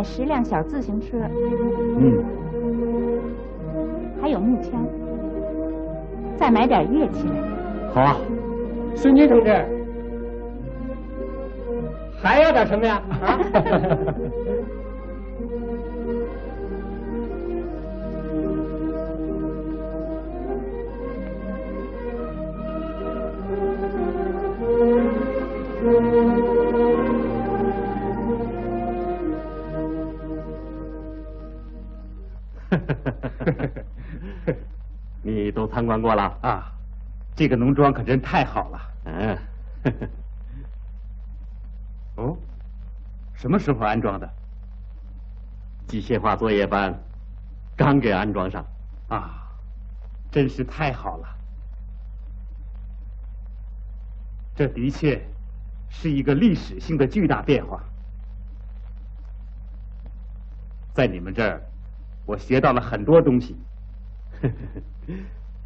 10辆小自行车，还有木枪，再买点乐器来。好啊，孙军同志，还要点什么呀？啊？你都参观过了啊？这个农庄可真太好了。嗯。哦，什么时候安装的？机械化作业班刚给安装上。啊，真是太好了。这的确是一个历史性的巨大变化。在你们这儿，我学到了很多东西。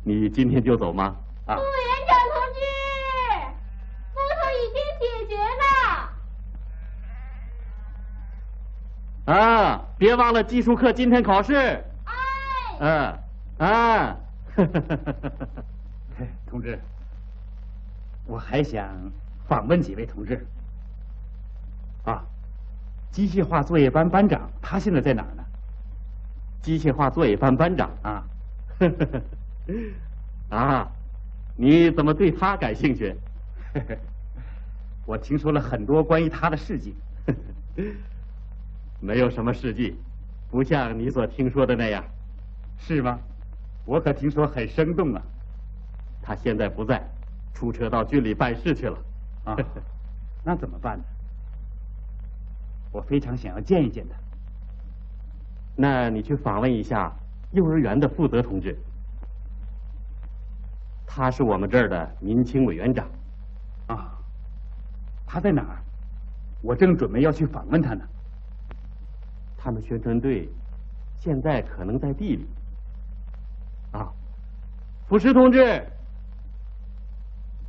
你今天就走吗？副园长同志，木头已经解决了。啊，别忘了技术课今天考试。同志，我还想访问几位同志。啊，机械化作业班班长他现在在哪儿呢？机械化作业班班长啊。啊，你怎么对他感兴趣？我听说了很多关于他的事迹。没有什么事迹，不像你所听说的那样。是吗？我可听说很生动啊。他现在不在，出车到郡里办事去了。啊，那怎么办呢？我非常想要见一见他。那你去访问一下幼儿园的负责同志，他是我们这儿的民青委员长。啊，他在哪儿？我正准备要去访问他呢。他们宣传队现在可能在地里。啊，辅石同志。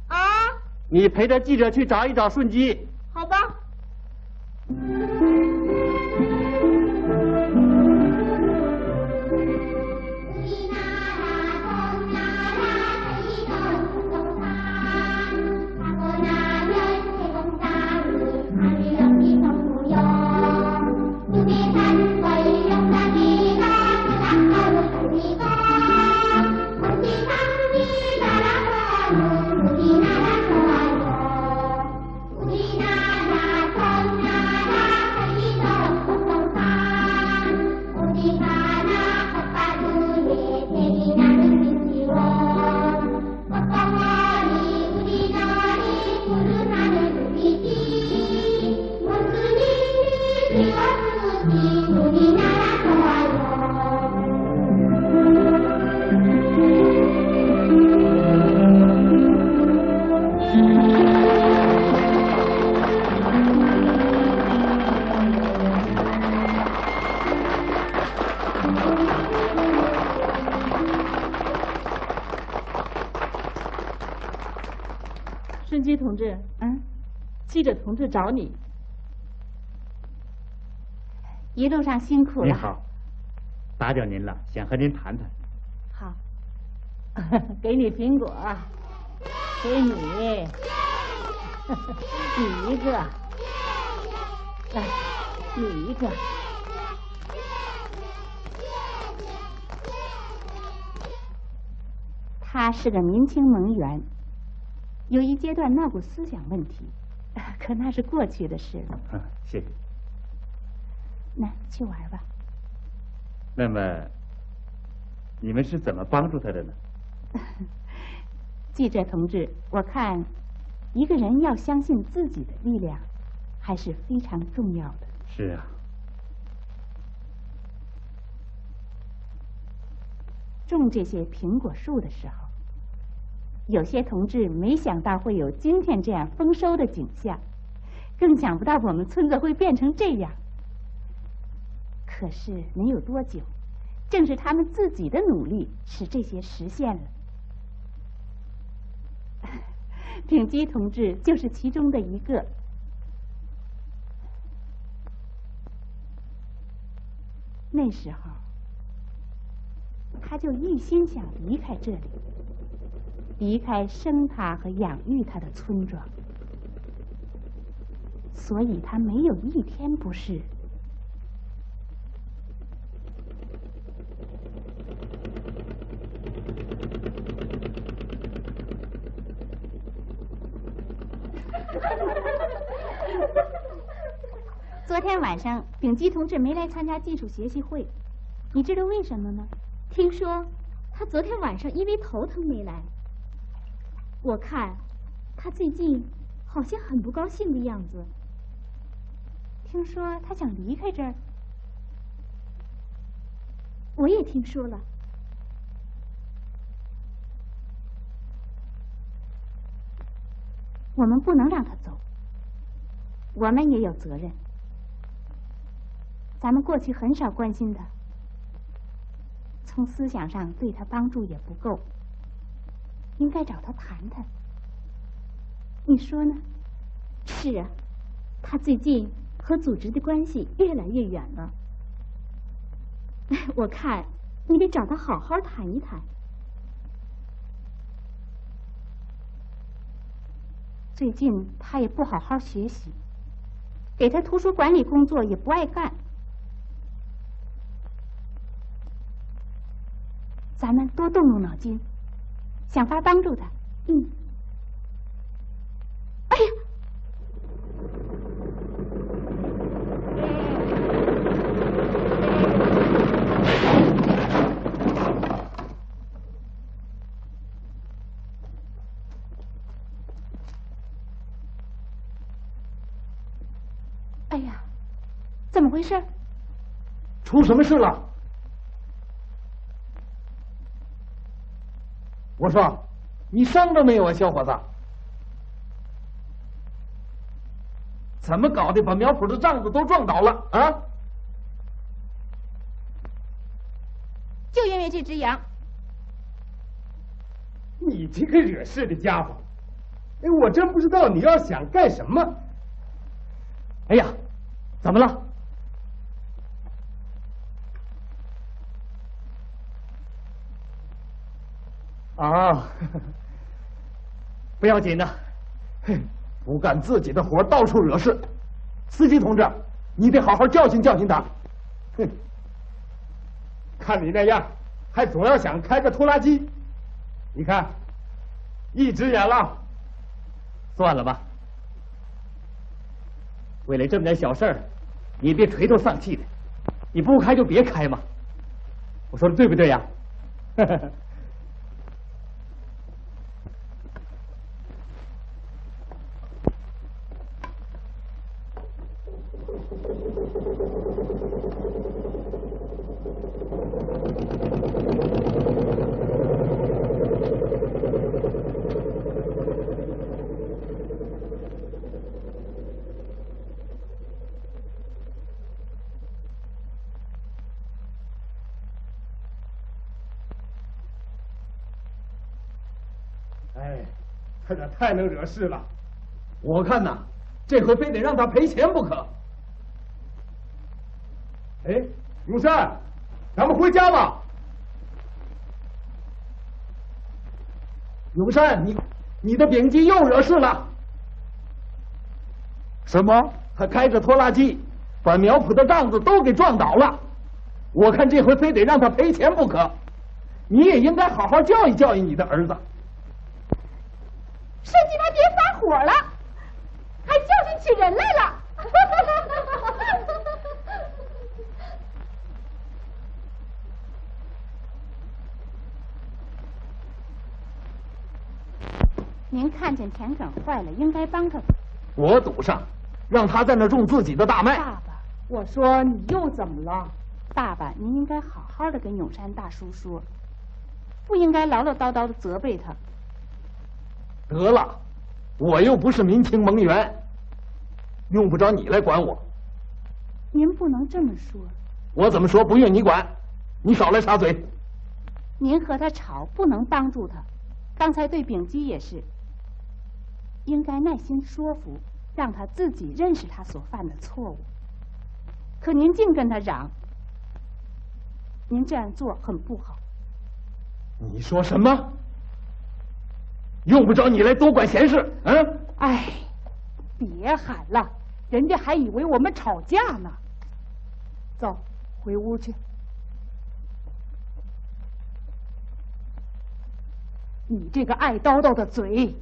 啊？你陪着记者去找一找顺基。好吧。顺基同志，记者同志找你。一路上辛苦了。你好，打搅您了，想和您谈谈。好，给你苹果，给你，你一个，来，你一个。他是个民青盟员，有一阶段闹过思想问题，可那是过去的事了。谢谢。那去玩吧。那么，你们是怎么帮助他的呢？记者同志，我看一个人要相信自己的力量，还是非常重要的。是啊。种这些苹果树的时候，有些同志没想到会有今天这样丰收的景象，更想不到我们村子会变成这样。可是没有多久，正是他们自己的努力使这些实现了。秉基同志就是其中的一个。那时候，他就一心想离开这里，离开生他和养育他的村庄，所以他没有一天不是。昨天晚上，丙基同志没来参加技术学习会，你知道为什么吗？听说他昨天晚上因为头疼没来。我看他最近好像很不高兴的样子。听说他想离开这儿。我也听说了。我们不能让他走，我们也有责任。咱们过去很少关心他，从思想上对他帮助也不够，应该找他谈谈。你说呢？是啊，他最近和组织的关系越来越远了。我看你得找他好好谈一谈。最近他也不好好学习，给他图书馆里工作也不爱干。咱们多动动脑筋，想法帮助他。嗯。哎呀！哎呀，怎么回事？出什么事了？我说，你伤着没有啊，小伙子？怎么搞的，把苗圃的帐子都撞倒了啊？就因为这只羊。你这个惹事的家伙！哎，我真不知道你要想干什么。哎呀，怎么了？啊，不要紧的。不干自己的活，到处惹事。司机同志，你得好好教训教训他。哼，看你那样，还总要想开个拖拉机。你看，一只眼了。算了吧，为了这么点小事儿，你别垂头丧气的。你不开就别开嘛。我说的对不对呀？哎，他这太能惹事了。我看呐，这回非得让他赔钱不可。哎，永山，咱们回家吧。永山，你的丙基又惹事了。什么？他开着拖拉机，把苗圃的帐子都给撞倒了。我看这回非得让他赔钱不可。你也应该好好教育教育你的儿子。书记他别发火了，还教训起人来了。您看见田埂坏了，应该帮他。我赌上，让他在那种自己的大麦。爸爸，我说你又怎么了？爸爸，您应该好好的跟永山大叔说，不应该唠唠叨叨的责备他。得了，我又不是民情盟员，用不着你来管我。您不能这么说。我怎么说不用你管，你少来插嘴。您和他吵不能帮助他，刚才对丙基也是，应该耐心说服，让他自己认识他所犯的错误。可您净跟他嚷，您这样做很不好。你说什么？用不着你来多管闲事，嗯？哎，别喊了，人家还以为我们吵架呢。走，回屋去。你这个爱叨叨的嘴，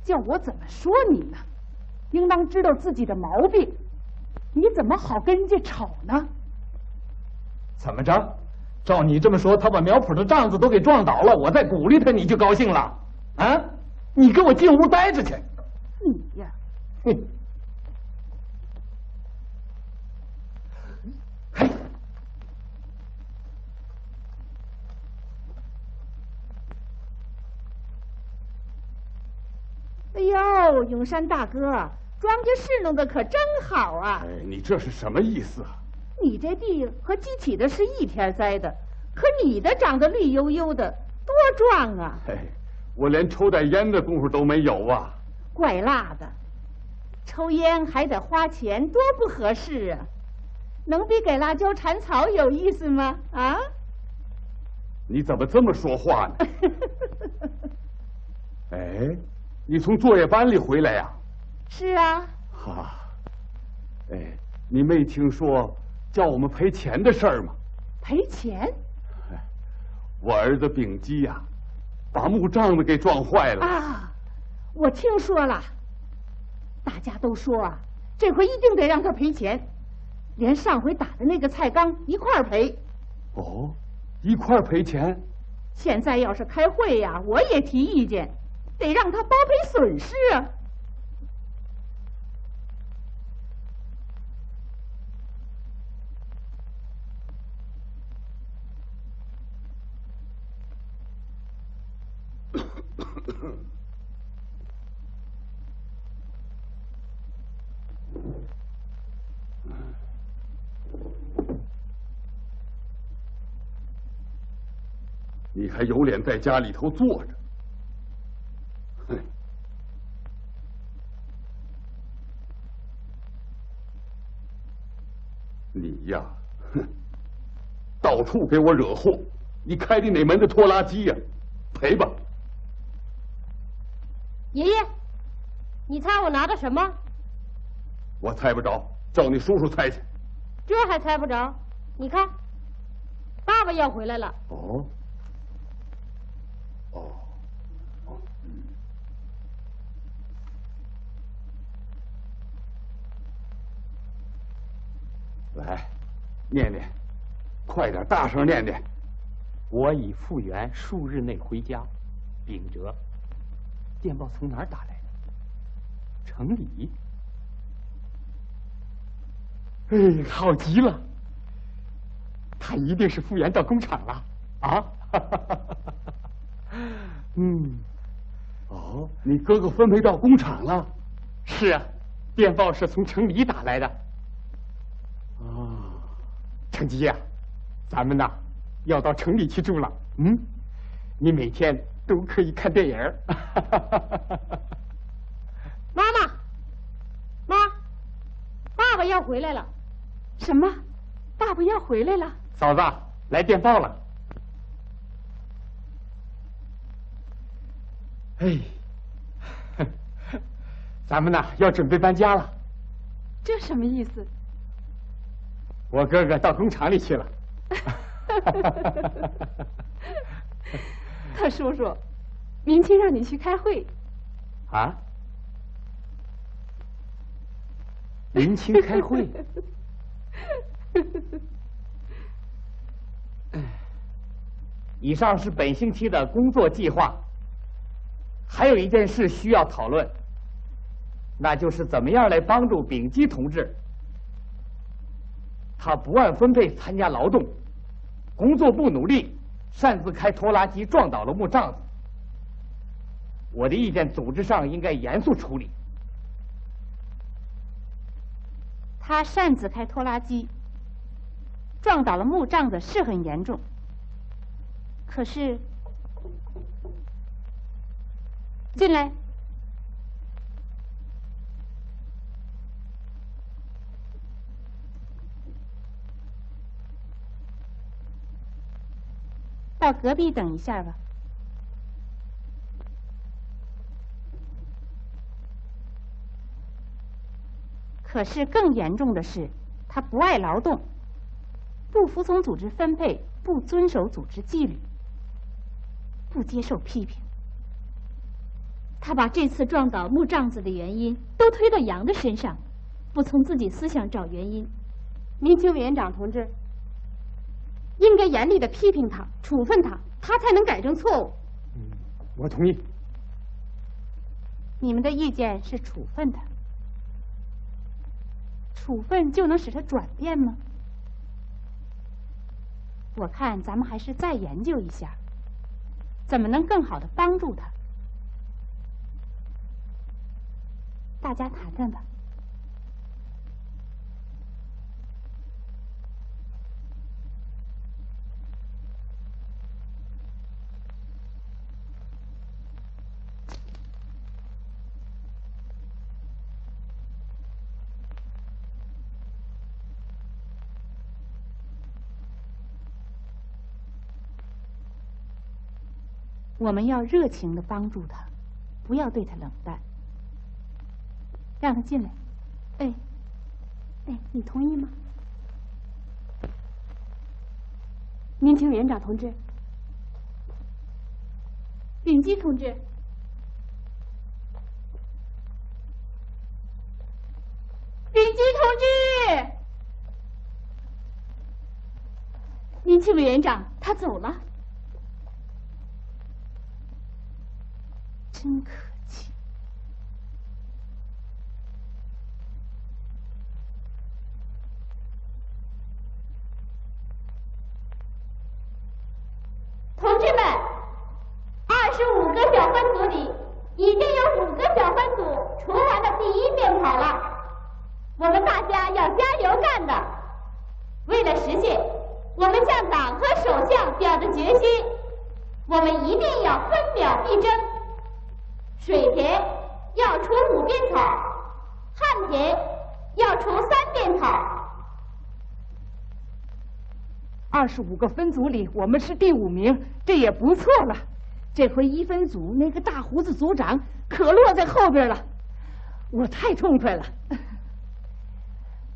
叫我怎么说你呢？应当知道自己的毛病，你怎么好跟人家吵呢？怎么着？照你这么说，他把苗圃的帐子都给撞倒了，我再鼓励他，你就高兴了？啊？你给我进屋待着去！你呀，哼！嘿，哎呦，永山大哥，庄稼事弄得可真好啊！哎，你这是什么意思啊？你这地和鸡起的是一天栽的，可你的长得绿油油的，多壮啊！嘿，我连抽袋烟的功夫都没有啊！怪辣的，抽烟还得花钱，多不合适啊！能比给辣椒铲草有意思吗？啊？你怎么这么说话呢？哎，你从作业班里回来呀？是啊。哈，哎，你没听说叫我们赔钱的事儿吗？赔钱？我儿子丙基呀，把木杖子给撞坏了啊！我听说了，大家都说啊，这回一定得让他赔钱，连上回打的那个菜缸一块儿赔。哦，一块儿赔钱？现在要是开会呀，我也提意见，得让他包赔损失啊。你还有脸在家里头坐着？哼！你呀，哼，到处给我惹祸！你开的哪门子拖拉机呀？赔吧！爷爷，你猜我拿的什么？我猜不着，叫你叔叔猜去。这还猜不着？你看，爸爸要回来了。哦。哦，哦，嗯。来，念念，快点，大声念念。我已复原，数日内回家。秉哲，电报从哪儿打来的？城里。哎，好极了！他一定是复员到工厂了啊！嗯，哦，你哥哥分配到工厂了？是啊，电报是从城里打来的。啊，成吉呀，咱们呐要到城里去住了。嗯，你每天都可以看电影儿。妈妈，妈，爸爸要回来了。什么？爸爸要回来了？嫂子，来电报了。哎，咱们呐要准备搬家了。这什么意思？我哥哥到工厂里去了。他叔叔，明天让你去开会。啊？明清开会？以上是本星期的工作计划。还有一件事需要讨论，那就是怎么样来帮助丙基同志。他不按分配参加劳动，工作不努力，擅自开拖拉机撞倒了木杖子。我的意见，组织上应该严肃处理。他擅自开拖拉机，撞倒了木杖子是很严重，可是，进来。到隔壁等一下吧。可是更严重的是，他不爱劳动，不服从组织分配，不遵守组织纪律，不接受批评。他把这次撞倒木杖子的原因都推到杨的身上，不从自己思想找原因。民情委员长同志，应该严厉的批评他，处分他，他才能改正错误。我同意。你们的意见是处分他，处分就能使他转变吗？我看咱们还是再研究一下，怎么能更好的帮助他。大家谈谈吧。我们要热情的帮助他，不要对他冷淡。让他进来。哎，你同意吗？民情委员长同志，秉基同志，秉基同志，民情委员长他走了。真客气。同志们，25个小分组里已经有5个小分组除完了第1遍跑了，我们大家要加油干的。为了实现我们向党和首相表的决心，我们一定要分秒必争。水田要除5遍草，旱田要除3遍草。25个分组里，我们是第5名，这也不错了。这回1分组那个大胡子组长可落在后边了，我太痛快了。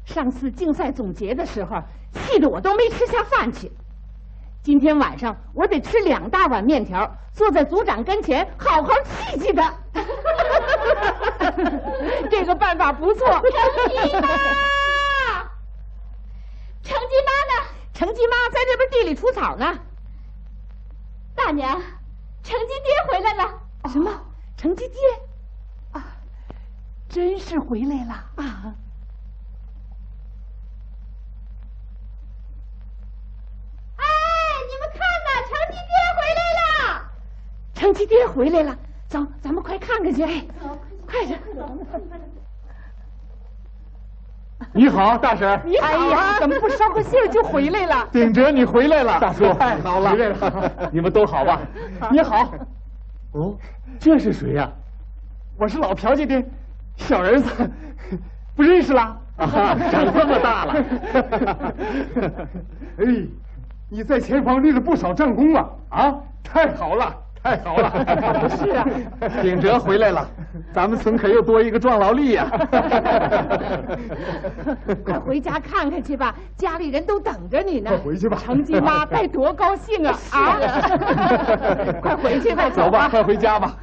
上次竞赛总结的时候，气得我都没吃下饭去。今天晚上我得吃2大碗面条，坐在组长跟前好好气气他。这个办法不错。成绩妈，成绩妈呢？成绩妈在这边地里除草呢。大娘，成绩爹回来了。什么？成绩爹？啊，真是回来了啊！成绩爹回来了，走，咱们快看看去。哎，快点！你好，大婶。你好啊！怎么不捎个信就回来了？秉哲，你回来了，大叔，太好了，回来了，你们都好吧？你好。哦，这是谁呀？我是老朴家的小儿子，不认识啦？长这么大了。哎，你在前方立了不少战功啊！啊，太好了。太好了！是啊，秉哲回来了，咱们村可又多一个壮劳力呀！快回家看看去吧，家里人都等着你呢。快回去吧，成绩妈该多高兴啊！啊，快回去吧，走吧，快回家吧。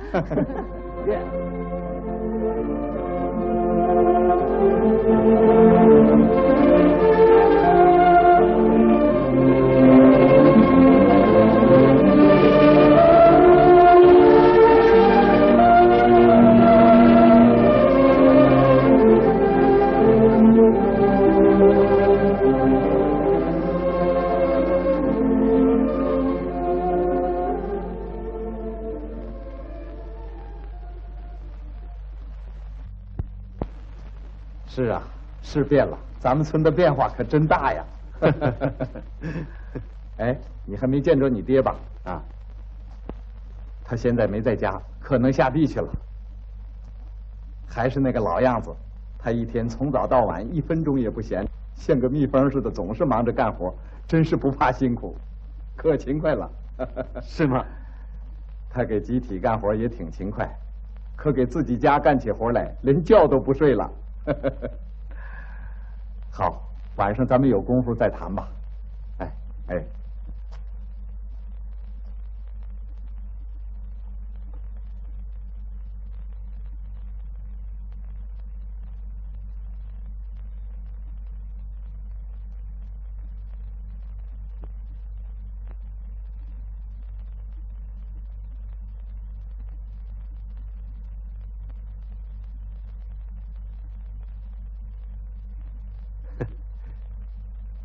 是啊，是变了，咱们村的变化可真大呀！哎，你还没见着你爹吧？啊，他现在没在家，可能下地去了。还是那个老样子，他一天从早到晚1分钟也不闲，像个蜜蜂似的，总是忙着干活，真是不怕辛苦，可勤快了。是吗？他给集体干活也挺勤快，可给自己家干起活来，连觉都不睡了。好，晚上咱们有功夫再谈吧。哎哎。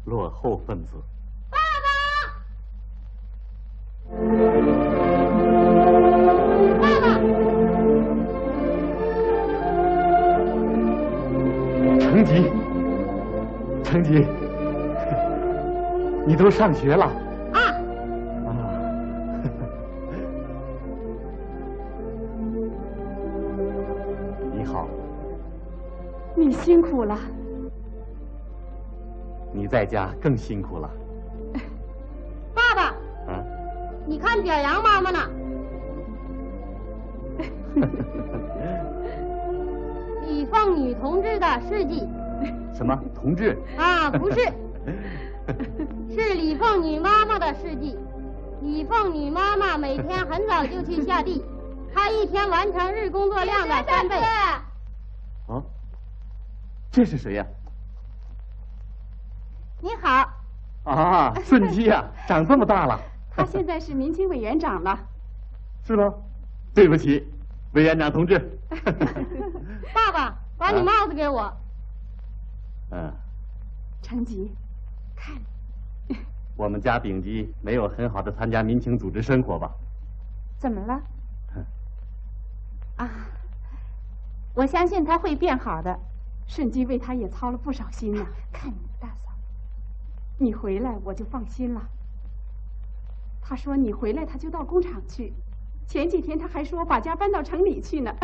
落后分子。爸爸，成吉，成吉，你都上学了？啊！你好。你辛苦了。你在家更辛苦了。爸爸，啊？你看表扬妈妈呢。李凤女同志的事迹。什么同志？啊，不是，是李凤女妈妈的事迹。李凤女妈妈每天很早就去下地，她一天完成日工作量的3倍。啊？这是谁呀？你好。啊，顺基呀，长这么大了。他现在是民青委员长了。是吗？对不起，委员长同志。爸爸，把你帽子给我。嗯。成吉，看。我们家丙吉没有很好的参加民情组织生活吧？怎么了？啊，我相信他会变好的。顺基为他也操了不少心呢。看你大嫂，你回来我就放心了。他说你回来他就到工厂去，前几天他还说把家搬到城里去呢。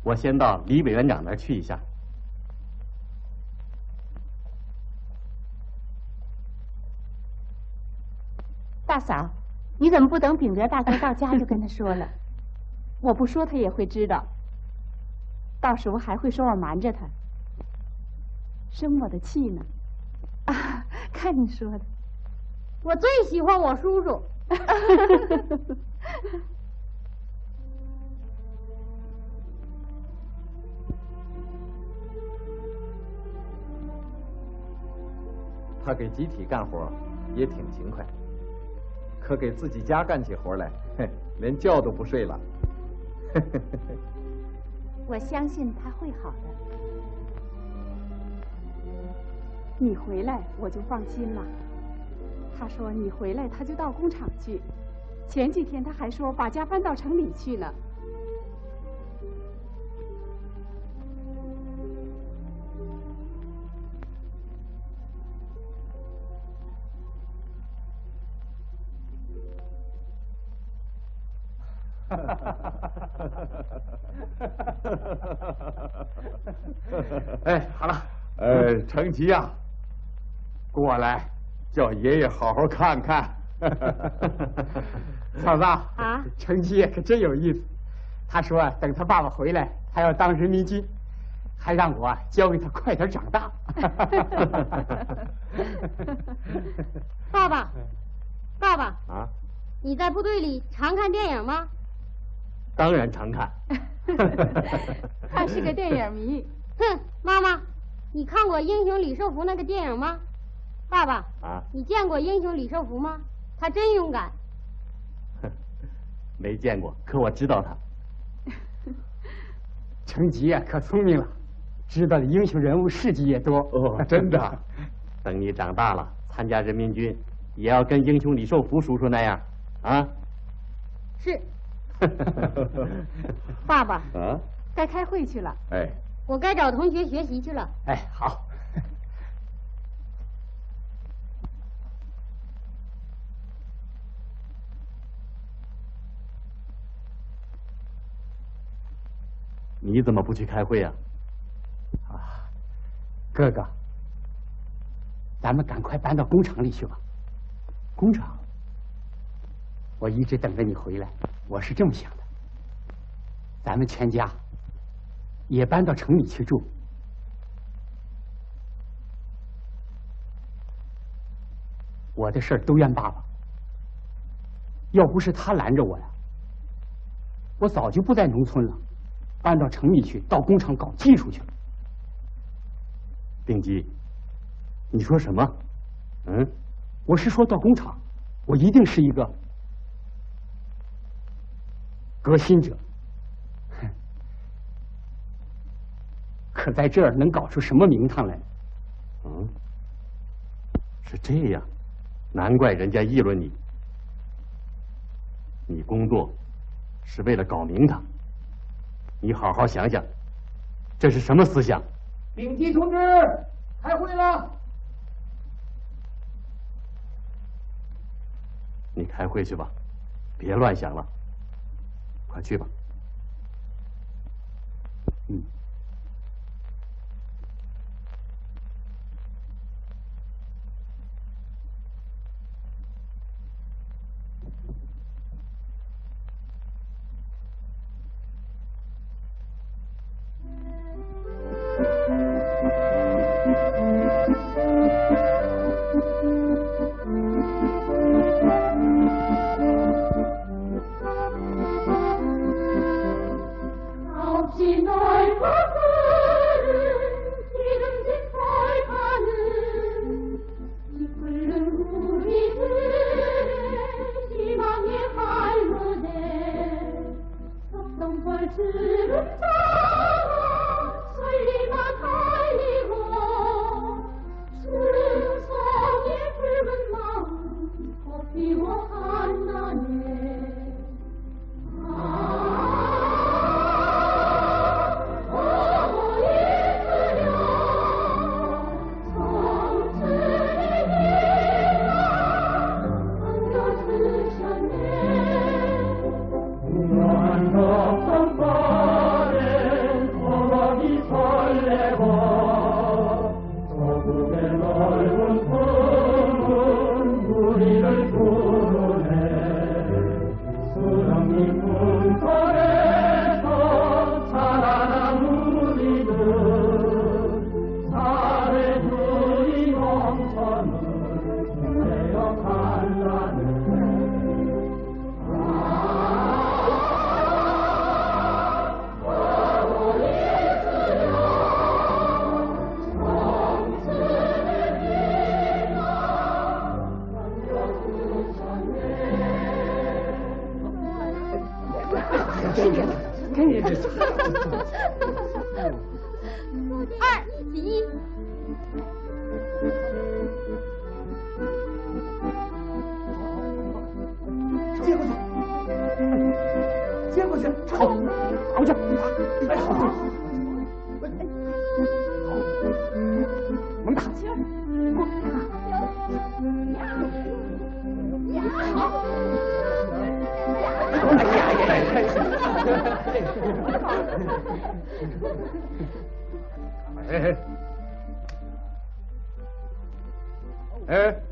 我先到李委员长那儿去一下。大嫂，你怎么不等秉德大哥到家就跟他说了？我不说他也会知道，到时候还会说我瞒着他，生我的气呢。啊，看你说的。我最喜欢我叔叔。他给集体干活也挺勤快，可给自己家干起活来，连觉都不睡了。我相信他会好的。你回来我就放心了。他说你回来他就到工厂去，前几天他还说把家搬到城里去呢。哎，好了，成吉呀，过来，叫爷爷好好看看。嫂子啊，成吉可真有意思。他说等他爸爸回来，他要当人民军，还让我教给他快点长大。爸爸，爸爸啊，你在部队里常看电影吗？当然常看。他是个电影迷。哼，妈妈，你看过《英雄李寿福》那个电影吗？爸爸，啊，你见过英雄李寿福吗？他真勇敢。没见过，可我知道他。成吉呀，可聪明了，知道的英雄人物事迹也多。哦，真的。等你长大了，参加人民军，也要跟英雄李寿福叔叔那样，啊？是。爸爸，啊，该开会去了。哎，我该找同学学习去了。哎，好。你怎么不去开会啊？啊，哥哥，咱们赶快搬到工厂里去吧。工厂。我一直等着你回来，我是这么想的。咱们全家也搬到城里去住。我的事儿都怨爸爸，要不是他拦着我呀，我早就不在农村了，搬到城里去，到工厂搞技术去了。定基，你说什么？我是说到工厂，我一定是一个革新者。可在这儿能搞出什么名堂来？是这样，难怪人家议论你。你工作是为了搞名堂，你好好想想，这是什么思想？丙基同志，开会了。你开会去吧，别乱想了，快去吧。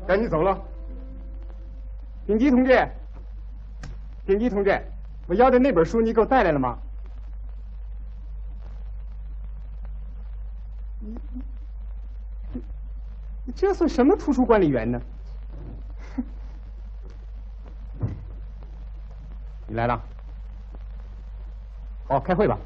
赶紧走了。丙基同志，丙基同志，我要的那本书你给我带来了吗？你这算什么图书管理员呢？你来了，好，开会吧。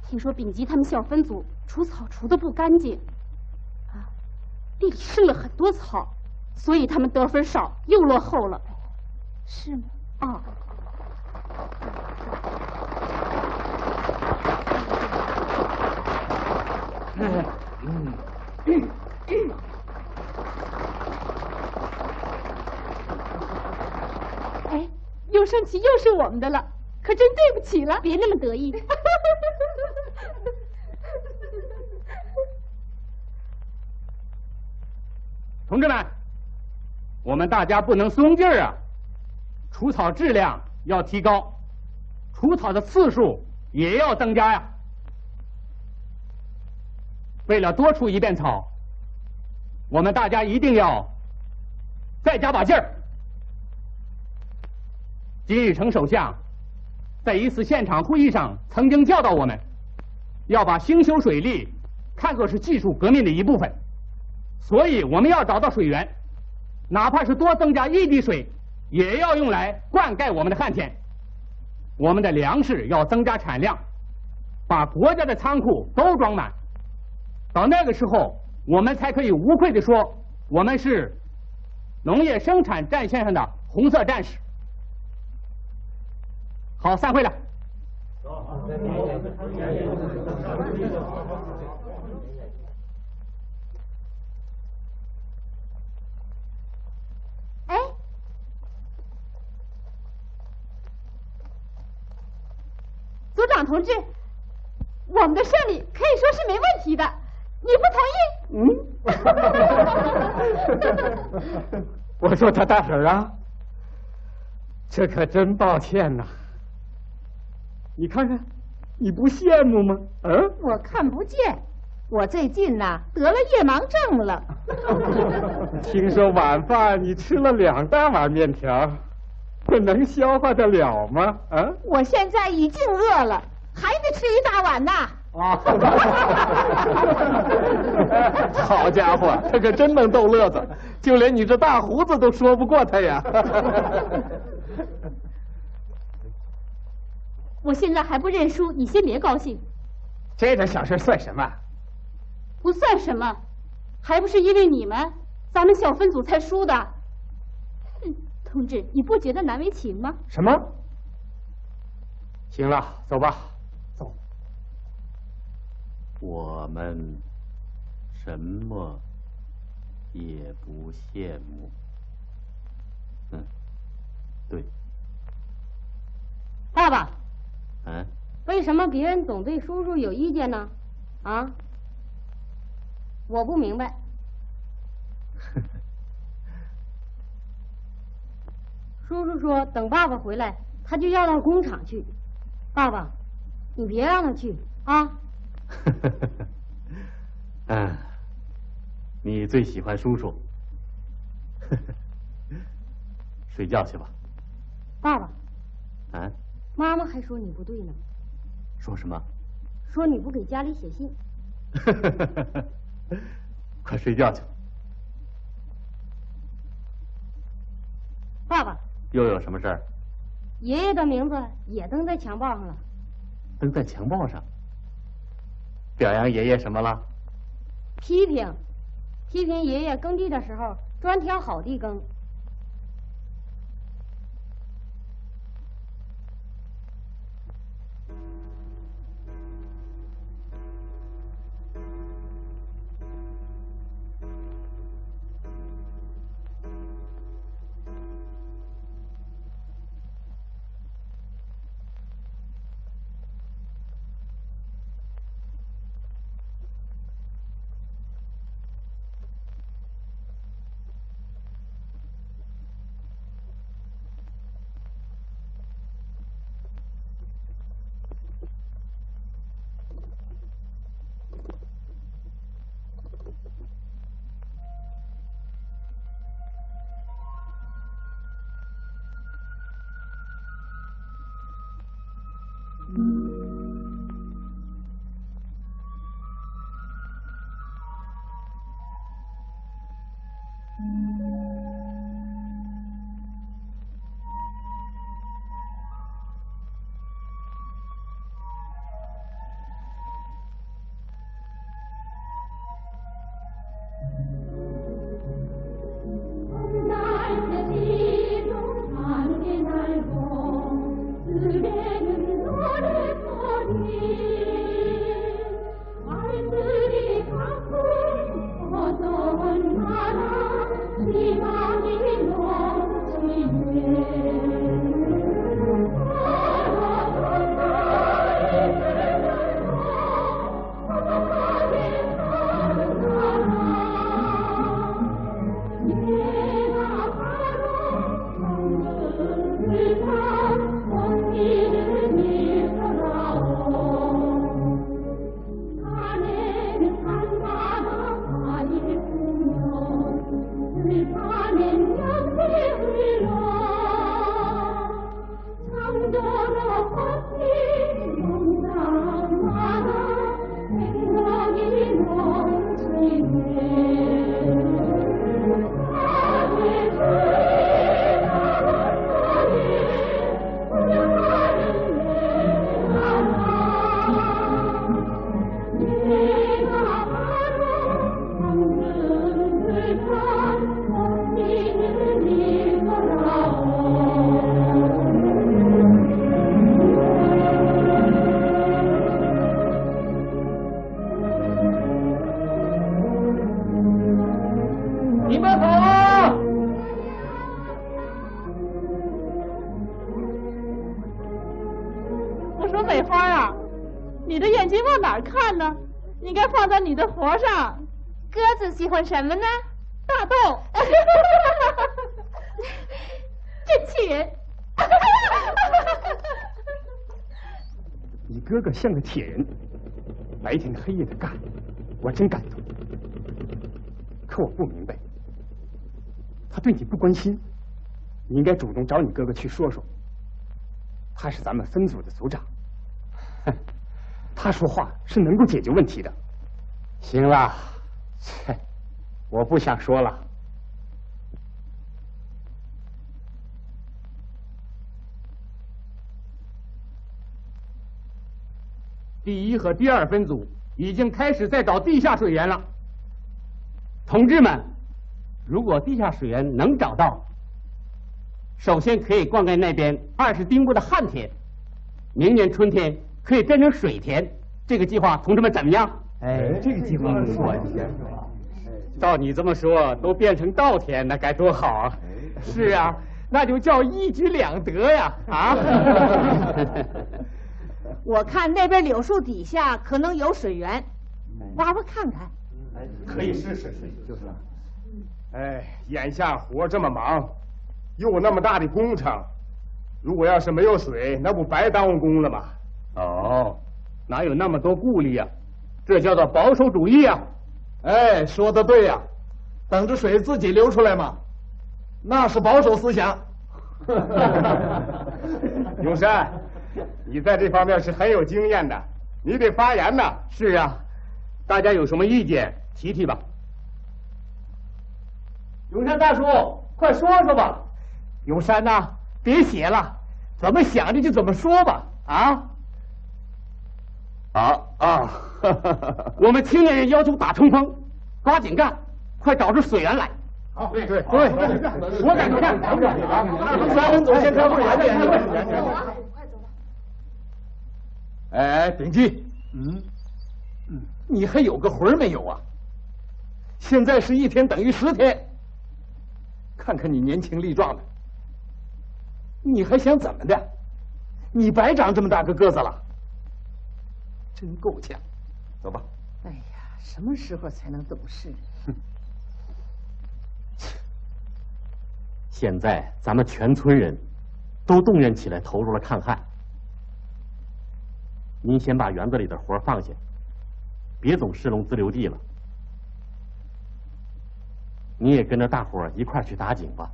听说丙基他们校分组除草除的不干净，地里剩了很多草，所以他们得分少，又落后了。是吗？哎，又升旗又是我们的了，可真对不起了。别那么得意。同志们，我们大家不能松劲儿啊！除草质量要提高，除草的次数也要增加呀。为了多除一遍草，我们大家一定要再加把劲儿。金日成首相在一次现场会议上曾经教导我们，要把兴修水利看作是技术革命的一部分，所以我们要找到水源，哪怕是多增加1滴水，也要用来灌溉我们的旱田。我们的粮食要增加产量，把国家的仓库都装满。到那个时候，我们才可以无愧地说，我们是农业生产战线上的红色战士。好，散会了。哎，组长同志，我们的胜利可以说是没问题的，你不同意？我说他大婶儿啊，这可真抱歉呐。你看看，你不羡慕吗？嗯，我看不见，我最近呐得了夜盲症了。听说晚饭你吃了2大碗面条，这能消化得了吗？啊？我现在已经饿了，还得吃1大碗呢。好家伙，他可真能逗乐子，就连你这大胡子都说不过他呀。我现在还不认输，你先别高兴。这点小事算什么？不算什么，还不是因为你们，咱们小分组才输的。同志，你不觉得难为情吗？什么？行了，走吧。走。我们什么也不羡慕。对。爸爸。嗯。为什么别人总对叔叔有意见呢？啊？我不明白。叔叔说等爸爸回来，他就要到工厂去。爸爸，你别让他去啊。你最喜欢叔叔。睡觉去吧。爸爸。啊？妈妈还说你不对呢。说什么？说你不给家里写信。快睡觉去。爸爸。又有什么事儿？爷爷的名字也登在墙报上了。登在墙报上？表扬爷爷什么了？批评爷爷耕地的时候专挑好地耕。春美花啊，你的眼睛往哪儿看呢？应该放在你的活上。鸽子喜欢什么呢？大豆。真气人。你哥哥像个铁人，白天黑夜的干，我真感动。可我不明白，他对你不关心，你应该主动找你哥哥去说说。他是咱们分组的组长，哼，他说话是能够解决问题的。行了，切，我不想说了。第1和第2分组已经开始在找地下水源了。同志们，如果地下水源能找到，首先可以灌溉那边20丁步的旱田，明年春天可以变成水田。这个计划，同志们怎么样？哎，这个计划不错呀。照你这么说，都变成稻田，那该多好啊！是啊，那就叫一举两得呀！啊！我看那边柳树底下可能有水源，挖挖看看。可以试试，就是。哎，眼下活这么忙，又那么大的工程，如果要是没有水，那不白耽误工了吗？哦，哪有那么多顾虑呀？这叫做保守主义呀！哎，说的对呀，等着水自己流出来嘛，那是保守思想。永山，你在这方面是很有经验的，你得发言呐。是啊，大家有什么意见提提吧。永山大叔，快说说吧。永山呐，别写了，怎么想着就怎么说吧。啊？我们青年人要求打冲锋，抓紧干，快找出水源来。好，对，我敢干。3分组先开会，哎，秉基，你还有个魂没有啊？现在是1天等于10天，看看你年轻力壮的，你还想怎么的？你白长这么大个个子了，真够呛。走吧。哎呀，什么时候才能懂事？现在咱们全村人都动员起来，投入了抗旱。您先把园子里的活放下，别总是龙自留地了。你也跟着大伙儿一块儿去打井吧。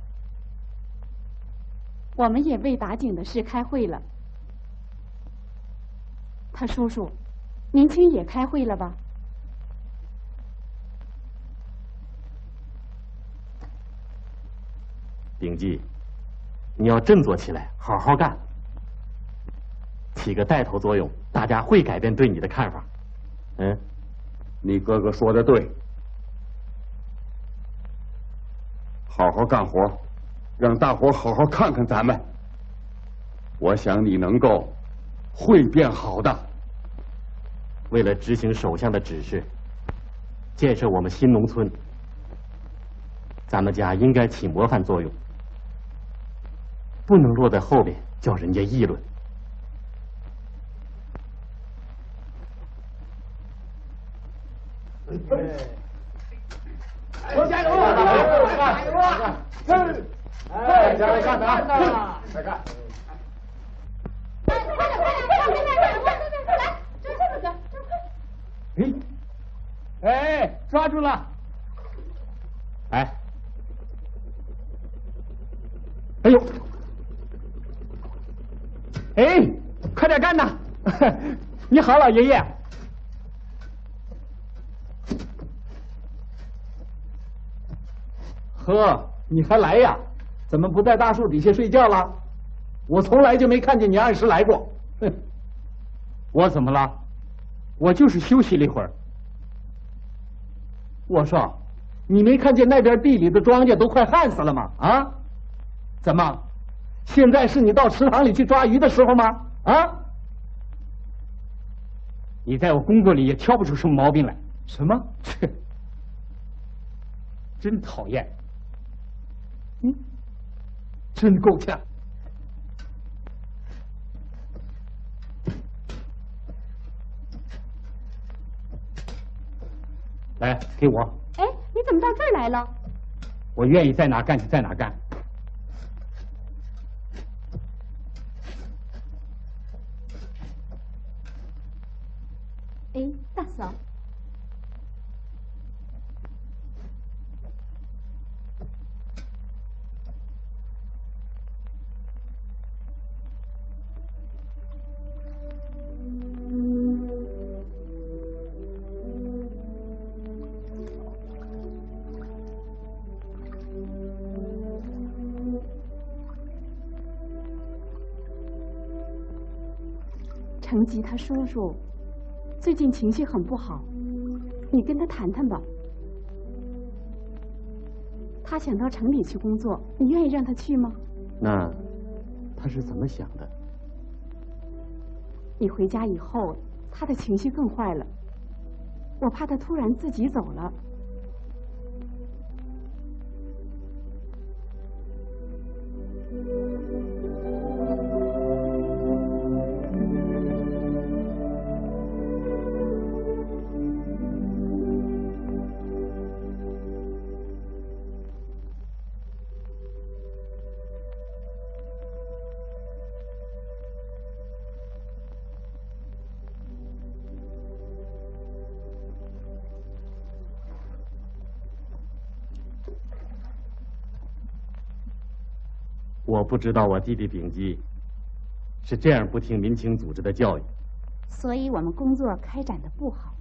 我们也为打井的事开会了。他叔叔，年轻也开会了吧？秉基，你要振作起来，好好干，起个带头作用，大家会改变对你的看法。你哥哥说的对，好好干活，让大伙好好看看咱们。我想你能够会变好的。为了执行首相的指示，建设我们新农村，咱们家应该起模范作用，不能落在后边叫人家议论。加油啊！加油啊！哎，加油干啊！快干！哎，抓住了！哎，哎呦！哎，快点干呐！你好，老爷爷。呵，你还来呀？怎么不在大树底下睡觉了？我从来就没看见你按时来过。哼，我怎么了？我就是休息了一会儿。我说，你没看见那边地里的庄稼都快旱死了吗？啊？怎么？现在是你到池塘里去抓鱼的时候吗？啊？你在我工作里也挑不出什么毛病来。什么？切，真讨厌。真够呛。来，给我。哎，你怎么到这儿来了？我愿意在哪干就在哪干。哎，大嫂。程吉他叔叔最近情绪很不好，你跟他谈谈吧。他想到城里去工作，你愿意让他去吗？那他是怎么想的？你回家以后，他的情绪更坏了，我怕他突然自己走了。我不知道我弟弟秉基是这样不听民情组织的教育，所以我们工作开展的不好。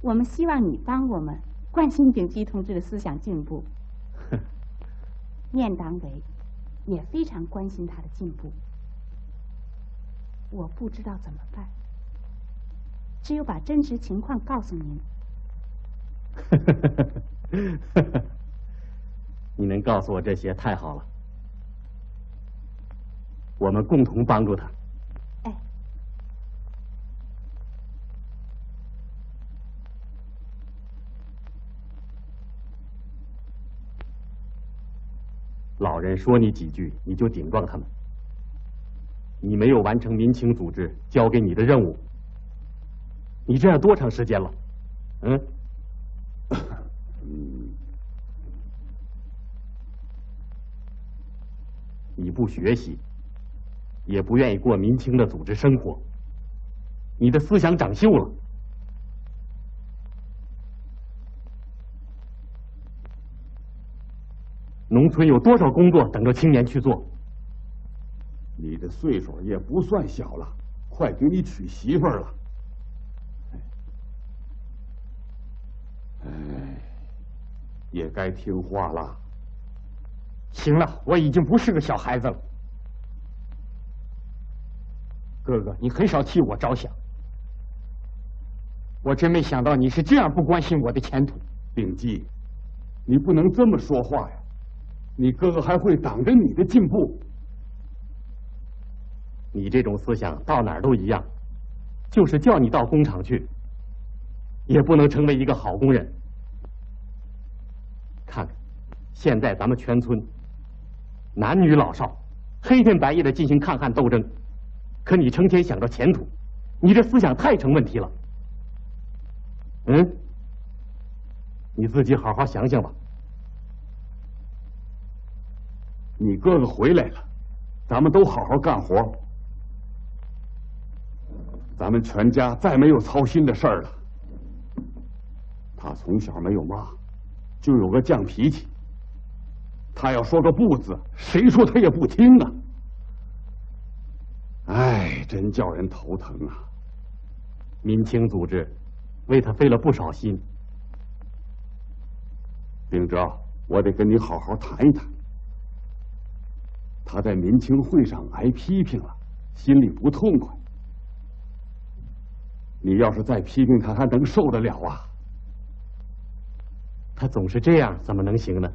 我们希望你帮我们关心秉基同志的思想进步。面党委也非常关心他的进步。我不知道怎么办，只有把真实情况告诉您。你能告诉我这些太好了，我们共同帮助他。哎，老人说你几句，你就顶撞他们，你没有完成民情组织交给你的任务，你这样多长时间了？你不学习，也不愿意过民情的组织生活，你的思想长锈了。农村有多少工作等着青年去做？你的岁数也不算小了，快给你娶媳妇儿了。哎，也该听话了。行了，我已经不是个小孩子了。哥哥，你很少替我着想，我真没想到你是这样不关心我的前途。秉基，你不能这么说话呀！你哥哥还会挡着你的进步。你这种思想到哪儿都一样，就是叫你到工厂去，也不能成为一个好工人。看看，现在咱们全村男女老少黑天白夜的进行抗旱斗争，可你成天想着前途，你这思想太成问题了。你自己好好想想吧。你哥哥回来了，咱们都好好干活，咱们全家再没有操心的事儿了。他从小没有妈，就有个犟脾气，他要说个不字，谁说他也不听啊！哎，真叫人头疼啊！民情组织为他费了不少心。秉哲，我得跟你好好谈一谈。他在民情会上挨批评了，心里不痛快。你要是再批评他，还能受得了啊？他总是这样，怎么能行呢？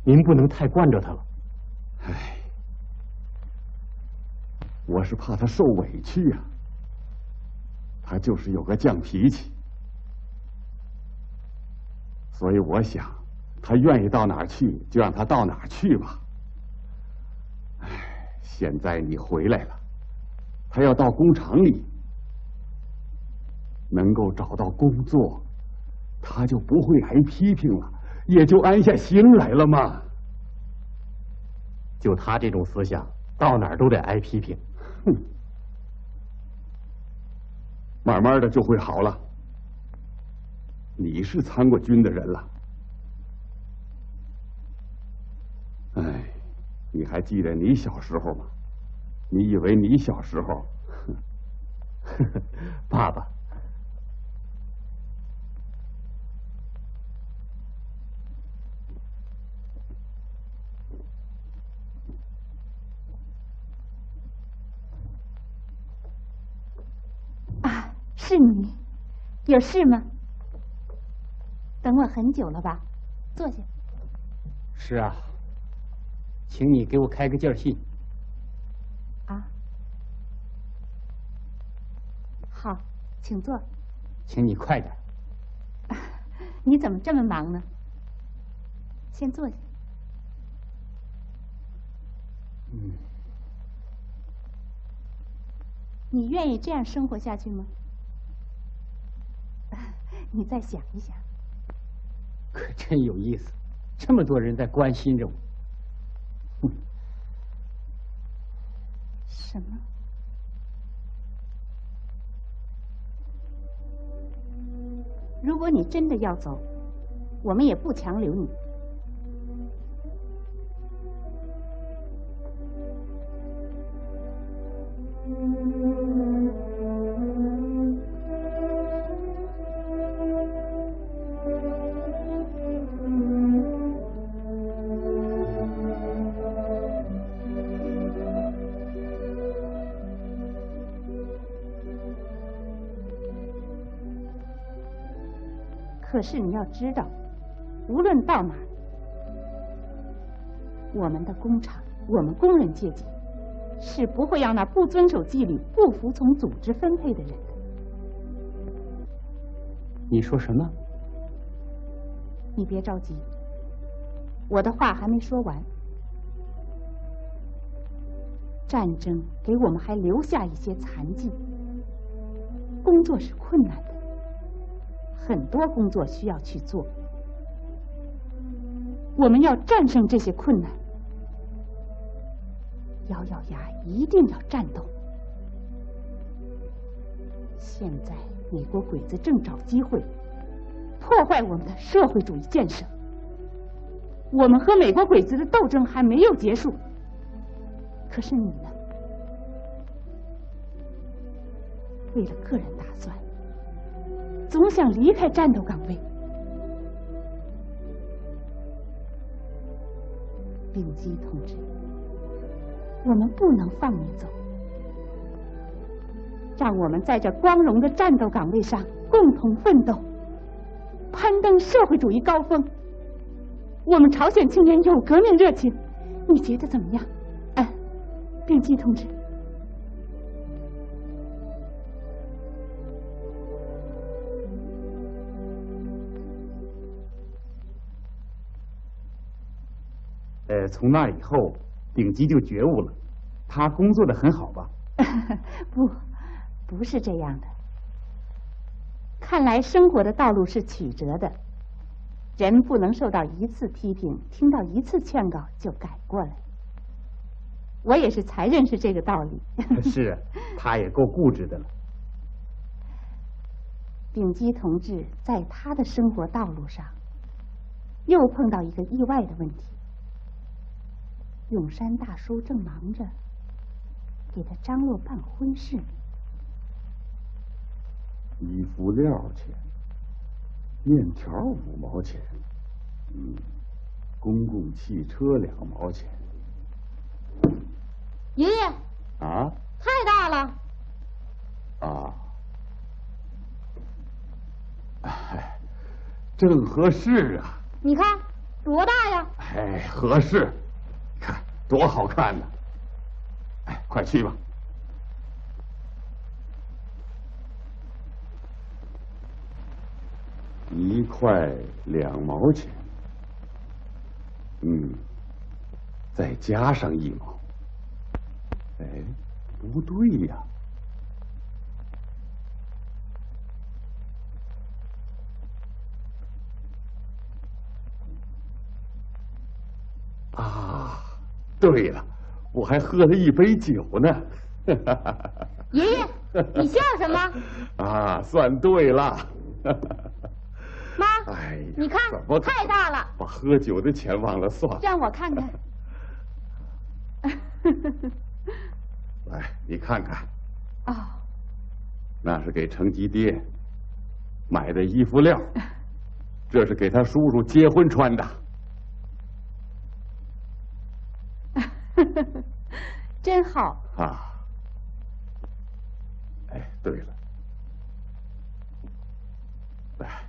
您不能太惯着他了。唉，我是怕他受委屈呀。他就是有个犟脾气，所以我想，他愿意到哪儿去，就让他到哪儿去吧。唉，现在你回来了，他要到工厂里，能够找到工作，他就不会挨批评了，也就安下心来了嘛。就他这种思想，到哪儿都得挨批评。哼，慢慢的就会好了。你是参过军的人了，哎，你还记得你小时候吗？你以为你小时候，爸爸，啊，是你，有事吗？等我很久了吧？坐下。是啊，请你给我开个件信。啊，好，请坐。请你快点。你怎么这么忙呢？先坐下。你愿意这样生活下去吗？你再想一想。可真有意思，这么多人在关心着我。什么？如果你真的要走，我们也不强留你。可是你要知道，无论到哪儿，我们的工厂，我们工人阶级，是不会让那不遵守纪律、不服从组织分配的人的。你说什么？你别着急，我的话还没说完。战争给我们还留下一些残疾，工作是困难的。很多工作需要去做，我们要战胜这些困难，咬咬牙一定要战斗。现在美国鬼子正找机会破坏我们的社会主义建设，我们和美国鬼子的斗争还没有结束。可是你呢？为了个人打算，总想离开战斗岗位。丙基同志，我们不能放你走，让我们在这光荣的战斗岗位上共同奋斗，攀登社会主义高峰。我们朝鲜青年有革命热情，你觉得怎么样？丙基同志。从那以后，丙基就觉悟了，他工作的很好吧？不是这样的。看来生活的道路是曲折的，人不能受到一次批评，听到一次劝告就改过来。我也是才认识这个道理。是啊，他也够固执的了。丙基同志在他的生活道路上，又碰到一个意外的问题。永山大叔正忙着给他张罗办婚事，衣服料钱，面条5毛钱，公共汽车2毛钱。爷爷啊？太大了。啊。哎，正合适啊。你看多大呀？哎，合适。看多好看呢！哎，快去吧。1块2毛钱，再加上1毛。哎，不对呀。对了，我还喝了一杯酒呢。爷爷，你笑什么？啊，算对了。妈，哎呀，你看，太大了，把喝酒的钱忘了算。让我看看。来，你看看。哦，那是给程吉爹买的衣服料，这是给他叔叔结婚穿的。真好啊！哎，对了，来，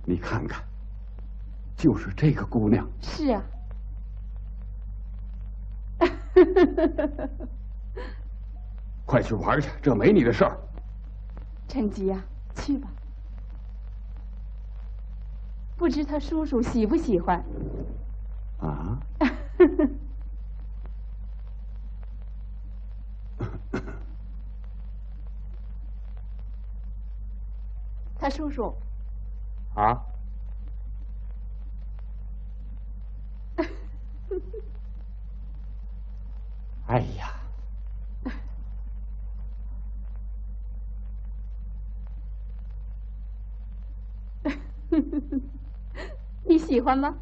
你看看，就是这个姑娘。是啊。快去玩去，这没你的事儿。陈吉呀，去吧。不知他叔叔喜不喜欢？啊？他叔叔。啊？哎呀！你喜欢吗？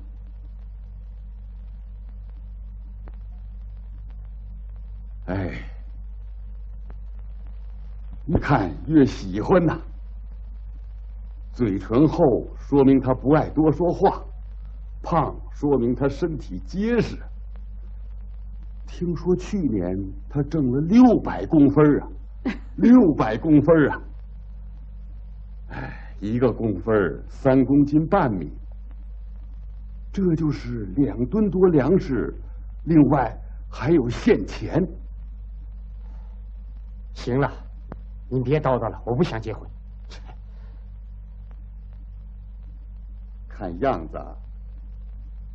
哎，你看越喜欢呐，嘴唇厚说明他不爱多说话，胖说明他身体结实。听说去年他挣了600公分啊，600公分啊！哎，1公分3公斤半米，这就是2吨多粮食，另外还有现钱。行了，您别叨叨了，我不想结婚。看样子，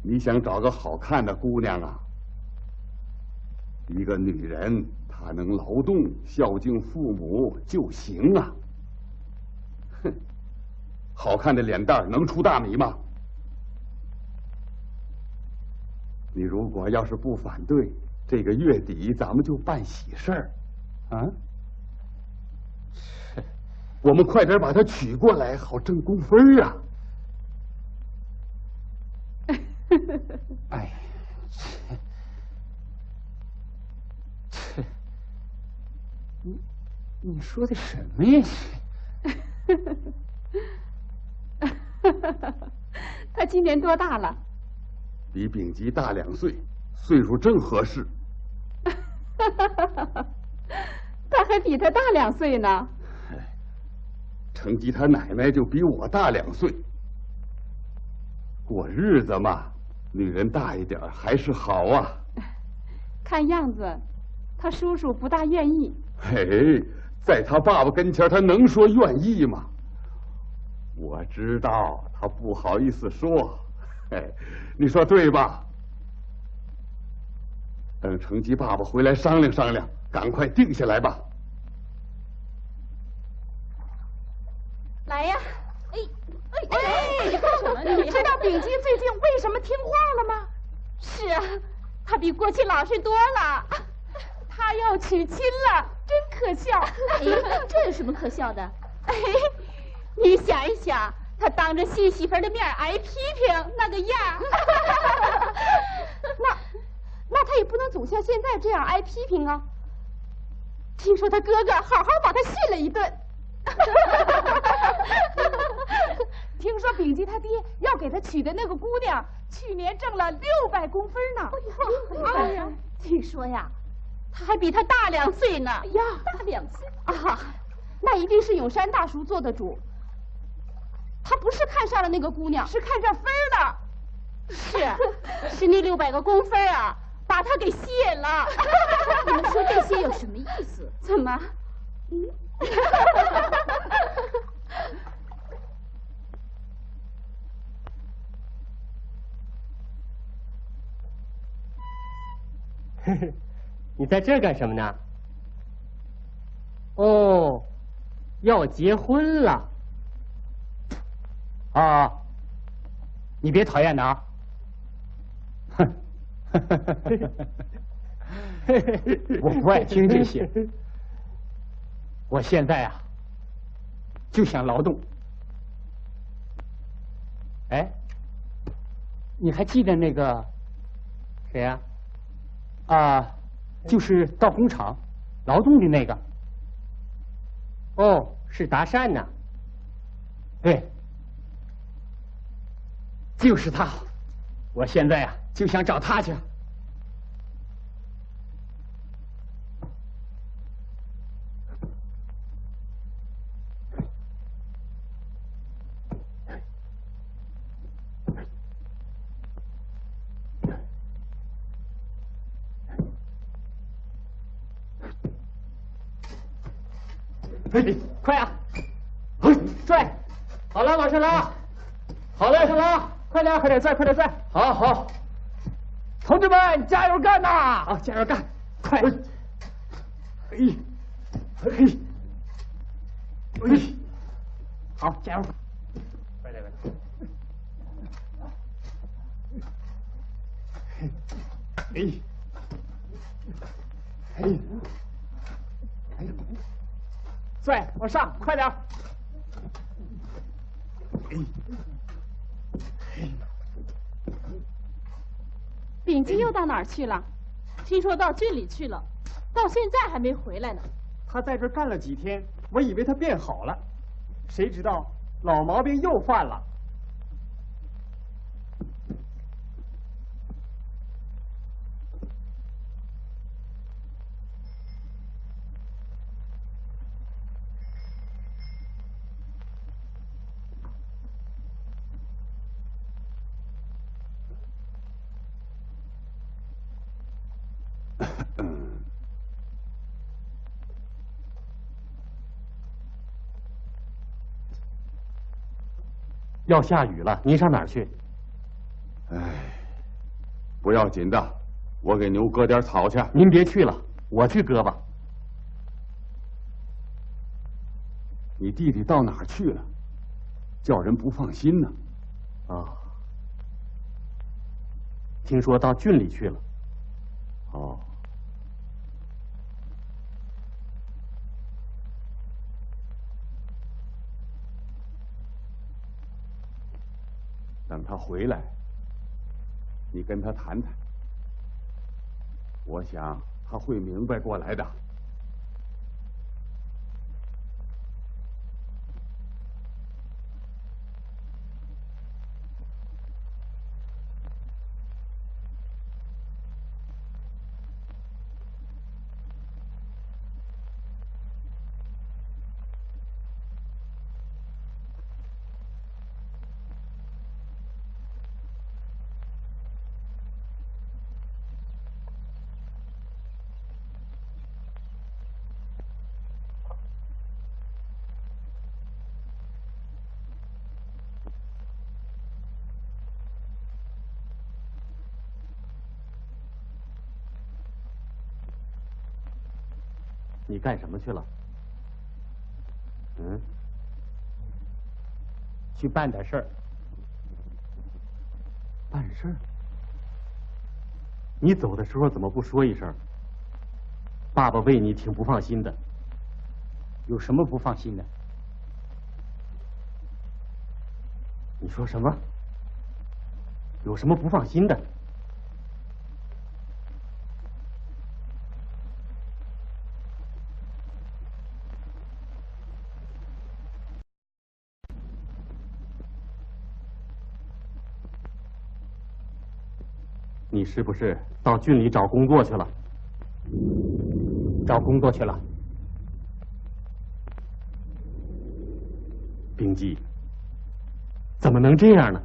你想找个好看的姑娘啊？一个女人，她能劳动、孝敬父母就行啊。哼，好看的脸蛋能出大米吗？你如果要是不反对，这个月底咱们就办喜事儿，啊？我们快点把她娶过来，好挣工分啊！哎，你说的什么呀？他今年多大了？比丙吉大2岁，岁数正合适。他还比他大2岁呢。程吉他奶奶就比我大2岁。过日子嘛，女人大一点还是好啊。看样子，他叔叔不大愿意。嘿，在他爸爸跟前，他能说愿意吗？我知道他不好意思说，嘿，你说对吧？等程吉爸爸回来商量商量，赶快定下来吧。来呀！你干什么？你知道丙吉最近为什么听话了吗？是啊，他比过去老实多了。他要娶亲了，真可笑。哎，这有什么可笑的？哎，你想一想，他当着新媳妇的面挨批评那个样，那他也不能总像现在这样挨批评啊。听说他哥哥好好把他训了一顿。听说丙吉他爹要给他娶的那个姑娘，去年挣了600公分呢。哎呀，听说呀，他还比他大2岁呢。呀，大2岁啊，那一定是永山大叔做的主。他不是看上了那个姑娘，是看上分了。是那600个公分啊，把他给吸引了。你们说这些有什么意思？怎么？你在这儿干什么呢？哦，要结婚了。啊，你别讨厌他啊。哼，我不爱听这些。我现在啊，就想劳动。哎，你还记得那个谁呀？就是到工厂劳动的那个。哦，是达善呐。对，就是他。我现在啊，就想找他去。快呀！拽！好了，往上拉！好嘞，往上拉！快点，快点拽，快点拽！好好，同志们加油干呐！好，加油干！快！好，加油！快点，快点！拽，往上，快点！秉基又到哪儿去了？听说到郡里去了，到现在还没回来呢。他在这儿干了几天，我以为他变好了，谁知道老毛病又犯了。要下雨了，您上哪儿去？哎，不要紧的，我给牛割点草去。您别去了，我去割吧。你弟弟到哪儿去了？叫人不放心呢。啊，听说到郡里去了。哦。等他回来，你跟他谈谈，我想他会明白过来的。你干什么去了？嗯，去办点事儿。办事儿？你走的时候怎么不说一声？爸爸为你挺不放心的。有什么不放心的？你说什么？有什么不放心的？你是不是到郡里找工作去了？找工作去了。秉基，怎么能这样呢？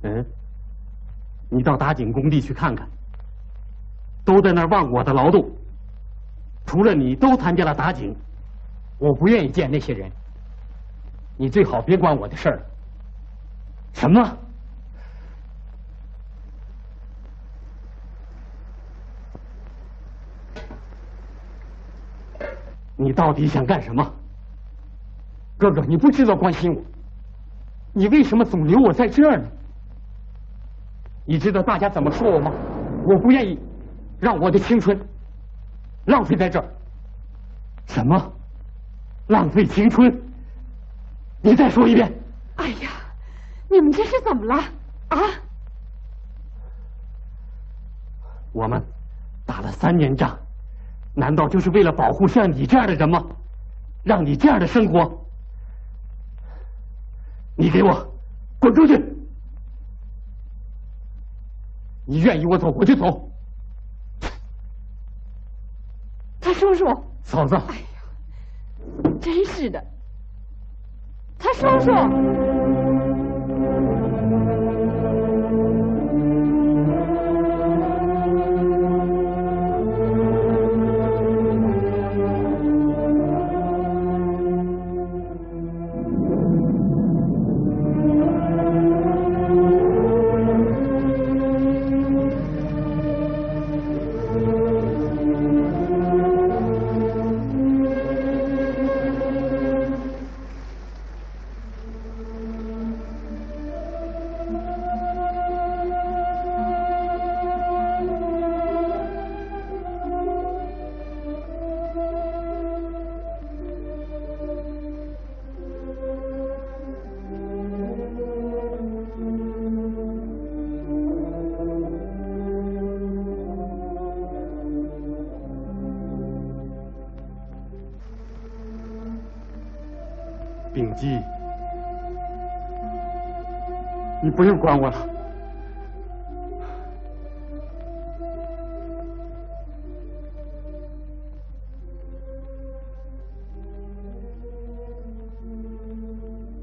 嗯，你到打井工地去看看，都在那儿忘我的劳动，除了你都参加了打井。我不愿意见那些人，你最好别管我的事儿。什么？你到底想干什么？哥哥，你不知道关心我，你为什么总留我在这儿呢？你知道大家怎么说我吗？我不愿意让我的青春浪费在这儿。什么？浪费青春？你再说一遍。哎呀，你们这是怎么了啊？我们打了3年仗，难道就是为了保护像你这样的人吗？让你这样的生活？你给我滚出去！你愿意我走我就走。他叔叔，嫂子，哎呀，真是的，他叔叔。秉基，你不用管我了。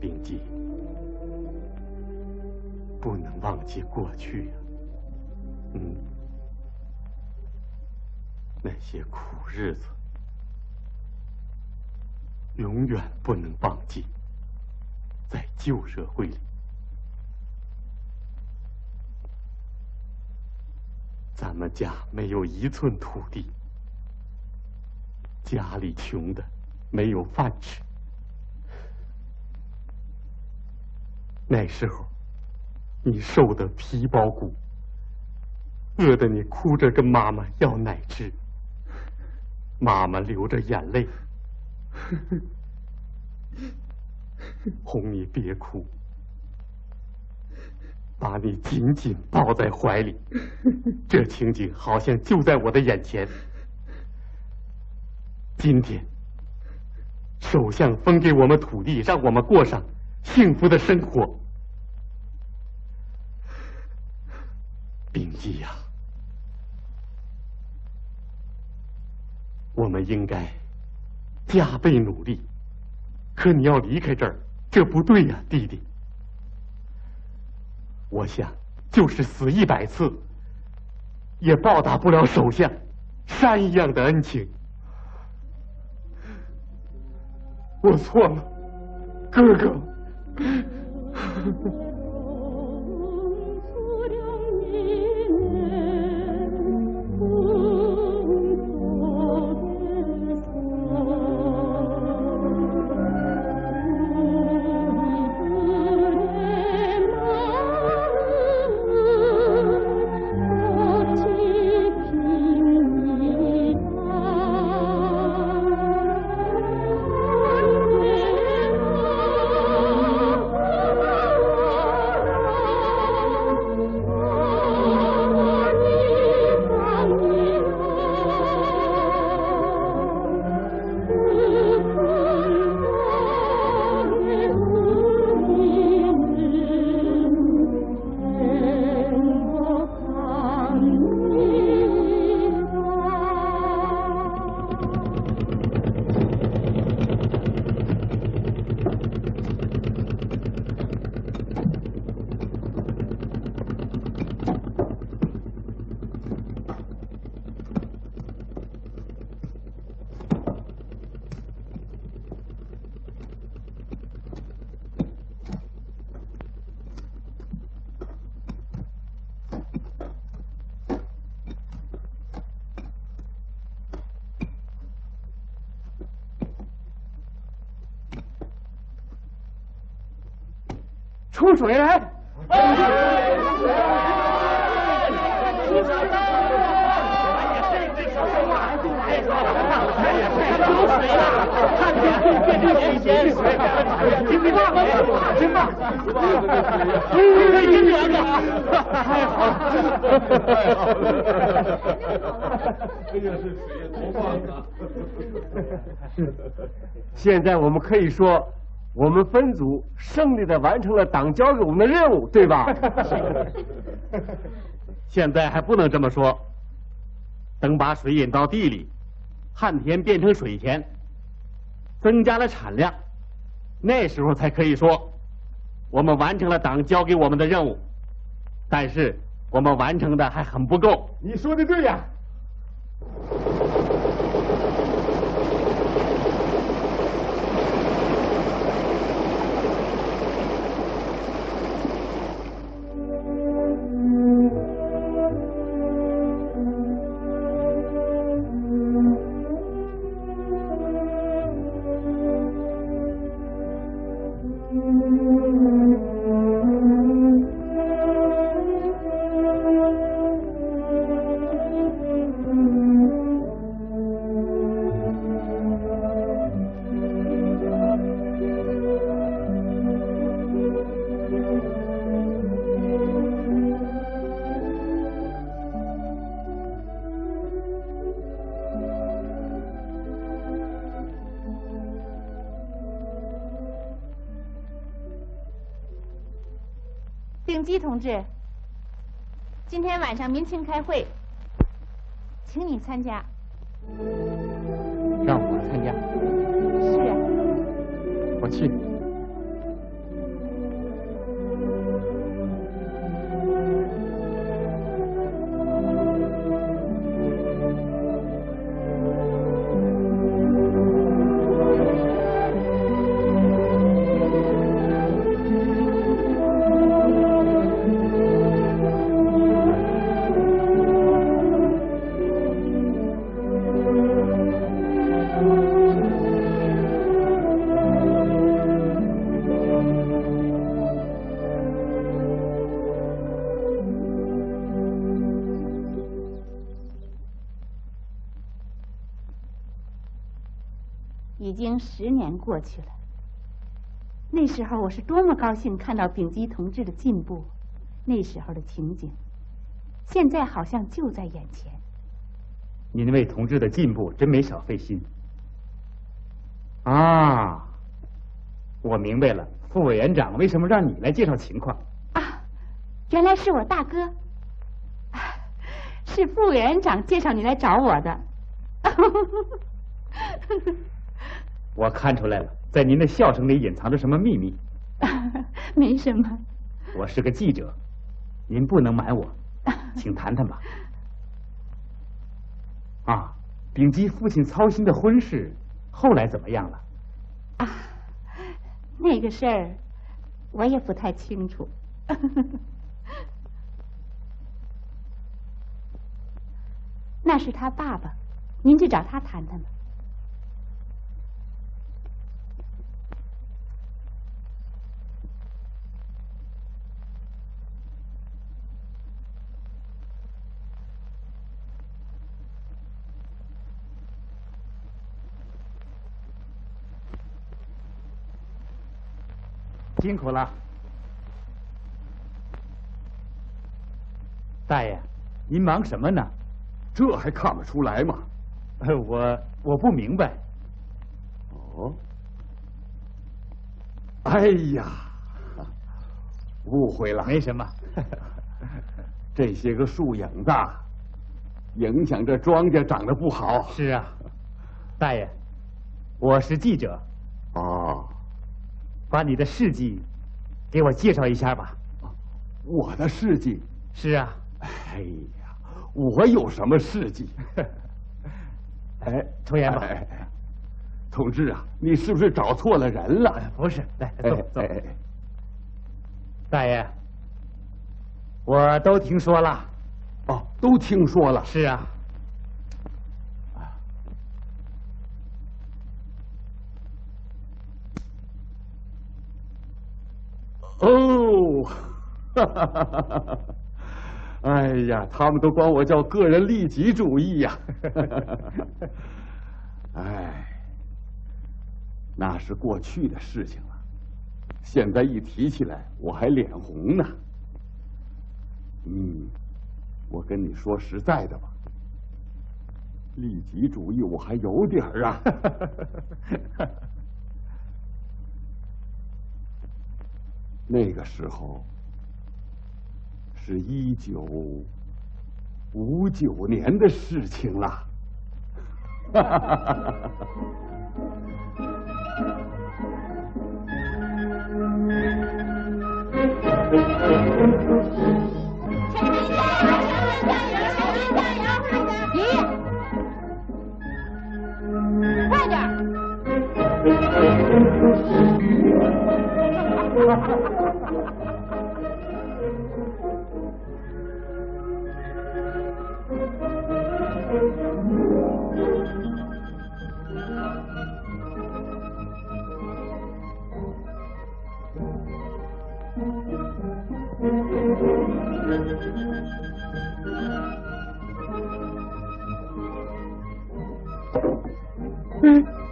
秉基，不能忘记过去呀。那些苦日子。永远不能忘记，在旧社会里，咱们家没有1寸土地，家里穷的没有饭吃。那时候，你瘦得皮包骨，饿得你哭着跟妈妈要奶吃，妈妈流着眼泪。哄你别哭，把你紧紧抱在怀里，这情景好像就在我的眼前。今天，首相分给我们土地，让我们过上幸福的生活。秉基呀，我们应该加倍努力，可你要离开这儿，这不对呀，弟弟。我想，就是死100次，也报答不了首相山一样的恩情。我错了，哥哥。出水来！出水来！变成水仙，真棒，真棒！真凉啊！太好了，太好了！这个是水多棒啊！现在我们可以说，我们分组胜利的完成了党交给我们的任务，对吧？现在还不能这么说，等把水引到地里，旱田变成水田，增加了产量，那时候才可以说我们完成了党交给我们的任务。但是我们完成的还很不够。你说的对呀。丙基同志，今天晚上民情开会，请你参加。让我参加？是啊。我去。已经10年过去了，那时候我是多么高兴看到丙基同志的进步，那时候的情景，现在好像就在眼前。您为同志的进步真没少费心。啊，我明白了，副委员长为什么让你来介绍情况啊？原来是我大哥，是副委员长介绍你来找我的。我看出来了，在您的笑声里隐藏着什么秘密。没什么。我是个记者，您不能瞒我，请谈谈吧。啊，丙基父亲操心的婚事后来怎么样了？啊，那个事儿我也不太清楚。那是他爸爸，您去找他谈谈吧。辛苦了，大爷，您忙什么呢？这还看不出来吗？我不明白。哦，哎呀，误会了。没什么。这些个树影子，影响这庄稼长得不好。是啊，大爷，我是记者。哦。把你的事迹给我介绍一下吧。我的事迹？是啊。哎呀，我有什么事迹？哎，抽烟吧。同志啊，你是不是找错了人了？不是，来坐坐。大爷，我都听说了。哦，都听说了。是啊。哦，哈哈哈哈哈！哎呀，他们都管我叫个人利己主义呀！哎，那是过去的事情了。现在一提起来，我还脸红呢。我跟你说实在的吧，利己主义我还有点儿啊。那个时候是1959年的事情了。快点！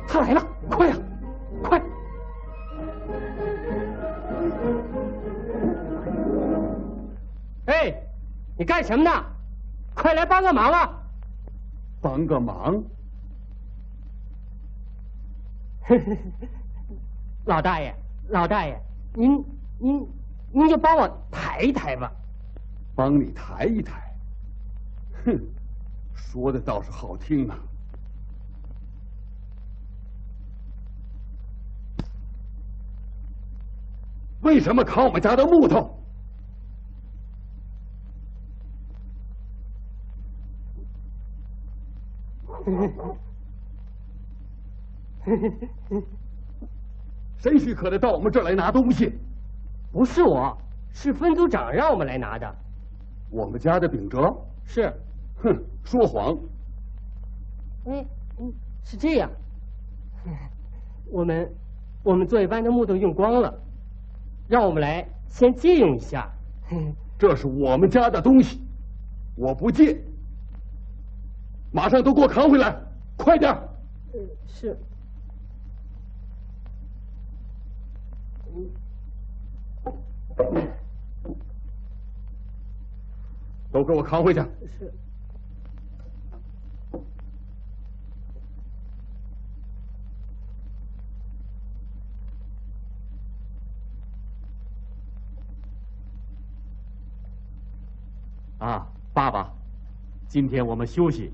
他来了，快呀，快！哎，你干什么呢？快来帮个忙啊！帮个忙？老大爷，您就帮我抬一抬吧。帮你抬一抬？哼，说的倒是好听啊。为什么砍我们家的木头？谁许可的到我们这儿来拿东西？不是我，是分组长让我们来拿的。我们家的秉哲？是。哼，说谎。是这样。我们做一班的木头用光了，让我们来先借用一下。这是我们家的东西，我不借。马上都给我扛回来，快点！是。都给我扛回去。是。啊，爸爸，今天我们休息，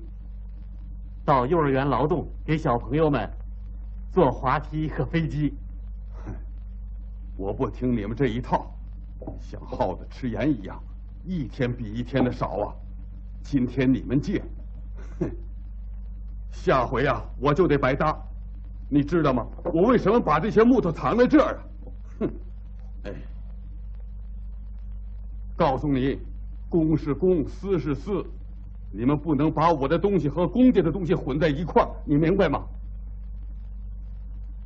到幼儿园劳动，给小朋友们坐滑梯和飞机。我不听你们这一套，像耗子吃盐一样，一天比一天的少啊！今天你们借，下回啊我就得白搭，你知道吗？我为什么把这些木头藏在这儿啊？哎，告诉你，公是公，私是私，你们不能把我的东西和公家的东西混在一块儿，你明白吗？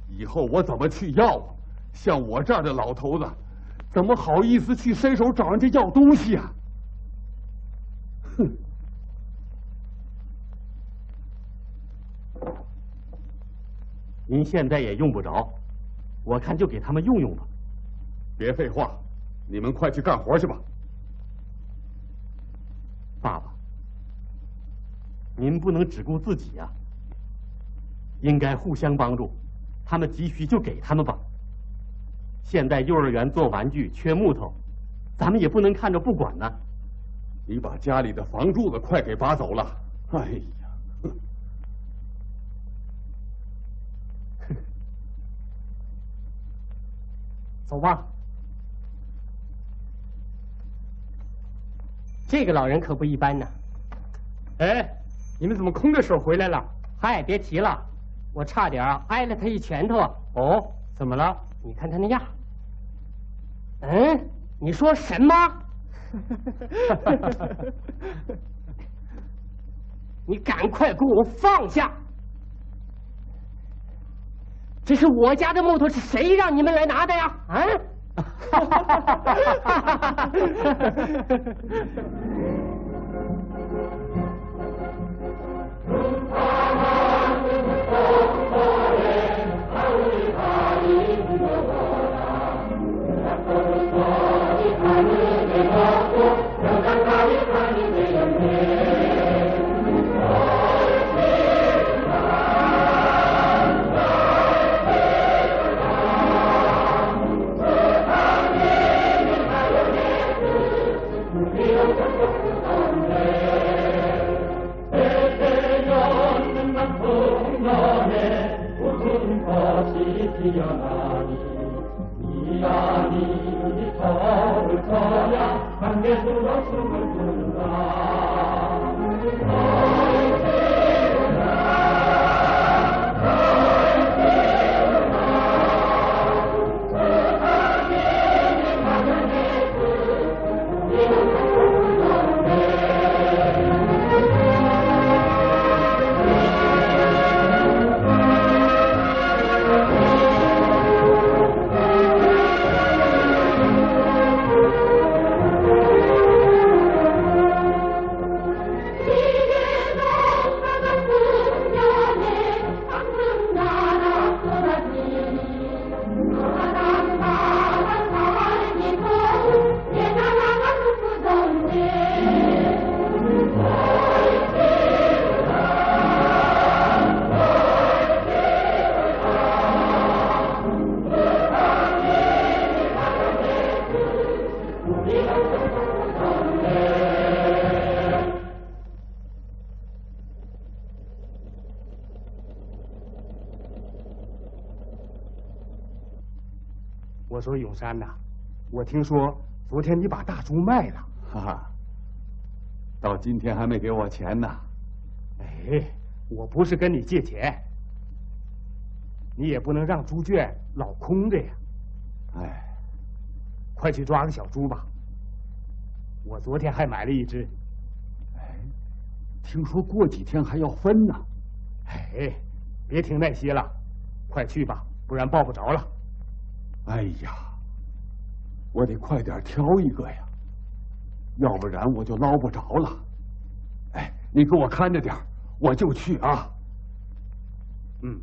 以后我怎么去要啊？像我这样的老头子，怎么好意思去伸手找人家要东西啊？哼！您现在也用不着，我看就给他们用用吧。别废话，你们快去干活去吧。爸爸，您不能只顾自己呀，应该互相帮助，他们急需就给他们吧。现在幼儿园做玩具缺木头，咱们也不能看着不管呢。你把家里的房柱子快给拔走了，哎呀！走吧。这个老人可不一般呢。哎，你们怎么空着手回来了？嗨，别提了，我差点挨了他一拳头。哦，怎么了？你看他那样。你说什么？你赶快给我放下！这是我家的木头，是谁让你们来拿的呀？啊！我说永山呐，我听说昨天你把大猪卖了，哈哈，到今天还没给我钱呢。哎，我不是跟你借钱，你也不能让猪圈老空着呀。哎，快去抓个小猪吧，我昨天还买了一只。哎，听说过几天还要分呢。哎，别听那些了，快去吧，不然抱不着了。哎呀，我得快点挑一个呀，要不然我就捞不着了。哎，你给我看着点，我就去啊。嗯。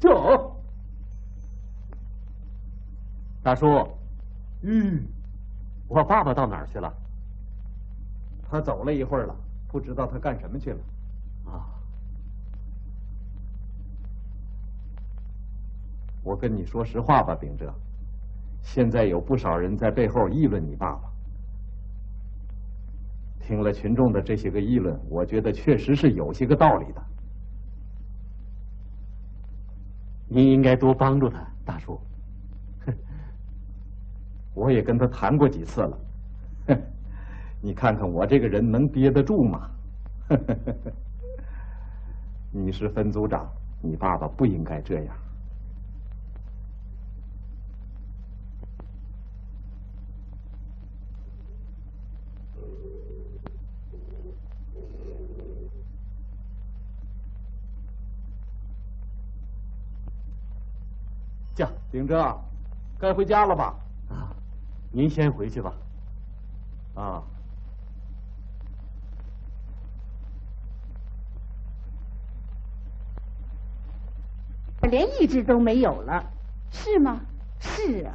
走。大叔，我爸爸到哪儿去了？他走了一会儿了，不知道他干什么去了。啊，我跟你说实话吧，秉哲，现在有不少人在背后议论你爸爸。听了群众的这些个议论，我觉得确实是有些个道理的。您应该多帮助他，大叔。我也跟他谈过几次了，你看看我这个人能憋得住吗？你是分组长，你爸爸不应该这样。驾，秉哲，该回家了吧？啊，您先回去吧。啊。连一只都没有了，是吗？是啊。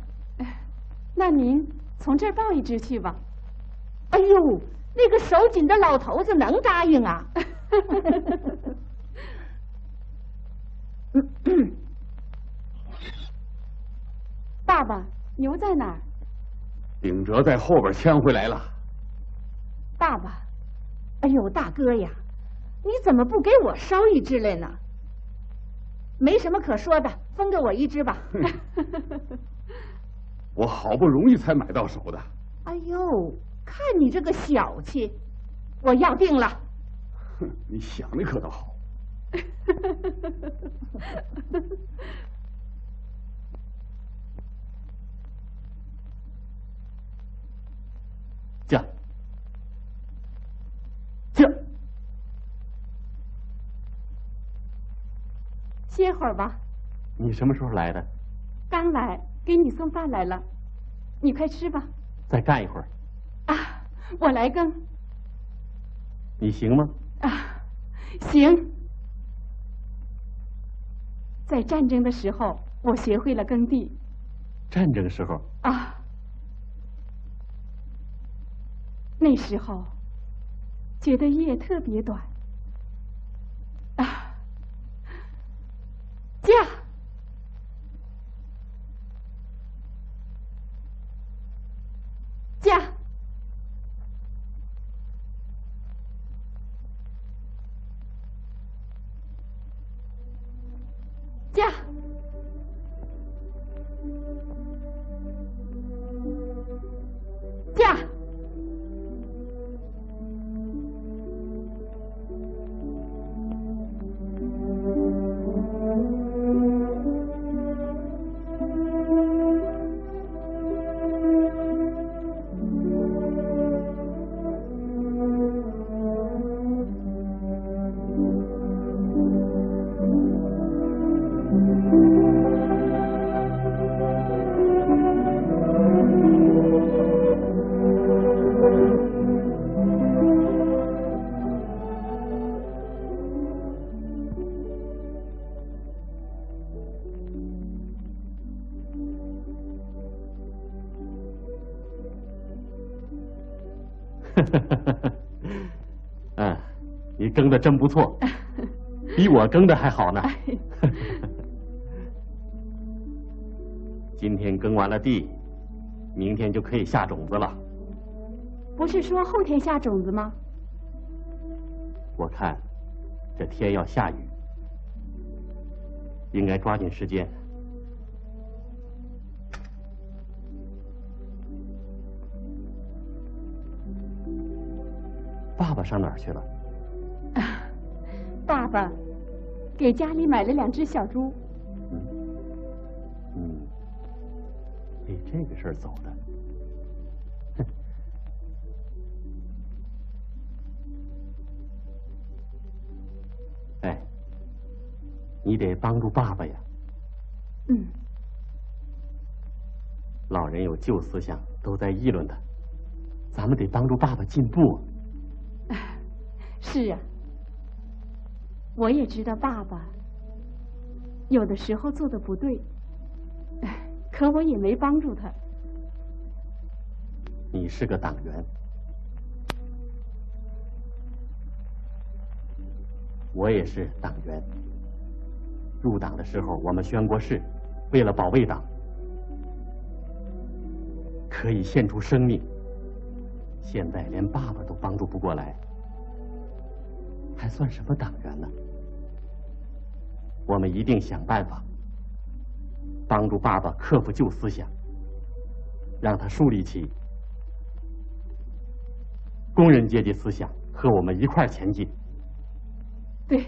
那您从这儿抱一只去吧。哎呦，那个手紧的老头子能答应啊？爸爸，牛在哪儿？秉哲在后边牵回来了。爸爸，哎呦，大哥呀，你怎么不给我捎一只来呢？没什么可说的，分给我一只吧。我好不容易才买到手的。哎呦，看你这个小气，我要定了。哼，你想的可倒好。驾，驾。歇会儿吧。你什么时候来的？刚来，给你送饭来了。你快吃吧。再干一会儿。啊，我来耕。你行吗？啊，行。在战争的时候，我学会了耕地。战争时候？啊。那时候，觉得夜特别短。啊，驾！嗯，你耕的真不错，比我耕的还好呢。今天耕完了地，明天就可以下种子了。不是说后天下种子吗？我看这天要下雨，应该抓紧时间。爸爸上哪儿去了？爸爸给家里买了2只小猪。为这个事儿走的。哼。哎，你得帮助爸爸呀。老人有旧思想，都在议论他，咱们得帮助爸爸进步。是啊，我也知道爸爸有的时候做的不对，可我也没帮助他。你是个党员，我也是党员。入党的时候，我们宣过誓，为了保卫党，可以献出生命。现在连爸爸都帮助不过来，还算什么党员呢？我们一定想办法帮助爸爸克服旧思想，让他树立起工人阶级思想，和我们一块儿前进。对。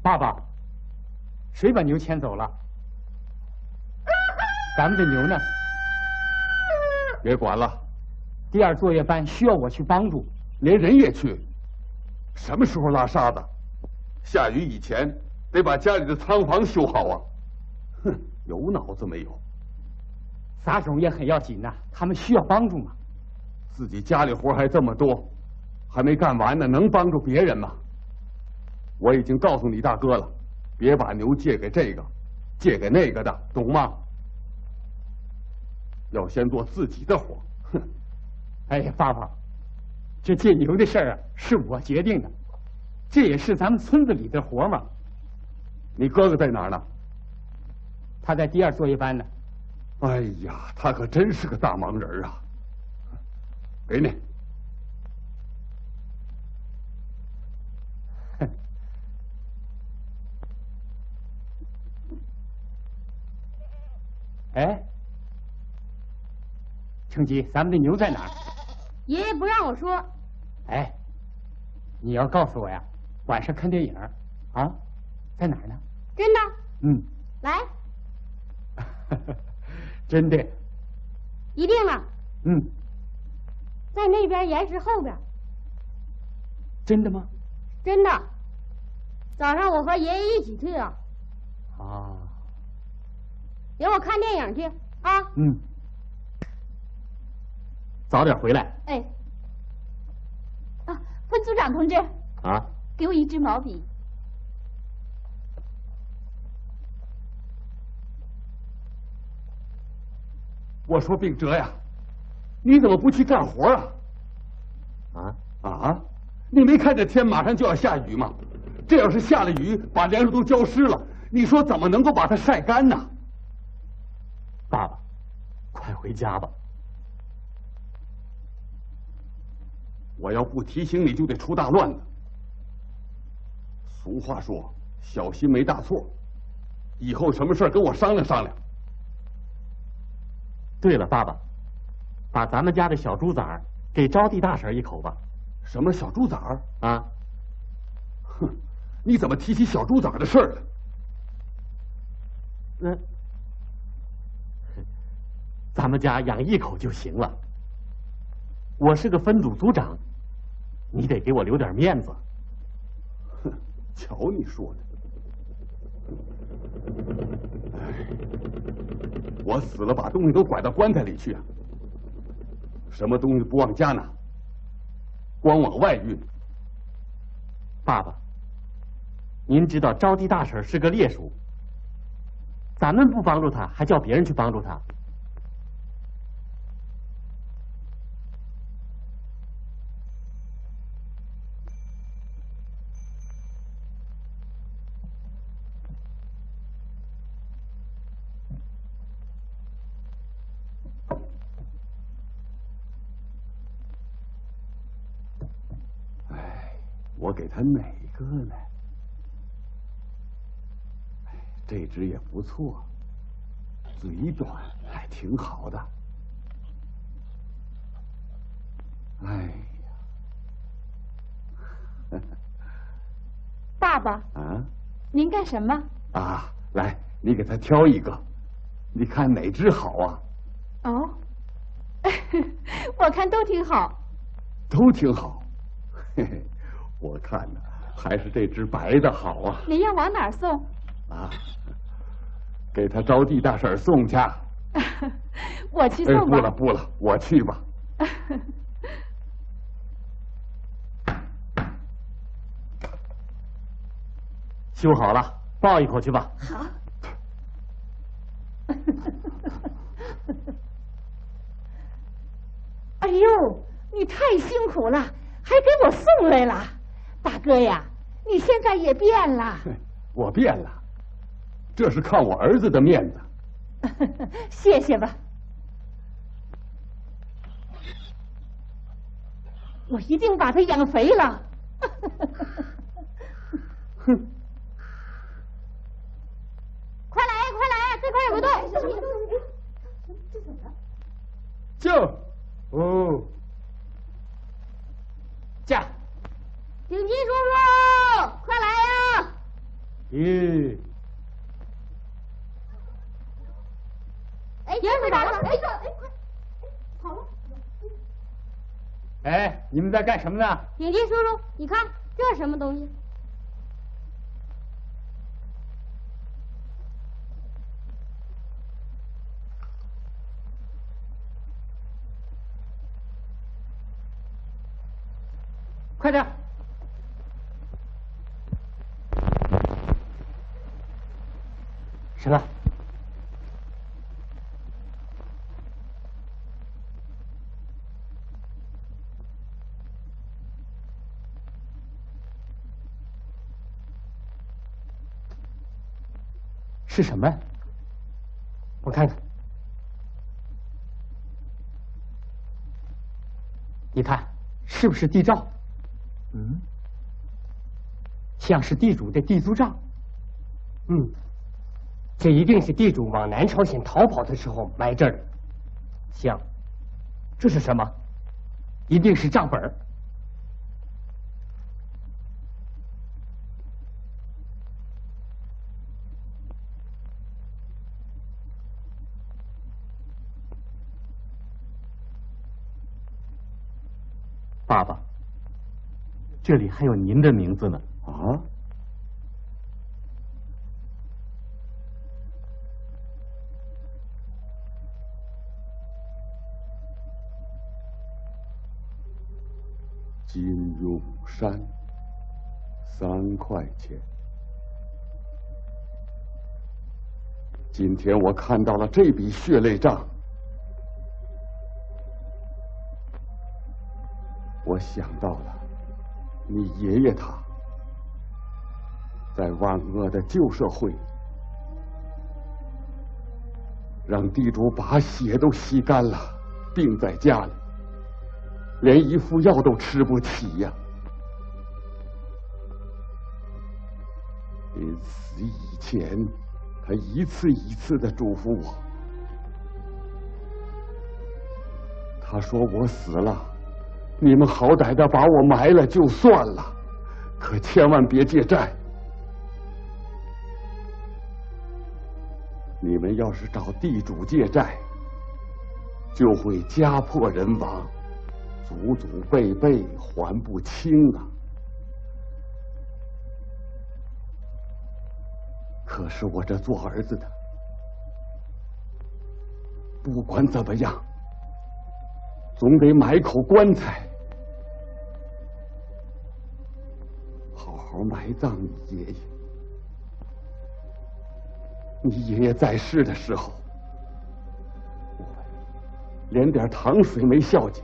爸爸，谁把牛牵走了？咱们的牛呢？别管了。第2作业班需要我去帮助，连人也去。什么时候拉沙子？下雨以前得把家里的仓房修好啊！哼，有脑子没有？撒种也很要紧呐，他们需要帮助嘛。自己家里活还这么多，还没干完呢，能帮助别人吗？我已经告诉你大哥了，别把牛借给这个，借给那个的，懂吗？要先做自己的活。哼！哎呀，爸爸，这借牛的事儿啊，是我决定的，这也是咱们村子里的活嘛。你哥哥在哪儿呢？他在第2作业班呢。哎呀，他可真是个大忙人啊！给你。哎，成吉，咱们的牛在哪儿？爷爷不让我说。哎，你要告诉我呀，晚上看电影啊，在哪儿呢？真的？来。真的？一定了。在那边岩石后边。真的吗？真的。早上我和爷爷一起去啊。啊。领我看电影去啊！早点回来。哎。啊，分组长同志。啊。给我1支毛笔。我说秉哲呀，你怎么不去干活啊？你没看这天马上就要下雨吗？这要是下了雨，把粮食都浇湿了，你说怎么能够把它晒干呢？爸爸，快回家吧。我要不提醒你，就得出大乱子。俗话说，小心没大错。以后什么事跟我商量商量。对了，爸爸，把咱们家的小猪崽儿给招娣大婶一口吧。什么小猪崽儿啊？哼，你怎么提起小猪崽儿的事儿了？咱们家养1口就行了。我是个分组组长，你得给我留点面子。哼，瞧你说的。哎，我死了，把东西都拐到棺材里去啊！什么东西不往家拿，光往外运。爸爸，您知道招娣大婶是个烈属，咱们不帮助她，还叫别人去帮助她。我给他哪个呢？这只也不错，嘴短还挺好的。哎呀，爸爸啊，您干什么？啊，来，你给他挑一个，你看哪只好啊？哦，我看都挺好。都挺好，嘿嘿。我看呢，还是这只白的好啊！您要往哪儿送？啊，给他招娣大婶送去。我去送吧。不了，我去吧。修好了，抱一口去吧。好。哎呦，你太辛苦了，还给我送来了。大哥呀，你现在也变了。我变了，这是看我儿子的面子。谢谢吧，我一定把他养肥了。哼！快来，这块有个洞。就，哦，驾。顶级叔叔，快来呀！咦，哎，盐水打了，哎，快，好了。哎，你们在干什么呢？顶级叔叔，你看这是什么东西？快点！什么？是什么？我看看。你看，是不是地照？嗯，像是地主的地租账。嗯，这一定是地主往南朝鲜逃跑的时候埋这儿的。像，这是什么？一定是账本。爸爸，这里还有您的名字呢。啊？金永山，3块钱。今天我看到了这笔血泪账，我想到了你爷爷他在万恶的旧社会，让地主把血都吸干了，病在家里，连一副药都吃不起呀。临死以前，他一次一次的嘱咐我，他说我死了，你们好歹的把我埋了就算了，可千万别借债。你们要是找地主借债，就会家破人亡，祖祖辈辈还不清啊！可是我这做儿子的，不管怎么样，总得买口棺材，好好埋葬你爷爷。你爷爷在世的时候，我连点糖水没孝敬，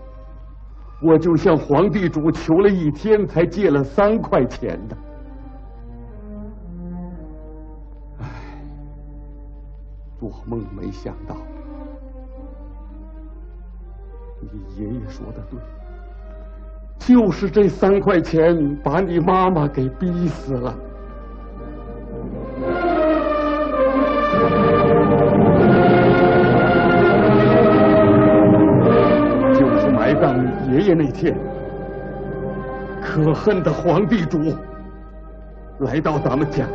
我就向皇地主求了1天，才借了3块钱的。唉，做梦没想到，你爷爷说的对，就是这3块钱把你妈妈给逼死了。就是埋葬你爷爷那天，可恨的皇帝主来到咱们家，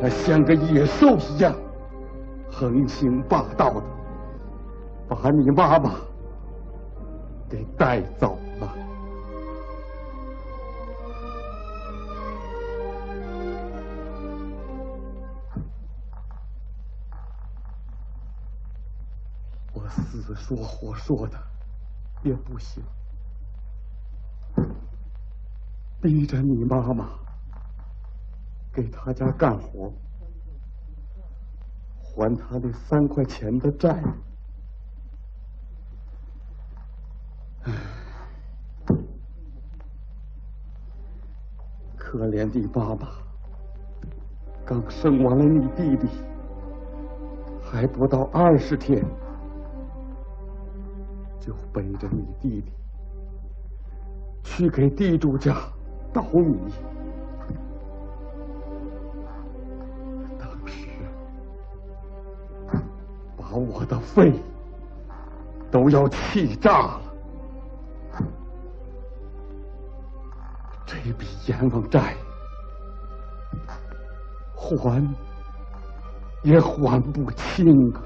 他像个野兽一样，横行霸道的把你妈妈给带走了。我死说活说的也不行，逼着你妈妈给他家干活，还他那3块钱的债。可怜的妈妈，刚生完了你弟弟，还不到20天，就背着你弟弟去给地主家捣米。当时把我的肺都要气炸了。这笔阎王债还也还不清啊！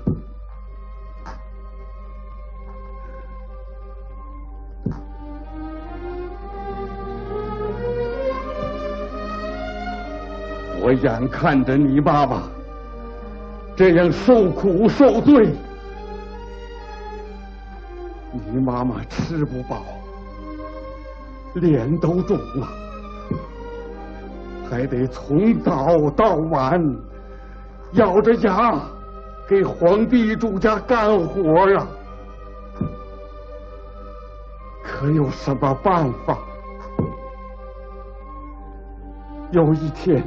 我眼看着你妈妈这样受苦受罪，你妈妈吃不饱，脸都肿了，还得从早到晚咬着牙给皇地主家干活啊！可有什么办法？有一天，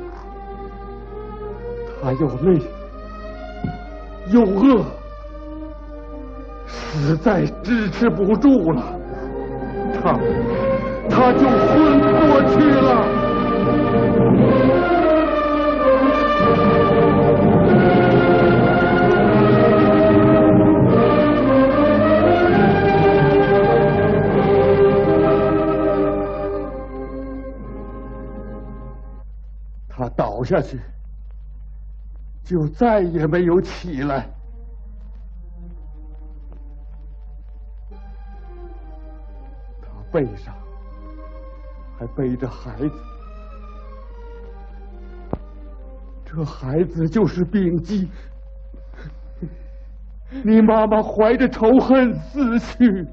他又累又饿，实在支持不住了，他就昏过去了。他倒下去，就再也没有起来。他背上还背着孩子，这孩子就是秉基。你妈妈怀着仇恨死去。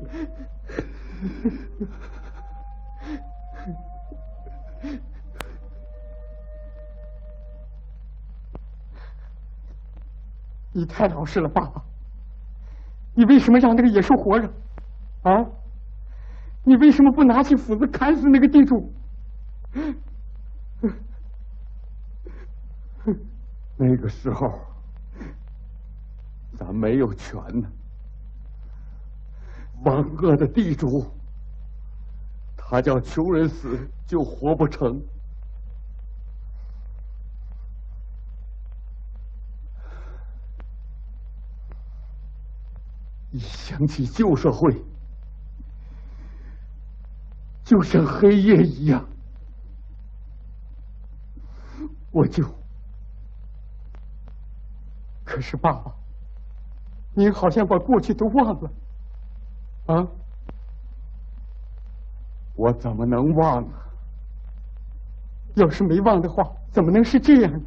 你太老实了，爸爸。你为什么让那个野兽活着？啊？你为什么不拿起斧子砍死那个地主？那个时候，咱没有权呢。万恶的地主，他叫穷人死就活不成。一想起旧社会，就像黑夜一样，我就……可是爸爸，您好像把过去都忘了，啊？我怎么能忘呢？要是没忘的话，怎么能是这样呢？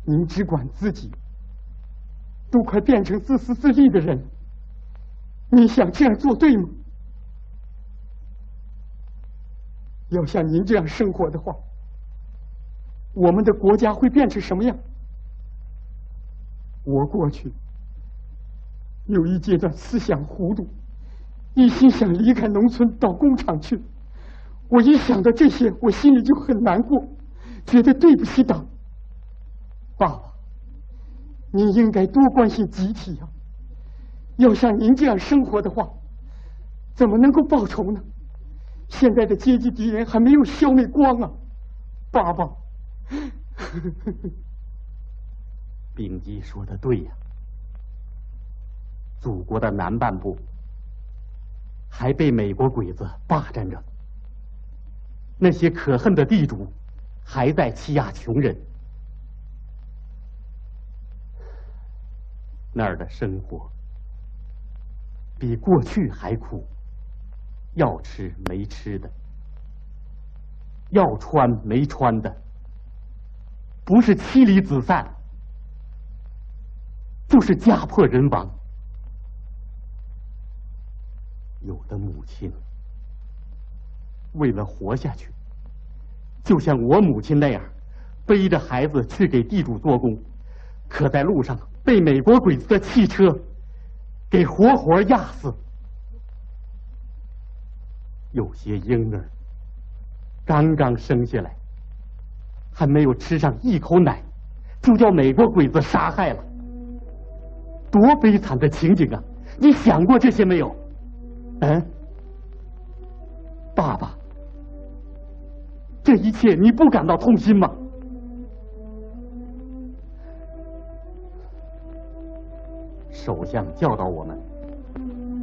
您只管自己，都快变成自私自利的人，你想这样做对吗？要像您这样生活的话，我们的国家会变成什么样？我过去有一阶段思想糊涂，一心想离开农村到工厂去。我一想到这些，我心里就很难过，觉得对不起党。爸爸，您应该多关心集体啊！要像您这样生活的话，怎么能够报仇呢？现在的阶级敌人还没有消灭光啊，爸爸。丙基说的对呀，祖国的南半部还被美国鬼子霸占着，那些可恨的地主还在欺压穷人，那儿的生活比过去还苦，要吃没吃的，要穿没穿的，不是妻离子散，就是家破人亡。有的母亲为了活下去，就像我母亲那样，背着孩子去给地主做工，可在路上被美国鬼子的汽车给活活压死。有些婴儿刚刚生下来，还没有吃上一口奶，就叫美国鬼子杀害了，多悲惨的情景啊！你想过这些没有？嗯，爸爸，这一切你不感到痛心吗？首相教导我们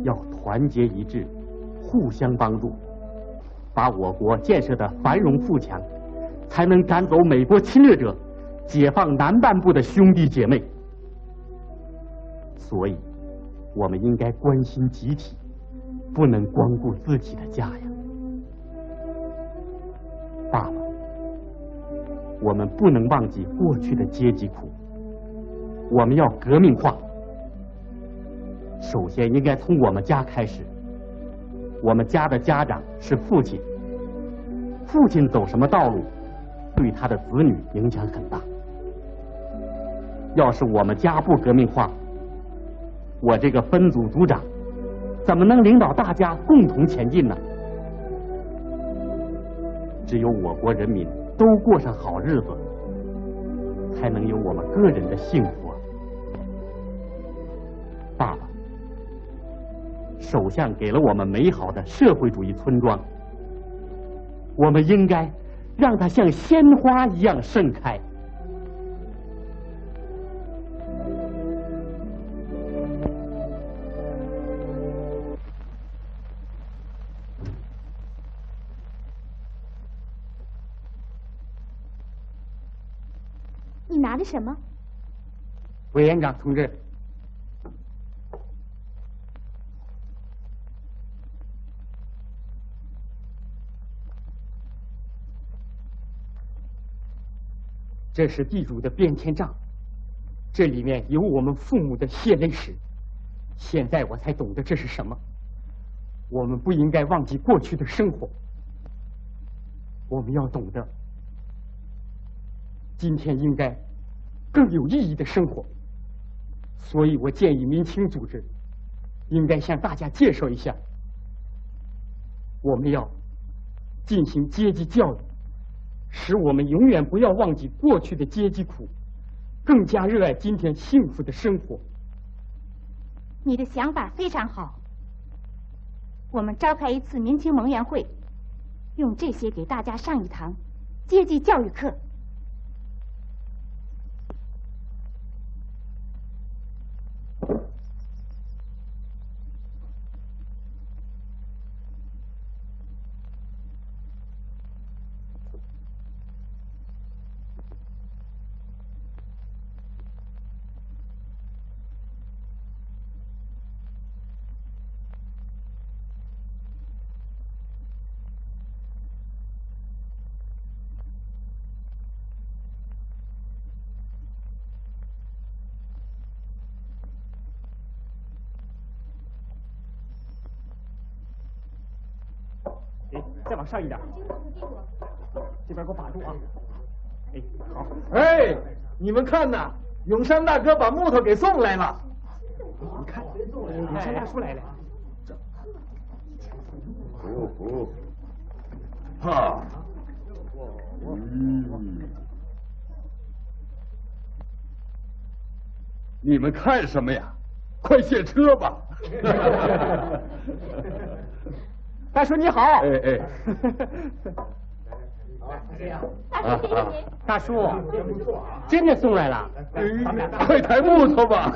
要团结一致，互相帮助，把我国建设的繁荣富强，才能赶走美国侵略者，解放南半部的兄弟姐妹。所以，我们应该关心集体，不能光顾自己的家呀。爸爸，我们不能忘记过去的阶级苦，我们要革命化。首先应该从我们家开始。我们家的家长是父亲，父亲走什么道路，对他的子女影响很大。要是我们家不革命化，我这个分组组长怎么能领导大家共同前进呢？只有我国人民都过上好日子，才能有我们个人的幸福啊！爸爸，首相给了我们美好的社会主义村庄，我们应该让它像鲜花一样盛开。你拿的什么？委员长同志，这是地主的变迁账，这里面有我们父母的血泪史。现在我才懂得这是什么。我们不应该忘记过去的生活，我们要懂得今天应该更有意义的生活。所以我建议民青组织应该向大家介绍一下，我们要进行阶级教育，使我们永远不要忘记过去的阶级苦，更加热爱今天幸福的生活。你的想法非常好，我们召开一次民青盟员会，用这些给大家上一堂阶级教育课。再往上一点。这边给我把住啊！哎，好。哎，你们看呐，永山大哥把木头给送来了。你看，永山大叔来了。哈。你们看什么呀？快卸车吧！大叔你好。哎。大叔，真的送来了。快抬木头吧！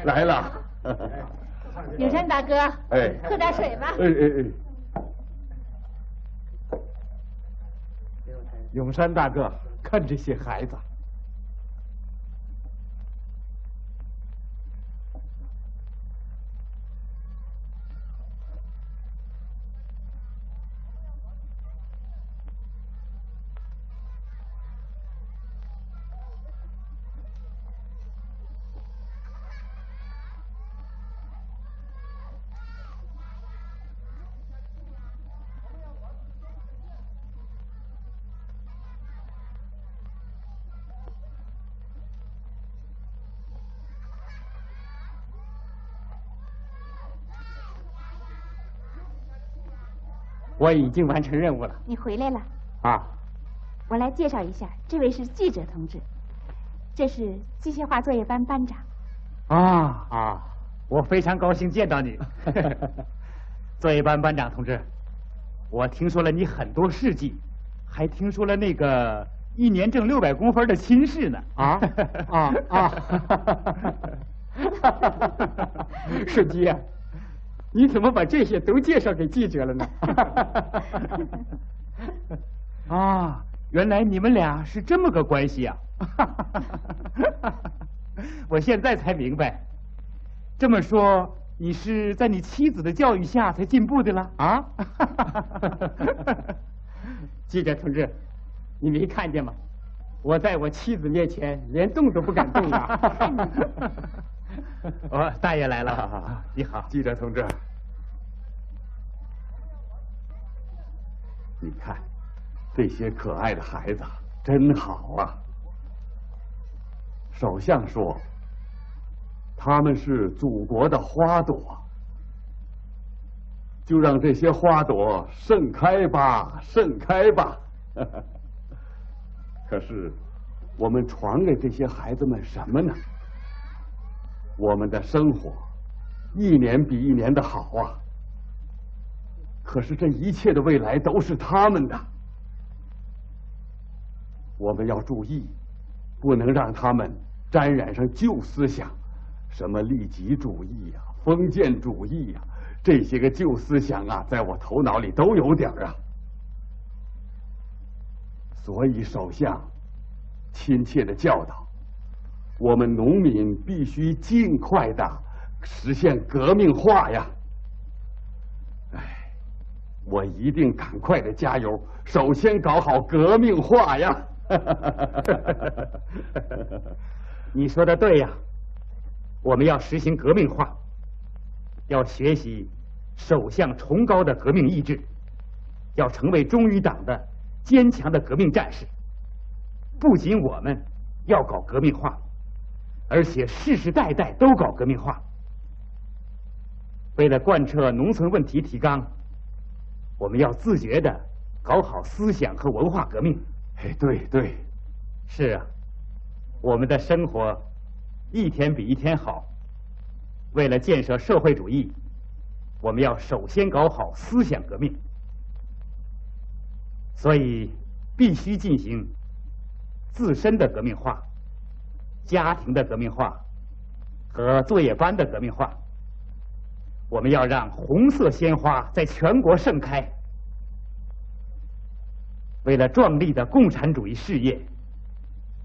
来了。永山大哥，哎，喝点水吧。哎。永山大哥，看这些孩子。我已经完成任务了。你回来了啊！我来介绍一下，这位是记者同志，这是机械化作业班班长。我非常高兴见到你，作业班班长同志。我听说了你很多事迹，还听说了那个1年挣600公分的亲事呢。顺基啊，你怎么把这些都介绍给记者了呢？原来你们俩是这么个关系啊！我现在才明白，这么说你是在你妻子的教育下才进步的了啊？记者同志，你没看见吗？我在我妻子面前连动都不敢动啊！大爷来了，你好，记者同志。你看，这些可爱的孩子真好啊！首相说，他们是祖国的花朵，就让这些花朵盛开吧，盛开吧。可是，我们传给这些孩子们什么呢？我们的生活1年比1年的好啊！可是这一切的未来都是他们的，我们要注意，不能让他们沾染上旧思想，什么利己主义呀、封建主义呀，这些个旧思想啊，在我头脑里都有点啊。所以首相亲切地教导我们农民必须尽快地实现革命化呀！我一定赶快的加油，首先搞好革命化呀！你说的对呀，我们要实行革命化，要学习首相崇高的革命意志，要成为忠于党的坚强的革命战士。不仅我们要搞革命化，而且世世代代都搞革命化。为了贯彻农村问题提纲，我们要自觉地搞好思想和文化革命。对，是啊，我们的生活一天比一天好。为了建设社会主义，我们要首先搞好思想革命，所以必须进行自身的革命化、家庭的革命化和作业班的革命化。我们要让红色鲜花在全国盛开。为了壮丽的共产主义事业，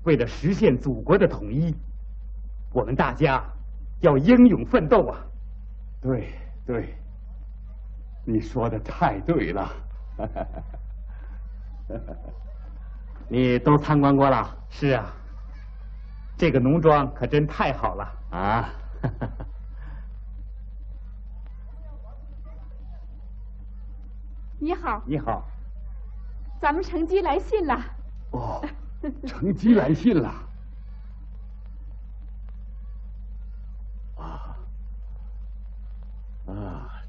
为了实现祖国的统一，我们大家要英勇奋斗啊！对，你说的太对了。你都参观过了？是啊，这个农庄可真太好了啊！你好。你好。咱们乘机来信了。哦，乘机来信了。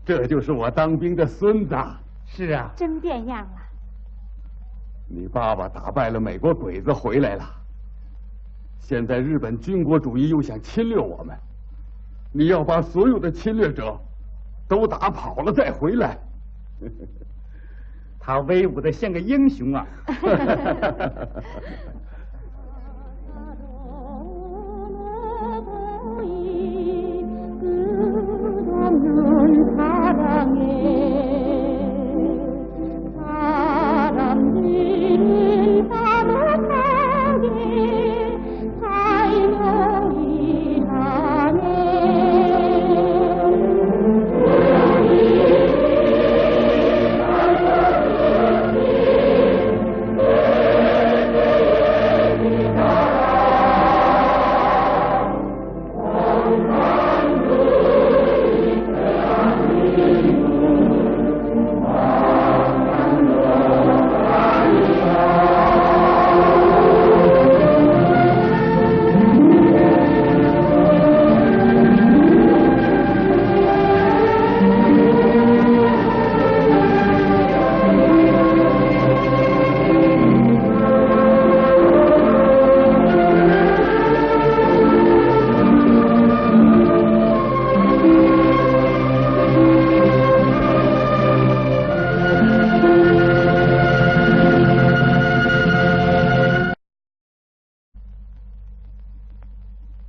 这就是我当兵的孙子。是啊，真变样了。你爸爸打败了美国鬼子回来了，现在日本军国主义又想侵略我们，你要把所有的侵略者都打跑了再回来。他威武的像个英雄啊！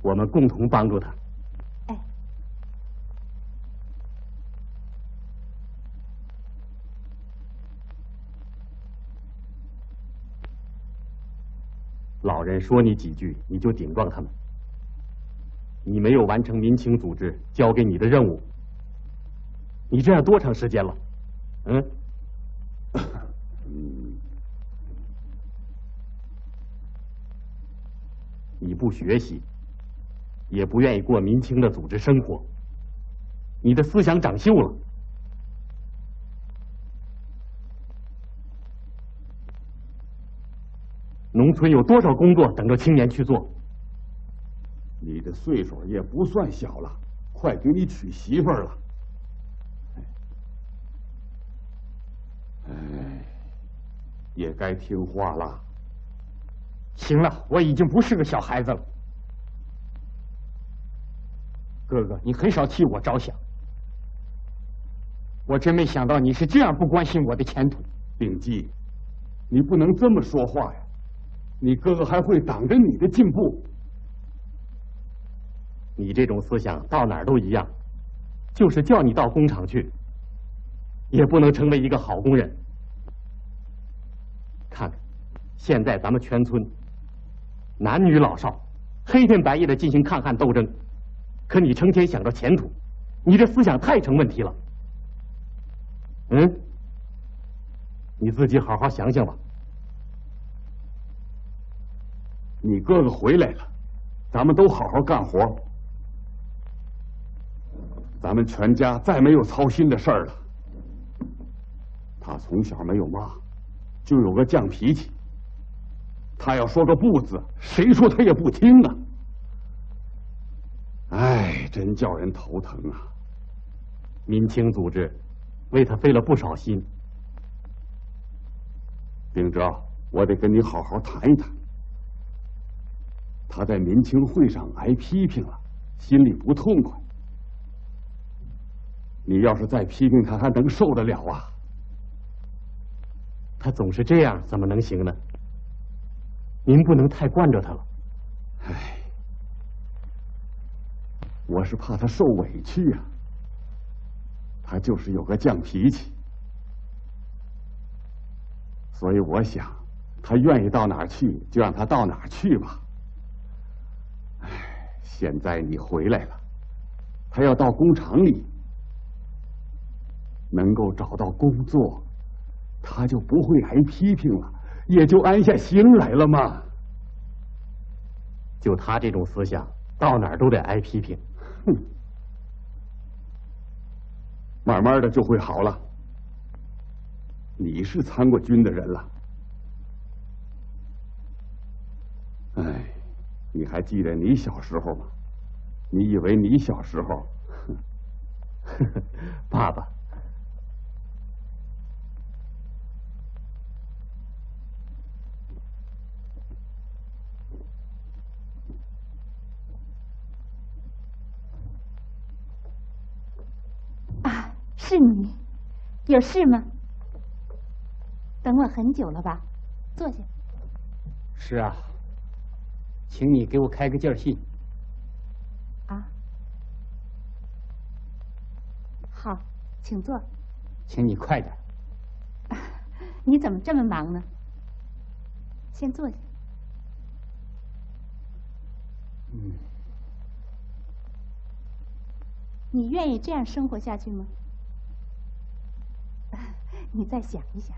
我们共同帮助他。哎，老人说你几句，你就顶撞他们。你没有完成民情组织交给你的任务，你这样多长时间了？你不学习，也不愿意过民清的组织生活，你的思想长锈了。农村有多少工作等着青年去做？你的岁数也不算小了，快给你娶媳妇儿了。也该听话了。行了，我已经不是个小孩子了。哥哥，你很少替我着想，我真没想到你是这样不关心我的前途。秉基，你不能这么说话呀！你哥哥还会挡着你的进步。你这种思想到哪儿都一样，就是叫你到工厂去，也不能成为一个好工人。看看，现在咱们全村男女老少黑天白夜的进行抗旱斗争，可你成天想着前途，你这思想太成问题了。你自己好好想想吧。你哥哥回来了，咱们都好好干活，咱们全家再没有操心的事儿了。他从小没有妈，就有个犟脾气，他要说个不字，谁说他也不听啊！哎，真叫人头疼啊！民清组织为他费了不少心。秉哲，我得跟你好好谈一谈。他在民清会上挨批评了，心里不痛快。你要是再批评他，还能受得了啊？他总是这样，怎么能行呢？您不能太惯着他了。唉，我是怕他受委屈呀。他就是有个犟脾气，所以我想，他愿意到哪儿去，就让他到哪儿去吧。唉，现在你回来了，他要到工厂里，能够找到工作，他就不会挨批评了，也就安下心来了嘛。就他这种思想，到哪儿都得挨批评。哼，慢慢的就会好了。你是参过军的人了。哎，你还记得你小时候吗？你以为你小时候？爸爸，啊，是你，有事吗？等我很久了吧？坐下。是啊，请你给我开个件信。啊，好，请坐。请你快点。你怎么这么忙呢？先坐下。你愿意这样生活下去吗？你再想一想。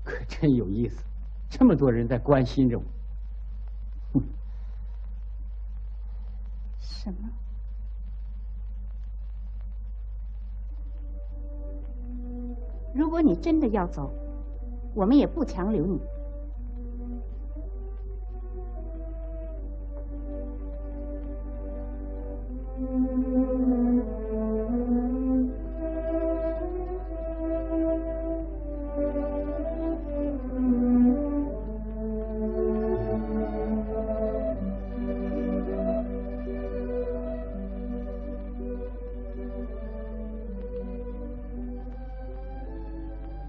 可真有意思，这么多人在关心着我。什么？如果你真的要走，我们也不强留你。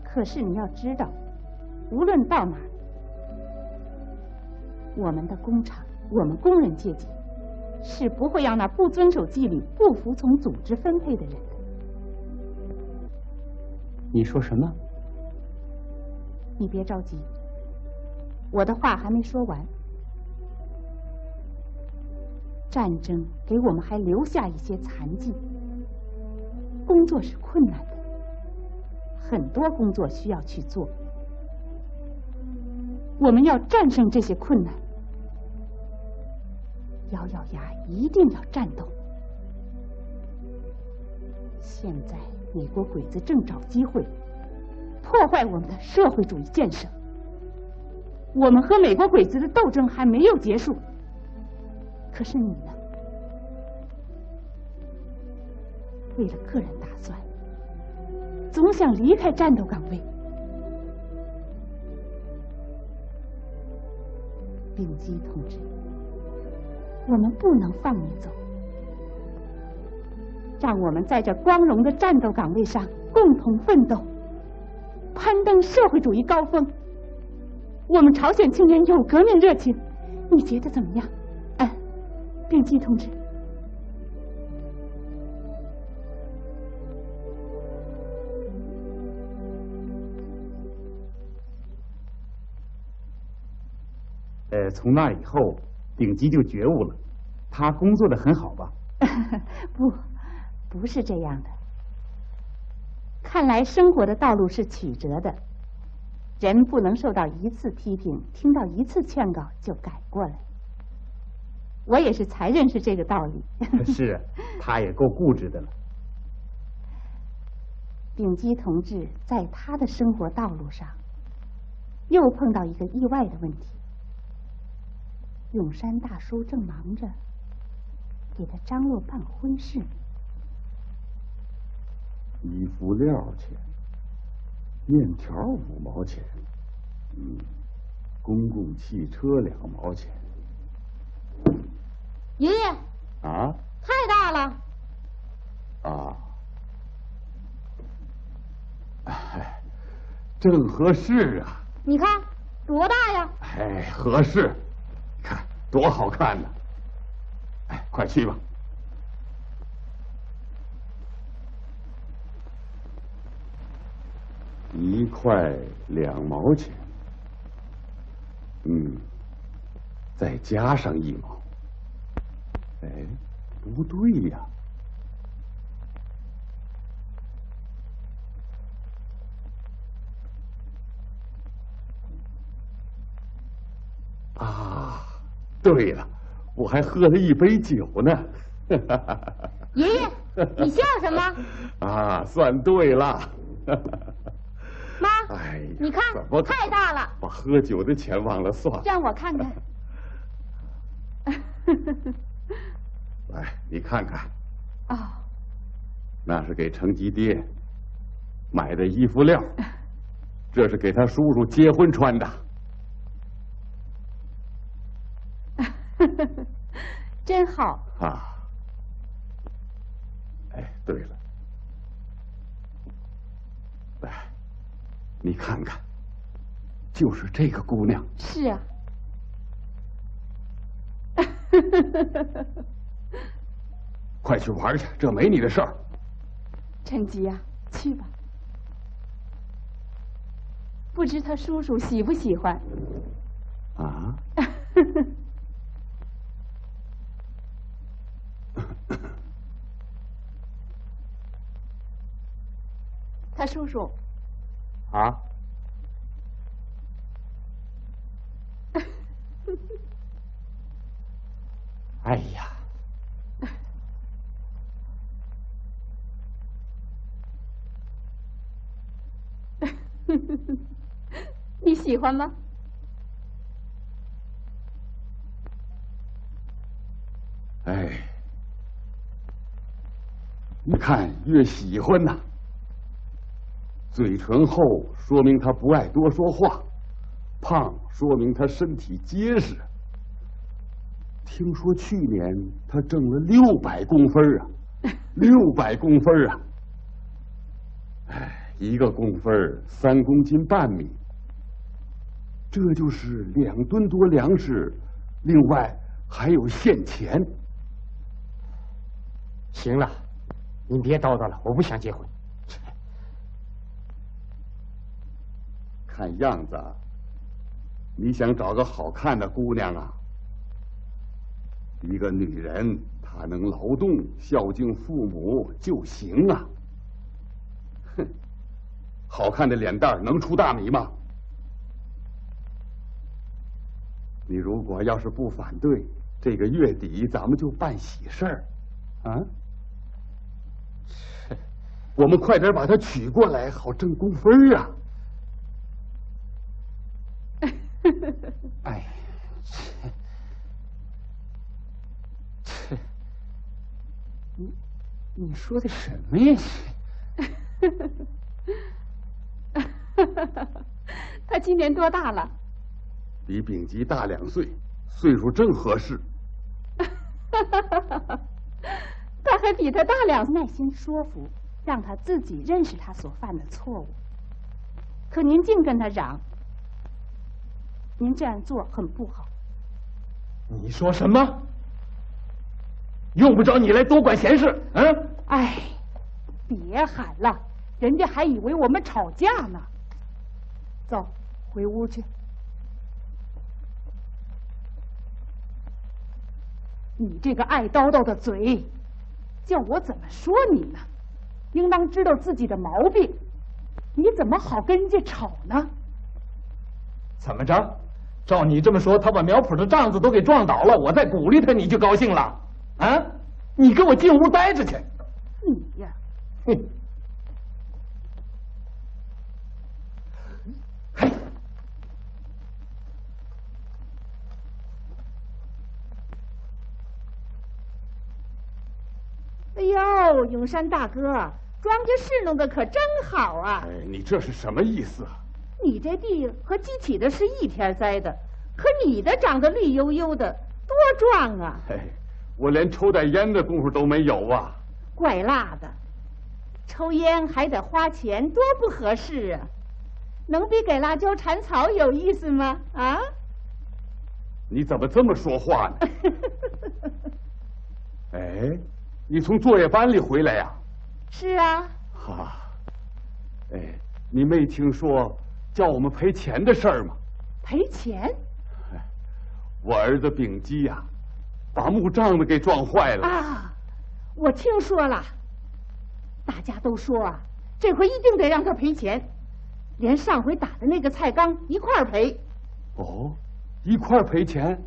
可是你要知道，无论到哪儿，我们的工厂，我们工人阶级，是不会让那不遵守纪律、不服从组织分配的人的。你说什么？你别着急，我的话还没说完。战争给我们还留下一些残疾，工作是困难的。很多工作需要去做，我们要战胜这些困难，咬咬牙一定要战斗。现在美国鬼子正找机会破坏我们的社会主义建设，我们和美国鬼子的斗争还没有结束。可是你呢？为了个人打算，总想离开战斗岗位。丙基同志，我们不能放你走，让我们在这光荣的战斗岗位上共同奋斗，攀登社会主义高峰。我们朝鲜青年有革命热情，你觉得怎么样？丙基同志。从那以后，丙基就觉悟了。他工作的很好吧？不是这样的。看来生活的道路是曲折的，人不能受到一次批评，听到一次劝告就改过来。我也是才认识这个道理。是，他也够固执的了。丙基同志在他的生活道路上，又碰到一个意外的问题。永山大叔正忙着给他张罗办婚事，衣服料钱，面条5毛钱，公共汽车2毛钱。爷爷啊？太大了。啊。哎，正合适啊。你看多大呀？哎，合适。看多好看呢！哎，快去吧。1块2毛钱，再加上1毛。哎，不对呀。啊，对了，我还喝了1杯酒呢。爷爷，你笑什么？啊，算对了。哎呀，你看，太大了，把喝酒的钱忘了算。让我看看。来，你看看。哦，那是给程吉爹买的衣服料，这是给他叔叔结婚穿的。真好啊！哎，对了，来，你看看，就是这个姑娘。是啊。快去玩去，这没你的事儿。陈吉呀，去吧。不知他叔叔喜不喜欢？啊？他叔叔。啊？哎呀！你喜欢吗？哎，你看越喜欢呐，嘴唇厚说明他不爱多说话，胖说明他身体结实。听说去年他挣了600公分啊，600公分啊！哎，1个公分3公斤半米，这就是2吨多粮食，另外还有现钱。行了，您别叨叨了，我不想结婚。看样子，你想找个好看的姑娘啊？一个女人，她能劳动、孝敬父母就行啊。哼，好看的脸蛋能出大米吗？你如果要是不反对，这个月底咱们就办喜事儿，啊？我们快点把她娶过来，好挣工分啊！哎，你说的什么呀？他今年多大了？比丙吉大2岁，岁数正合适。他还比他大2岁，耐心说服，让他自己认识他所犯的错误。可您净跟他嚷，您这样做很不好。你说什么？用不着你来多管闲事，嗯？哎，别喊了，人家还以为我们吵架呢。走，回屋去。你这个爱叨叨的嘴，叫我怎么说你呢？应当知道自己的毛病，你怎么好跟人家吵呢？怎么着？照你这么说，他把苗圃的帐子都给撞倒了，我再鼓励他，你就高兴了？啊？你给我进屋待着去！你呀，哼！嘿，哎呦，永山大哥，庄稼事弄得可真好啊！哎，你这是什么意思啊？你这地和鸡起的是一天栽的，可你的长得绿油油的，多壮啊！嘿，我连抽袋烟的功夫都没有啊！怪辣的，抽烟还得花钱，多不合适啊！能比给辣椒铲草有意思吗？啊？你怎么这么说话呢？哎，你从作业班里回来呀？是啊。哈，哎，你没听说叫我们赔钱的事儿吗？赔钱？我儿子丙基呀，把木杖子给撞坏了啊！我听说了，大家都说啊，这回一定得让他赔钱，连上回打的那个菜缸一块儿赔。哦，一块儿赔钱？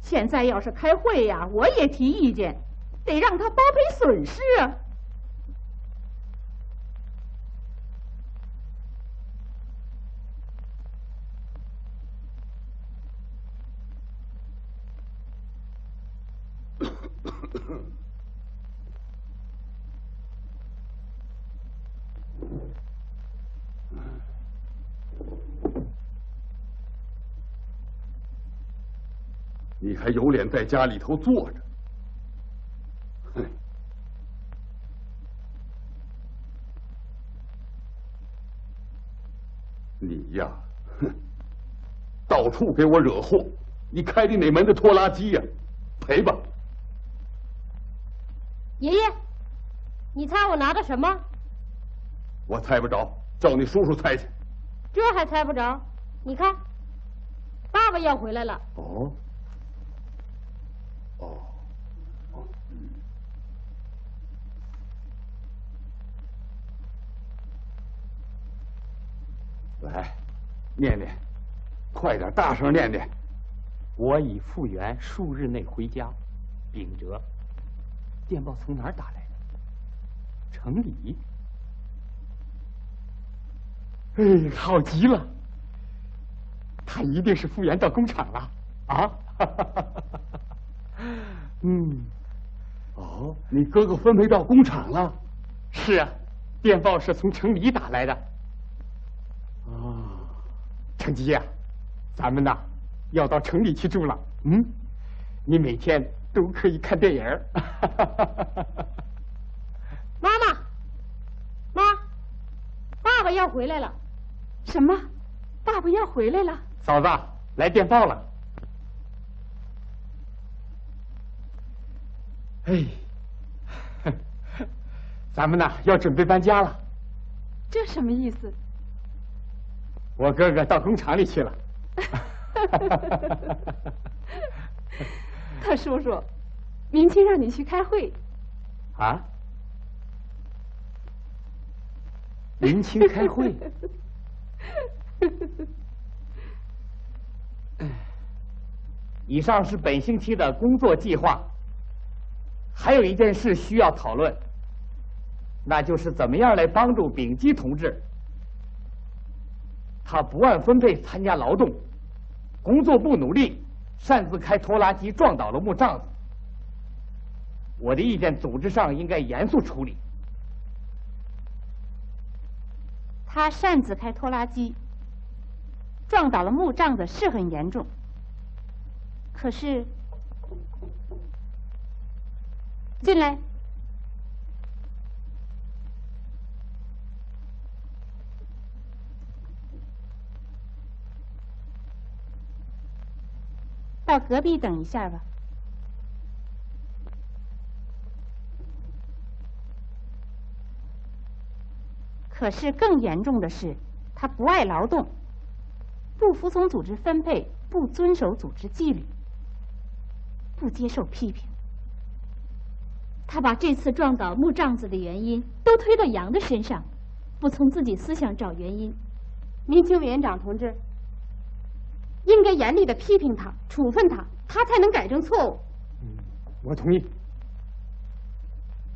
现在要是开会呀，我也提意见，得让他包赔损失啊。你还有脸在家里头坐着？哼！你呀，哼，到处给我惹祸！你开的哪门子拖拉机呀？赔吧！爷爷，你猜我拿的什么？我猜不着，叫你叔叔猜去。这还猜不着？你看，爸爸要回来了。哦。来，念念，快点，大声念念。我已复原，数日内回家。秉哲，电报从哪儿打来的？城里。哎，好极了！他一定是复员到工厂了啊！嗯，哦，你哥哥分配到工厂了？是啊，电报是从城里打来的。成吉呀，咱们呐要到城里去住了。嗯，你每天都可以看电影儿。妈妈，爸爸要回来了。什么？爸爸要回来了？嫂子，来电报了。哎，咱们呐要准备搬家了。这什么意思？我哥哥到工厂里去了。他叔叔，明天让你去开会。啊？明清开会？以上是本星期的工作计划。还有一件事需要讨论，那就是怎么样来帮助丙基同志。他不按分配参加劳动，工作不努力，擅自开拖拉机撞倒了木杖子。我的意见，组织上应该严肃处理。他擅自开拖拉机，撞倒了木杖子是很严重，可是，进来。到隔壁等一下吧。可是更严重的是，他不爱劳动，不服从组织分配，不遵守组织纪律，不接受批评。他把这次撞倒木杖子的原因都推到杨的身上，不从自己思想找原因。民情委员长同志，应该严厉的批评他，处分他，他才能改正错误。我同意。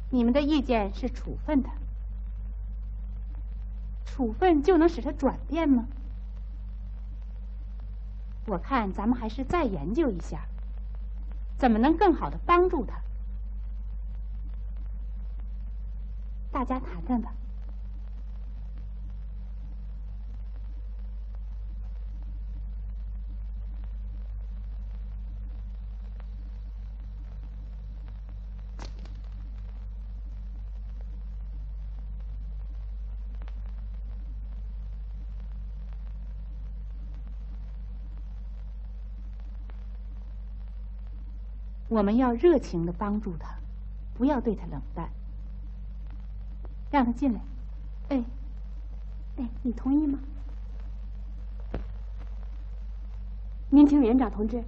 你们的意见是处分他，处分就能使他转变吗？我看咱们还是再研究一下，怎么能更好的帮助他。大家谈谈吧。我们要热情的帮助他，不要对他冷淡。让他进来。哎，你同意吗？民情委员长同志，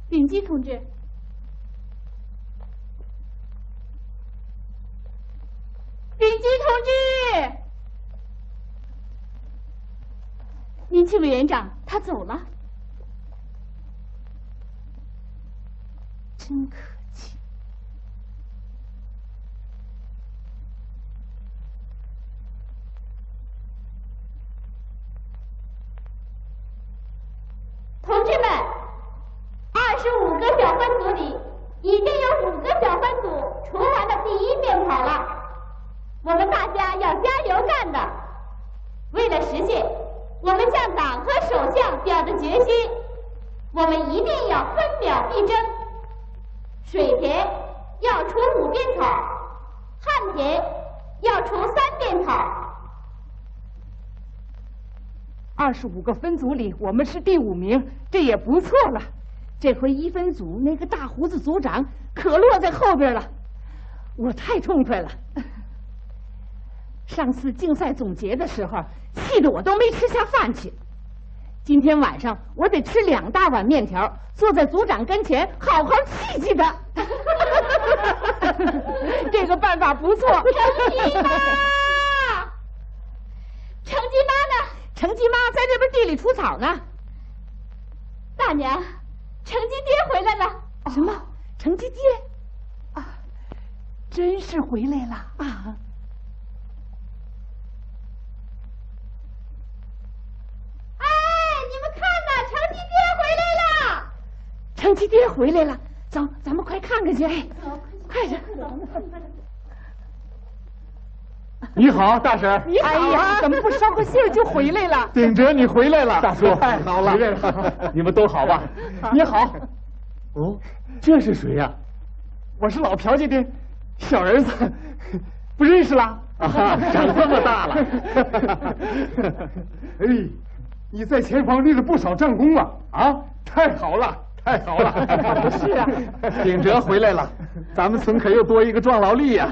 丙基同志，丙基同志，民情委员长他走了。真客气。同志们，25个小分组里已经有5个小分组除完了第1遍跑了，我们大家要加油干的。为了实现，我们向党和首相表着决心，我们一定要分秒必争。水田要除5遍草，旱田要除3遍草。25个分组里，我们是第5名，这也不错了。这回1分组那个大胡子组长可落在后边了，我太痛快了。上次竞赛总结的时候，气得我都没吃下饭去。今天晚上我得吃2大碗面条，坐在组长跟前好好气气他。这个办法不错。成绩妈，成绩妈呢？成绩妈在这边地里除草呢。大娘，成绩爹回来了。什么？成绩爹？啊，真是回来了啊！成绩爹回来了，走，咱们快看看去。哎，快点！你好，大婶。你好啊！怎么不捎个信就回来了？顶着你回来了，大叔，太好了！你们都好吧？你好。哦，这是谁呀？我是老朴家的小儿子，不认识啦？长这么大了。哎，你在前方立了不少战功啊！啊，太好了！太好了！不是啊，秉哲回来了，咱们村可又多一个壮劳力呀！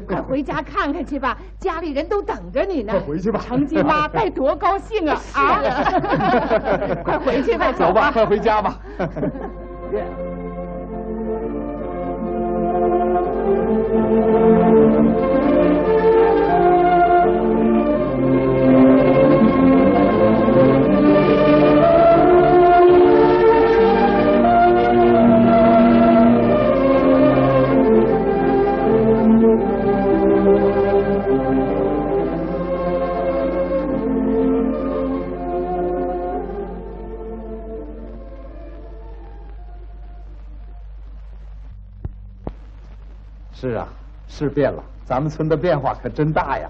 快回家看看去吧，家里人都等着你呢。快回去吧，成绩妈该多高兴啊！啊，快回去吧，走吧，快回家吧。是啊，是变了，咱们村的变化可真大呀！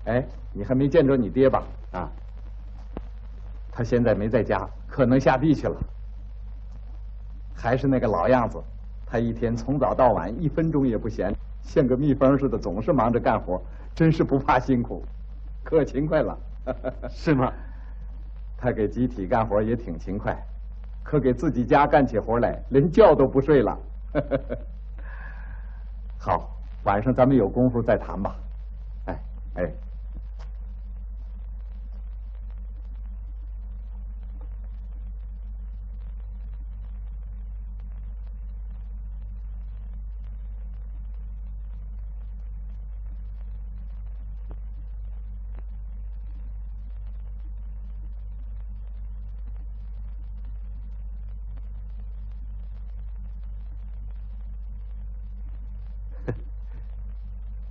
哎，你还没见着你爹吧？啊，他现在没在家，可能下地去了。还是那个老样子，他一天从早到晚1分钟也不闲，像个蜜蜂似的，总是忙着干活，真是不怕辛苦，可勤快了。是吗？他给集体干活也挺勤快，可给自己家干起活来，连觉都不睡了。好，晚上咱们有功夫再谈吧。哎哎。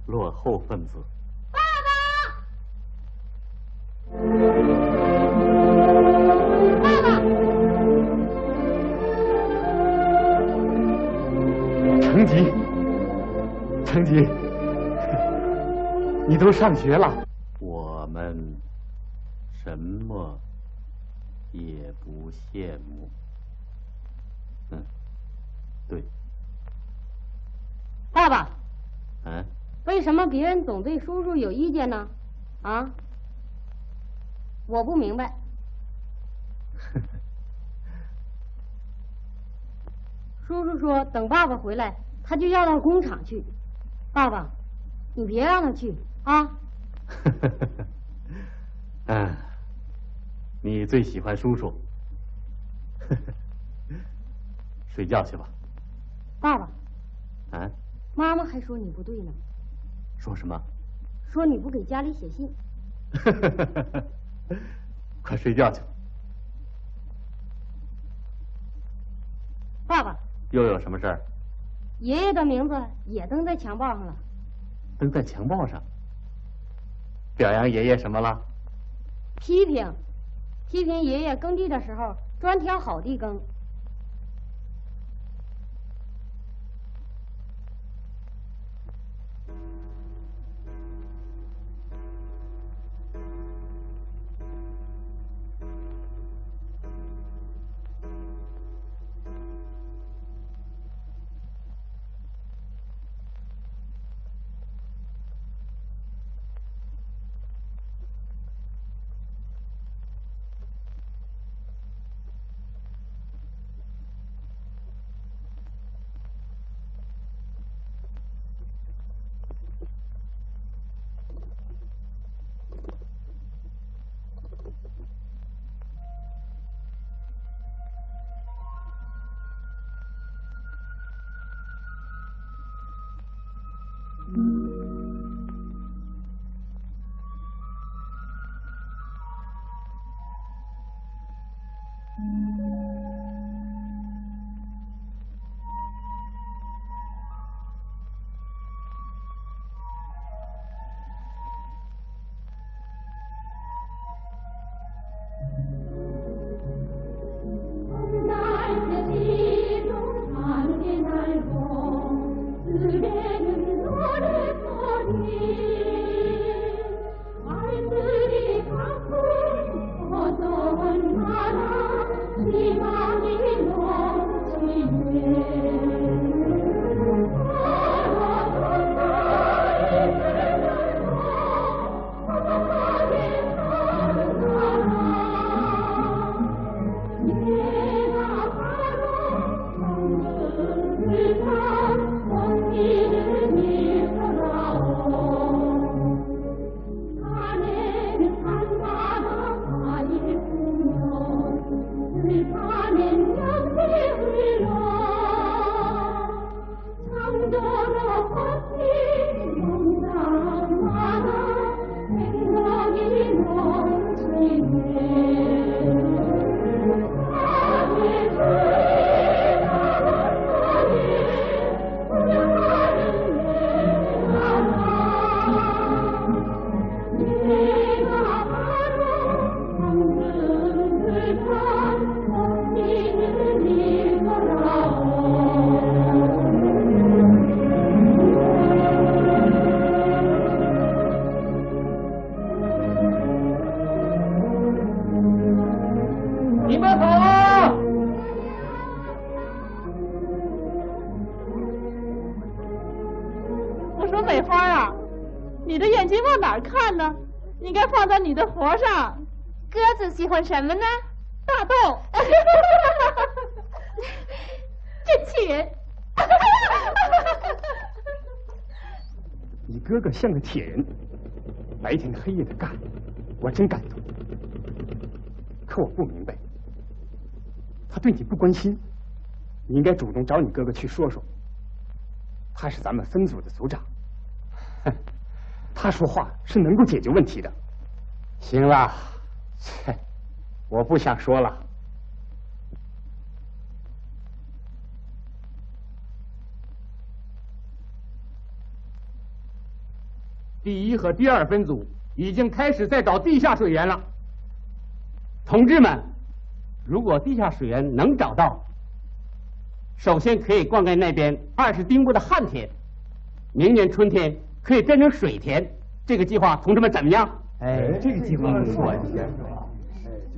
落后分子。爸爸，成吉，成吉，你都上学了？我们什么也不羡慕。嗯，对。爸爸。嗯。为什么别人总对叔叔有意见呢？啊，我不明白。叔叔说等爸爸回来，他就要到工厂去。爸爸，你别让他去啊。嗯，你最喜欢叔叔。睡觉去吧。爸爸。啊？妈妈还说你不对呢。说什么？说你不给家里写信。快睡觉去。爸爸。又有什么事儿？爷爷的名字也登在墙报上了。登在墙报上？表扬爷爷什么了？批评爷爷耕地的时候专挑好地耕。应该放在你的活上。鸽子喜欢什么呢？大豆。真气人！你哥哥像个铁人，白天黑夜的干，我真感动。可我不明白，他对你不关心，你应该主动找你哥哥去说说。他是咱们分组的组长，哼，他说话是能够解决问题的。行了，切，我不想说了。第1和第2分组已经开始在找地下水源了。同志们，如果地下水源能找到，首先可以灌溉那边20丁步的旱田，明年春天可以变成水田。这个计划，同志们怎么样？哎，这个计划不错呀。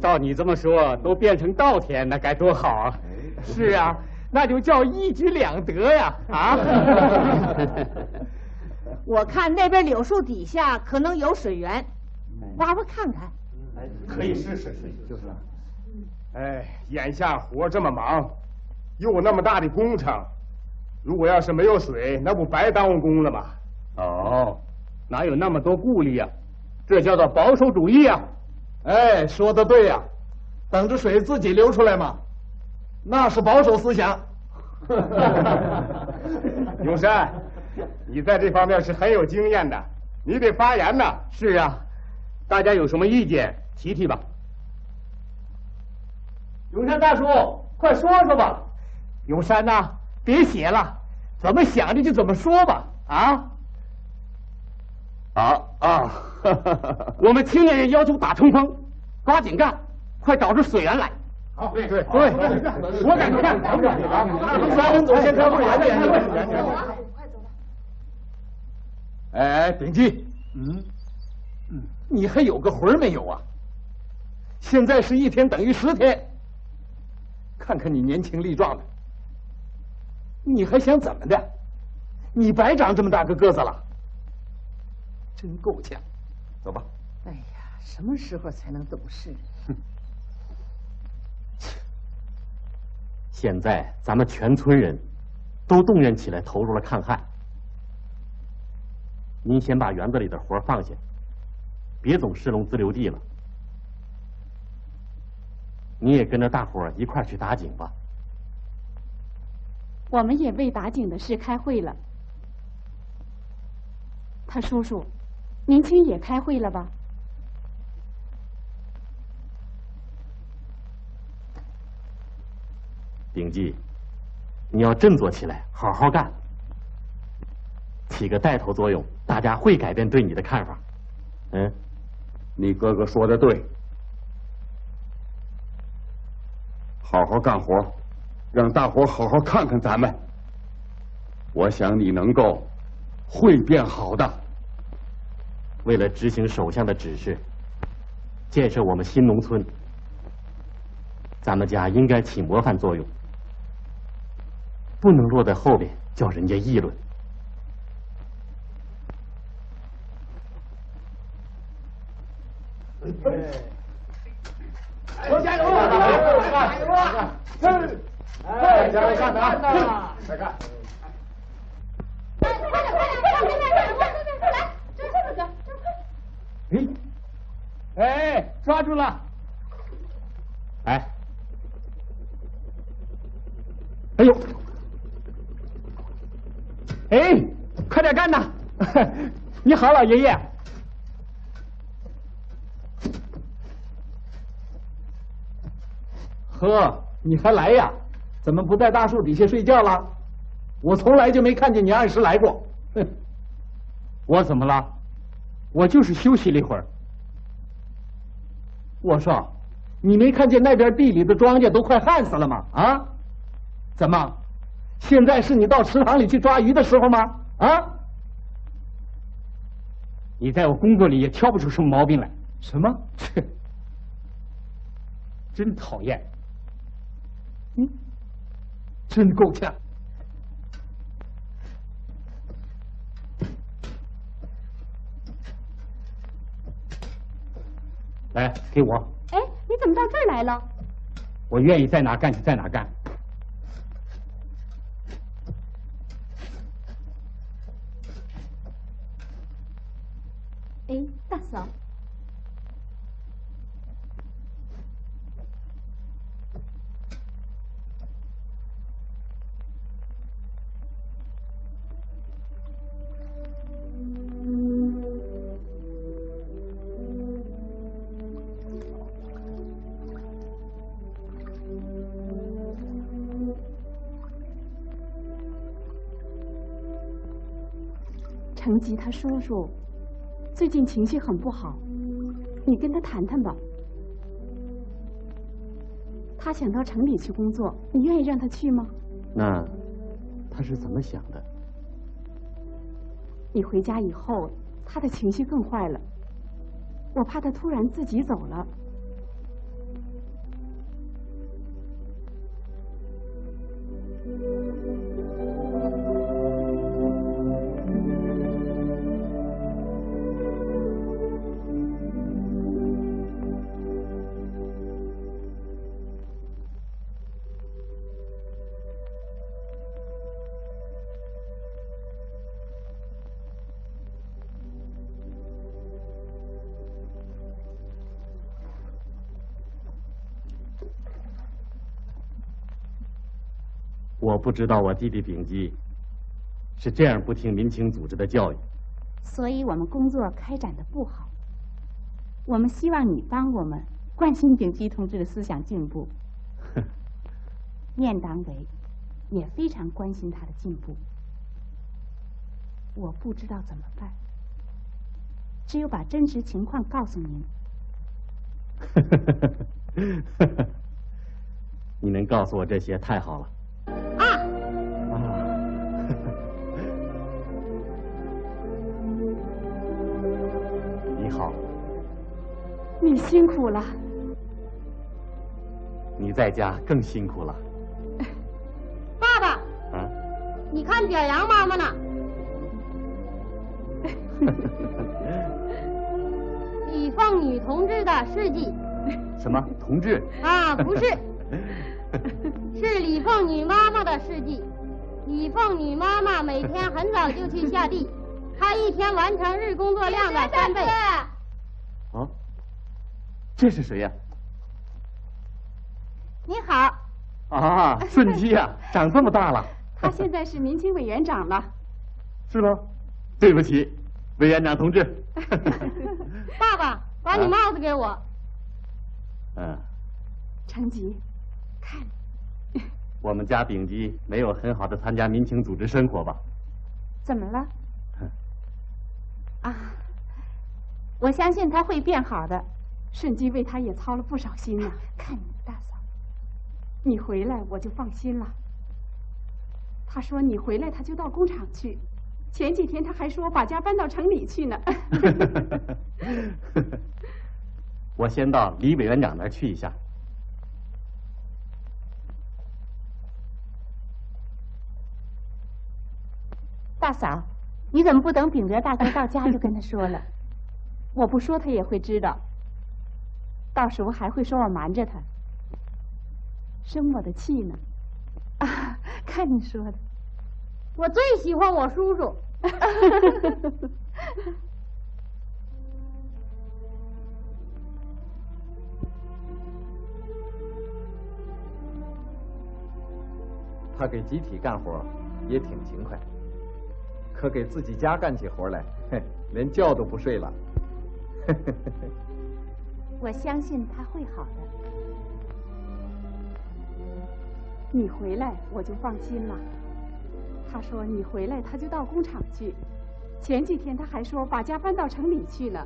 照你这么说，都变成稻田，那该多好啊！是啊，那就叫一举两得呀！啊！我看那边柳树底下可能有水源，挖挖看看。可以试试，就是。哎，眼下活这么忙，又那么大的工程，如果要是没有水，那不白耽误工了吗？哦，哪有那么多顾虑呀？这叫做保守主义啊！哎，说的对呀，等着水自己流出来嘛，那是保守思想。永山，你在这方面是很有经验的，你得发言呐。是啊，大家有什么意见提提吧。永山大叔，快说说吧。永山呐，别写了，怎么想的就怎么说吧。啊！我们青年人要求打冲锋，抓紧干，快找出水源来。好，对，我敢干。3分组先开会。哎，秉基，你还有个魂没有啊？现在是1天等于10天，看看你年轻力壮的，你还想怎么的？你白长这么大个个子了，真够呛。走吧。哎呀，什么时候才能懂事？现在咱们全村人都动员起来，投入了抗旱。您先把园子里的活放下，别总是龙自留地了。你也跟着大伙儿一块儿去打井吧。我们也为打井的事开会了。他叔叔，年轻也开会了吧？秉基，你要振作起来，好好干，起个带头作用，大家会改变对你的看法。你哥哥说的对，好好干活，让大伙好好看看咱们。我想你能够会变好的。为了执行首相的指示，建设我们新农村，咱们家应该起模范作用，不能落在后边叫人家议论。加油啊！加油啊！哎，加油干啊！再干！哎，抓住了！哎，哎呦！哎，快点干呐！你好，老爷爷。呵，你还来呀？怎么不在大树底下睡觉了？我从来就没看见你按时来过。哼，我怎么了？我就是休息了一会儿。我说，你没看见那边地里的庄稼都快旱死了吗？啊？怎么？现在是你到池塘里去抓鱼的时候吗？啊？你在我工作里也挑不出什么毛病来。什么？切，真讨厌。真够呛。来，给我。哎，你怎么到这儿来了？我愿意在哪干就在哪干。哎，大嫂，程吉他叔叔最近情绪很不好，你跟他谈谈吧。他想到城里去工作，你愿意让他去吗？那他是怎么想的？你回家以后，他的情绪更坏了，我怕他突然自己走了。我不知道我弟弟秉基是这样不听民情组织的教育，所以我们工作开展的不好。我们希望你帮我们关心秉基同志的思想进步。面党委也非常关心他的进步。我不知道怎么办，只有把真实情况告诉您。你能告诉我这些太好了。你好。你辛苦了。你在家更辛苦了。爸爸，啊？你看表扬妈妈呢。李凤女同志的事迹。什么同志？啊，不是，是李凤女妈妈的事迹。李凤女妈妈每天很早就去下地，她一天完成日工作量的3倍。啊？这是谁呀？你好。啊，顺基呀，长这么大了。他现在是民情委员长了。是吗？对不起，委员长同志。爸爸，把你帽子给我。嗯。程吉，看。我们家秉基没有很好的参加民情组织生活吧？怎么了？啊，我相信他会变好的。顺基为他也操了不少心呢。看你大嫂，你回来我就放心了。他说你回来他就到工厂去，前几天他还说把家搬到城里去呢。我先到李委员长那儿去一下。大嫂，你怎么不等秉德大哥到家就跟他说了？我不说他也会知道，到时候还会说我瞒着他，生我的气呢。啊，看你说的，我最喜欢我叔叔。他给集体干活也挺勤快。可给自己家干起活来，连觉都不睡了。我相信他会好的。你回来我就放心了。他说你回来他就到工厂去，前几天他还说把家搬到城里去呢。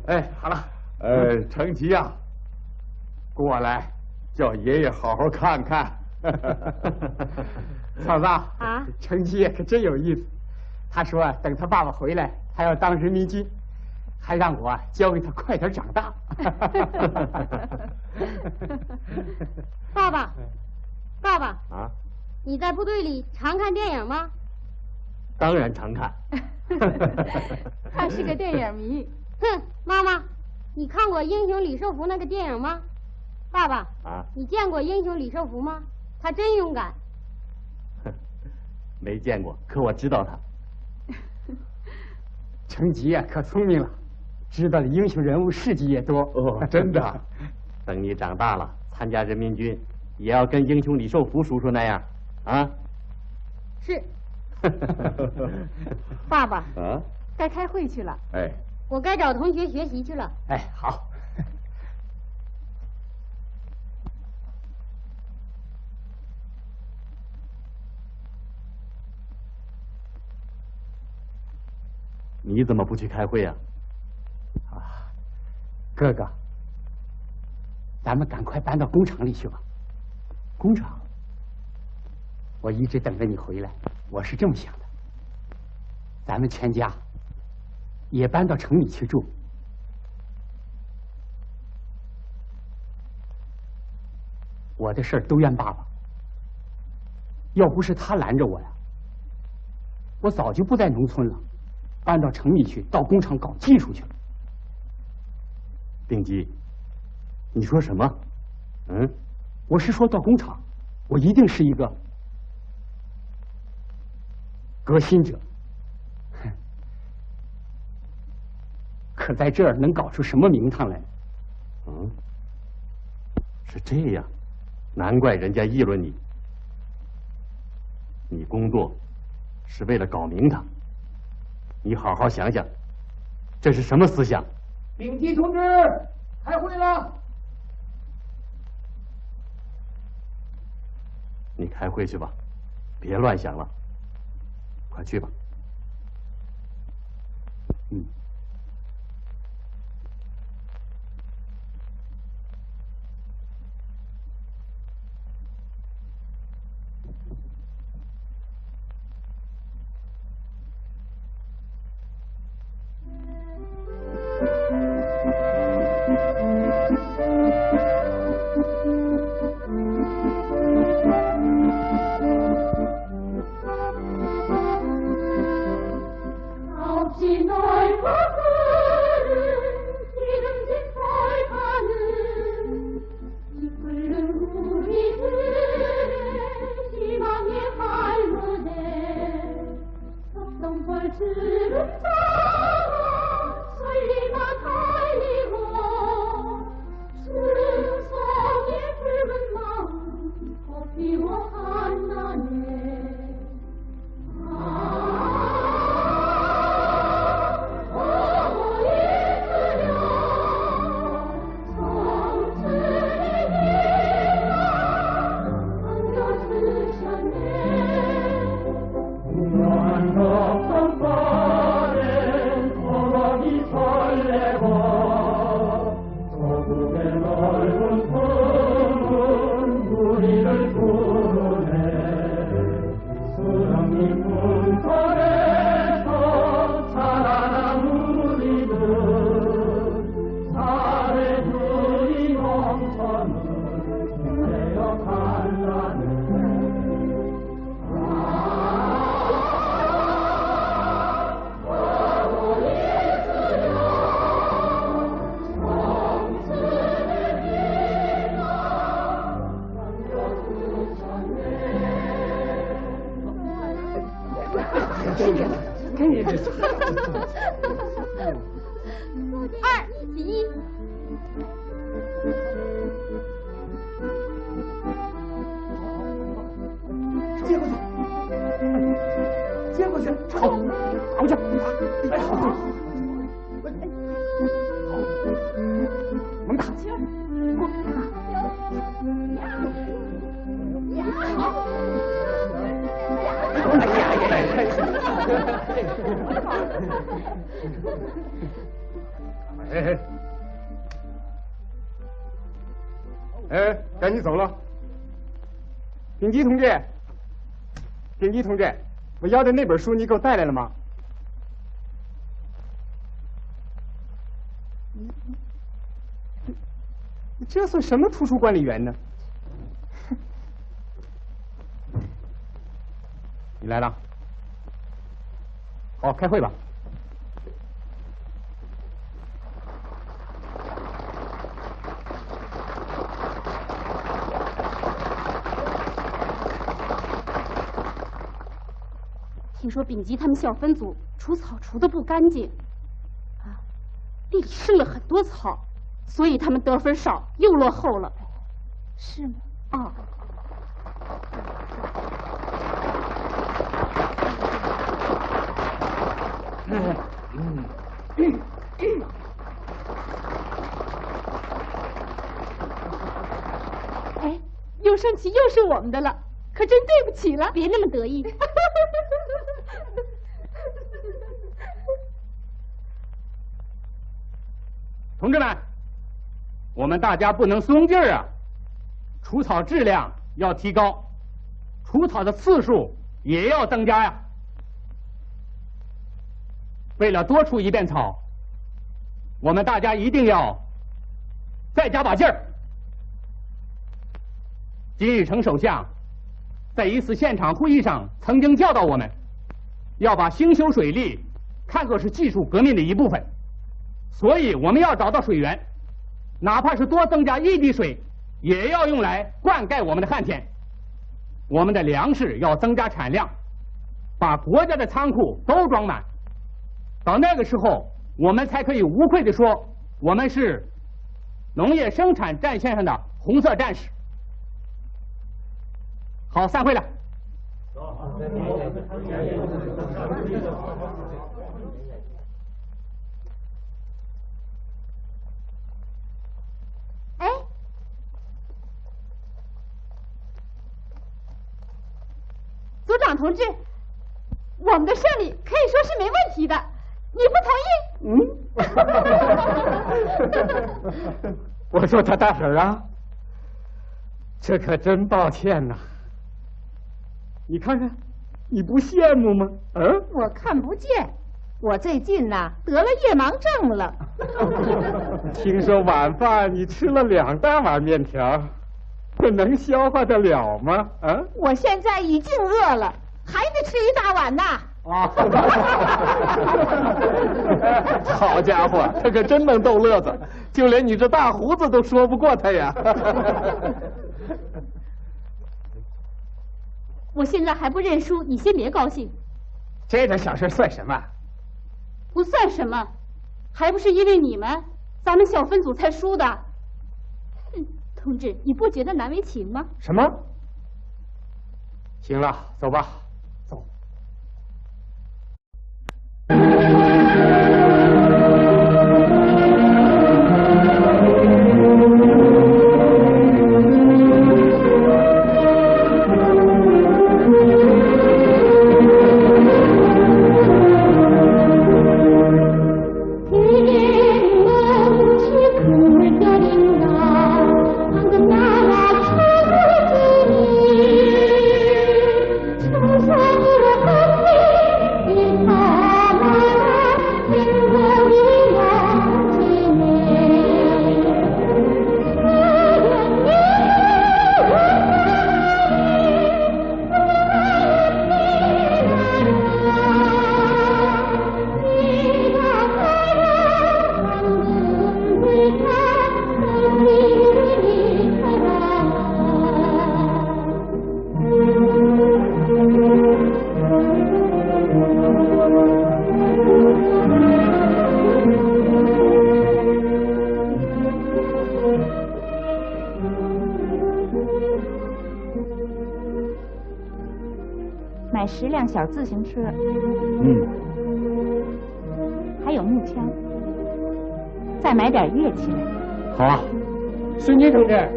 哎，好了，成吉呀，过来，叫爷爷好好看看。嫂子啊，成吉可真有意思。他说等他爸爸回来，他要当人民军，还让我教给他快点长大。爸爸，爸爸啊，你在部队里常看电影吗？当然常看。他是个电影迷。哼，妈妈，你看过《英雄李寿福》那个电影吗？爸爸，啊，你见过英雄李寿福吗？他真勇敢。没见过，可我知道他。成吉呀，可聪明了，知道的英雄人物事迹也多。哦，真的。等你长大了，参加人民军，也要跟英雄李寿福叔叔那样，啊？是。爸爸，啊，该开会去了。哎，我该找同学学习去了。哎，好。你怎么不去开会啊？啊，哥哥，咱们赶快搬到工厂里去吧。工厂，我一直等着你回来，我是这么想的。咱们全家也搬到城里去住。我的事儿都怨爸爸，要不是他拦着我呀，我早就不在农村了，搬到城里去，到工厂搞技术去了。定基，你说什么？嗯，我是说到工厂，我一定是一个革新者。可在这儿能搞出什么名堂来？嗯，是这样，难怪人家议论你。你工作是为了搞名堂，你好好想想，这是什么思想？丙基同志，开会了。你开会去吧，别乱想了，快去吧。嗯。2、1。接过去，接过去，好，打过去，哎，好，好，猛打，哎，该你走了。丙基同志，丙基同志，我要的那本书你给我带来了吗？这算什么图书管理员呢？你来了，好，开会吧。听说丙级他们小分组除草除的不干净，啊，地里生了很多草，所以他们得分少，又落后了。是吗？啊。哎，又升旗又是我们的了，可真对不起了。别那么得意。同志们，我们大家不能松劲儿啊！除草质量要提高，除草的次数也要增加呀。为了多除一遍草，我们大家一定要再加把劲儿。金日成首相在一次现场会议上曾经教导我们，要把兴修水利看作是技术革命的一部分。所以我们要找到水源，哪怕是多增加1滴水，也要用来灌溉我们的旱田。我们的粮食要增加产量，把国家的仓库都装满。到那个时候，我们才可以无愧地说，我们是农业生产战线上的红色战士。好，散会了。哎，组长同志，我们的胜利可以说是没问题的，你不同意？我说他大婶啊，这可真抱歉呐。你看看，你不羡慕吗？嗯，我看不见。我最近呐得了夜盲症了。听说晚饭你吃了2大碗面条，这能消化得了吗？啊！我现在已经饿了，还得吃1大碗呢。啊！好家伙，他可真能逗乐子，就连你这大胡子都说不过他呀。我现在还不认输，你先别高兴。这点小事算什么？不算什么，还不是因为你们，咱们小分组才输的。同志，你不觉得难为情吗？什么？行了，走吧，走。出买10辆小自行车，还有木枪，再买点乐器来。好啊，孙金同志，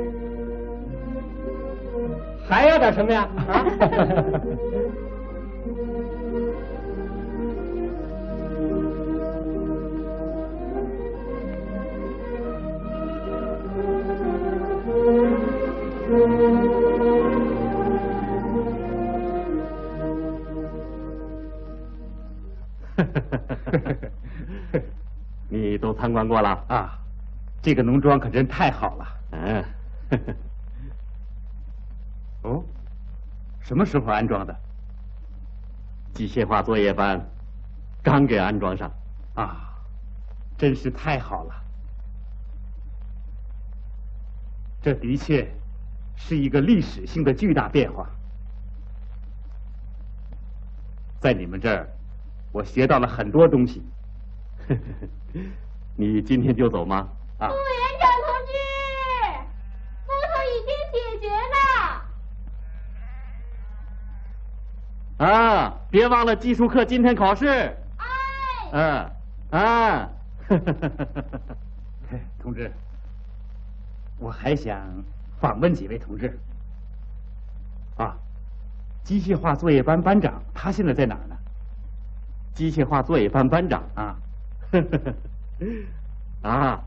还要点什么呀？啊？你都参观过了啊？这个农庄可真太好了。嗯。哦，什么时候安装的？机械化作业班刚给安装上。啊，真是太好了。这的确是一个历史性的巨大变化。在你们这儿，我学到了很多东西。你今天就走吗？副园长同志，木头已经解决了。啊，别忘了技术课今天考试。哎。同志，我还想访问几位同志。啊，机械化作业班班长他现在在哪儿呢？机械化作业班班长啊。啊，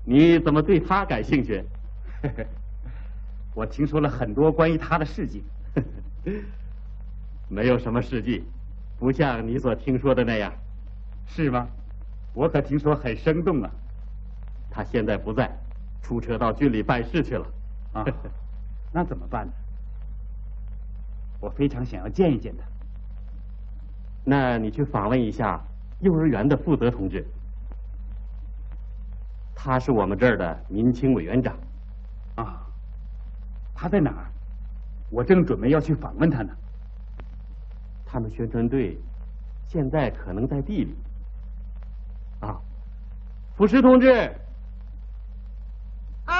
你怎么对他感兴趣？我听说了很多关于他的事迹。没有什么事迹，不像你所听说的那样。是吗？我可听说很生动啊。他现在不在，出车到郡里办事去了。啊，那怎么办呢？我非常想要见一见他。那你去访问一下幼儿园的负责同志，他是我们这儿的民青委员长。啊，他在哪儿？我正准备要去访问他呢。他们宣传队现在可能在地里。啊，辅石同志。啊？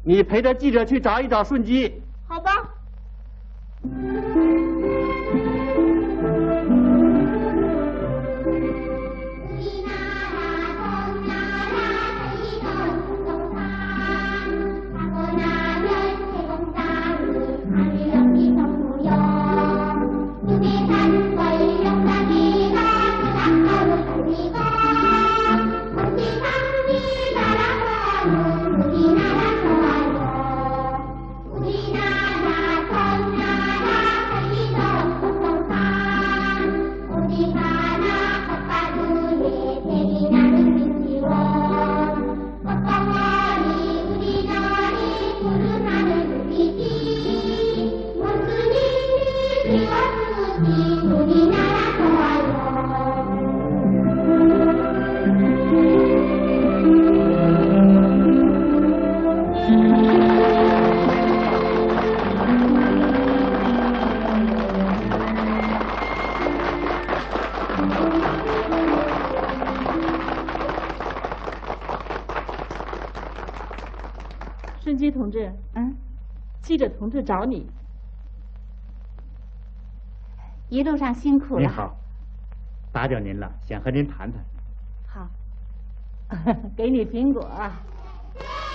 你陪着记者去找一找顺基。好吧。顺基同志，记者同志找你。一路上辛苦了。您好，打搅您了，想和您谈谈。好，给你苹果，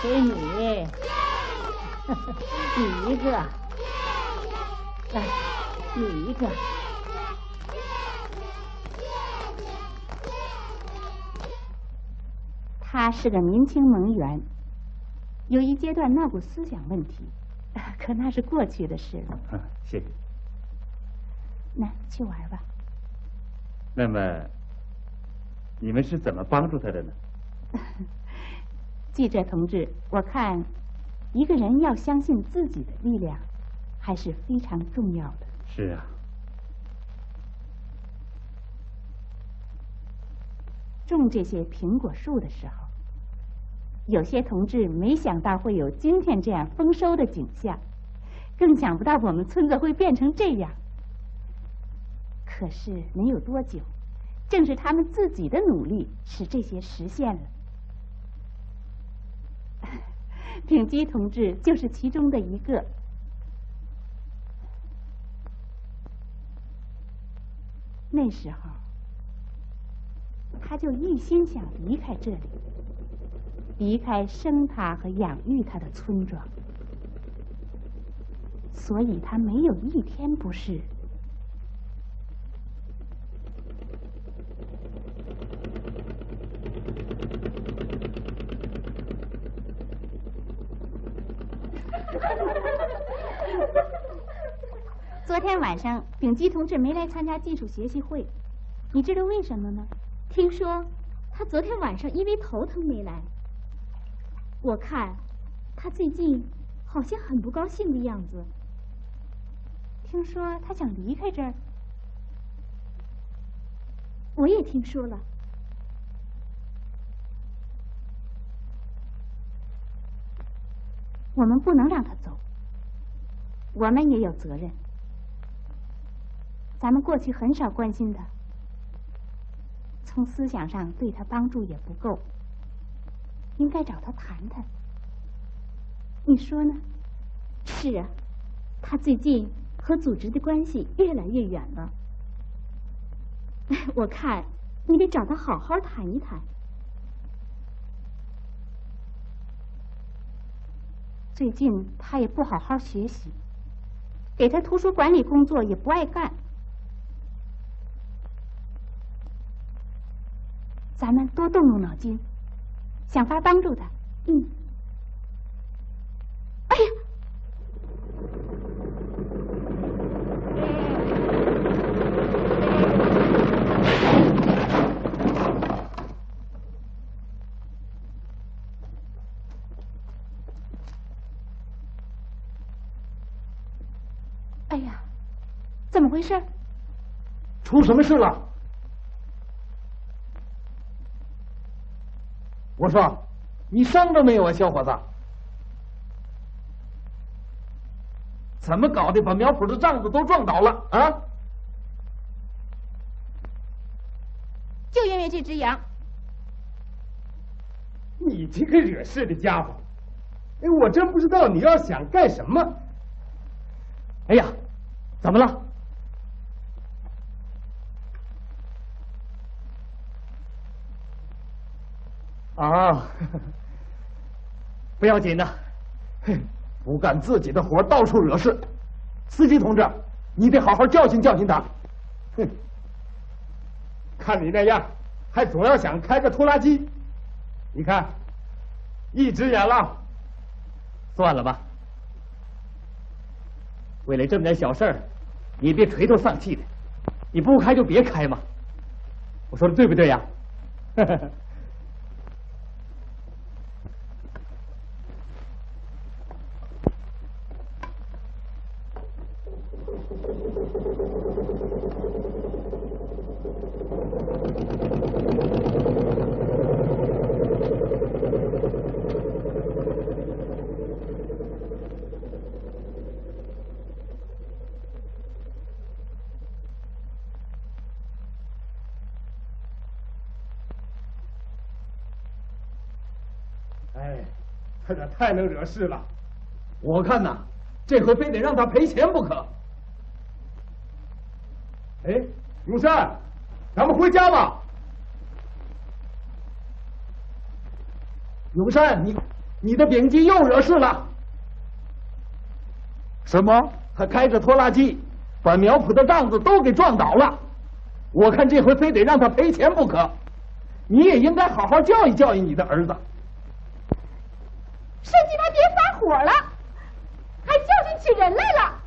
给你，你一个，来，你一个。他是个民青盟员，有一阶段闹过思想问题，可那是过去的事了。谢谢。那去玩吧。那么，你们是怎么帮助他的呢？记者同志，我看一个人要相信自己的力量，还是非常重要的。是啊。种这些苹果树的时候，有些同志没想到会有今天这样丰收的景象，更想不到我们村子会变成这样。可是没有多久，正是他们自己的努力使这些实现了。秉基同志就是其中的一个。那时候，他就一心想离开这里，离开生他和养育他的村庄，所以他没有一天不是。昨天晚上，丙基同志没来参加技术学习会，你知道为什么吗？听说他昨天晚上因为头疼没来。我看他最近好像很不高兴的样子。听说他想离开这儿。我也听说了。我们不能让他走，我们也有责任。咱们过去很少关心他，从思想上对他帮助也不够，应该找他谈谈。你说呢？是啊，他最近和组织的关系越来越远了。我看你得找他好好谈一谈。最近他也不好好学习，给他图书馆里工作也不爱干。咱们多动动脑筋，想法帮助他。哎呀！哎呀，怎么回事？出什么事了？我说，你伤着没有啊，小伙子？怎么搞的？把苗圃的帐子都撞倒了啊！就因为这只羊。你这个惹事的家伙！哎，我真不知道你要想干什么。哎呀，怎么了？啊，不要紧的，不干自己的活，到处惹事。司机同志，你得好好教训教训他。哼，看你那样，还总要想开个拖拉机。你看，一只眼了。算了吧，为了这么点小事儿，你别垂头丧气的。你不开就别开嘛。我说的对不对呀？哎，他这太能惹事了。我看呐，这回非得让他赔钱不可。哎，永山，咱们回家吧。永山，你的丙基又惹事了。什么？他开着拖拉机把苗圃的帐子都给撞倒了。我看这回非得让他赔钱不可。你也应该好好教育教育你的儿子。甚至他爹发火了，还教训起人来了。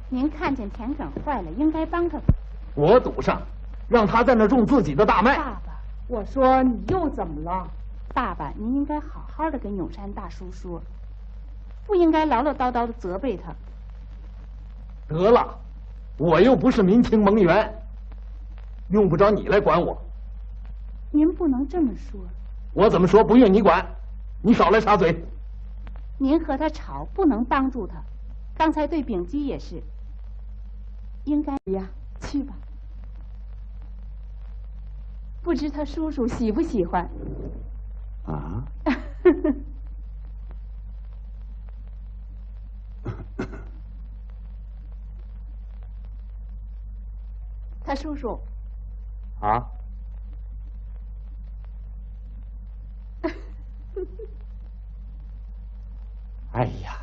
您看见田埂坏了，应该帮他。我赌上，让他在那种自己的大麦。爸爸，我说你又怎么了？爸爸，您应该好好的跟永山大叔说，不应该唠唠叨叨的责备他。得了，我又不是民情盟员，用不着你来管我。您不能这么说。我怎么说不用你管，你少来插嘴。您和他吵不能帮助他，刚才对丙基也是。应该呀，去吧。不知他叔叔喜不喜欢？啊？他叔叔。啊？哎呀！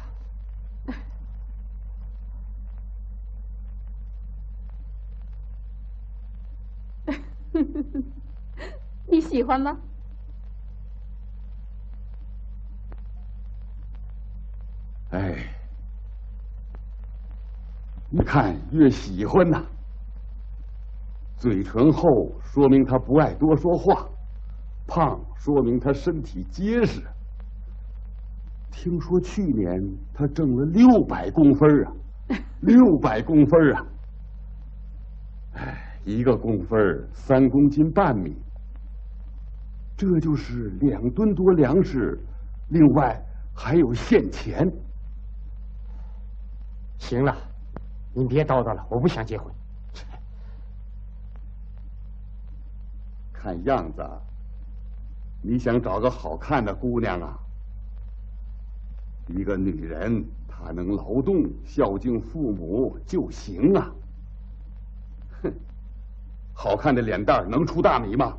你喜欢吗？哎，你看越喜欢呐，嘴唇厚说明他不爱多说话，胖说明他身体结实。听说去年他挣了600公分啊，600公分啊！哎，1公分3公斤半米，这就是2吨多粮食，另外还有现钱。行了，您别叨叨了，我不想结婚。看样子，你想找个好看的姑娘啊？一个女人，她能劳动、孝敬父母就行啊。哼，好看的脸蛋能出大米吗？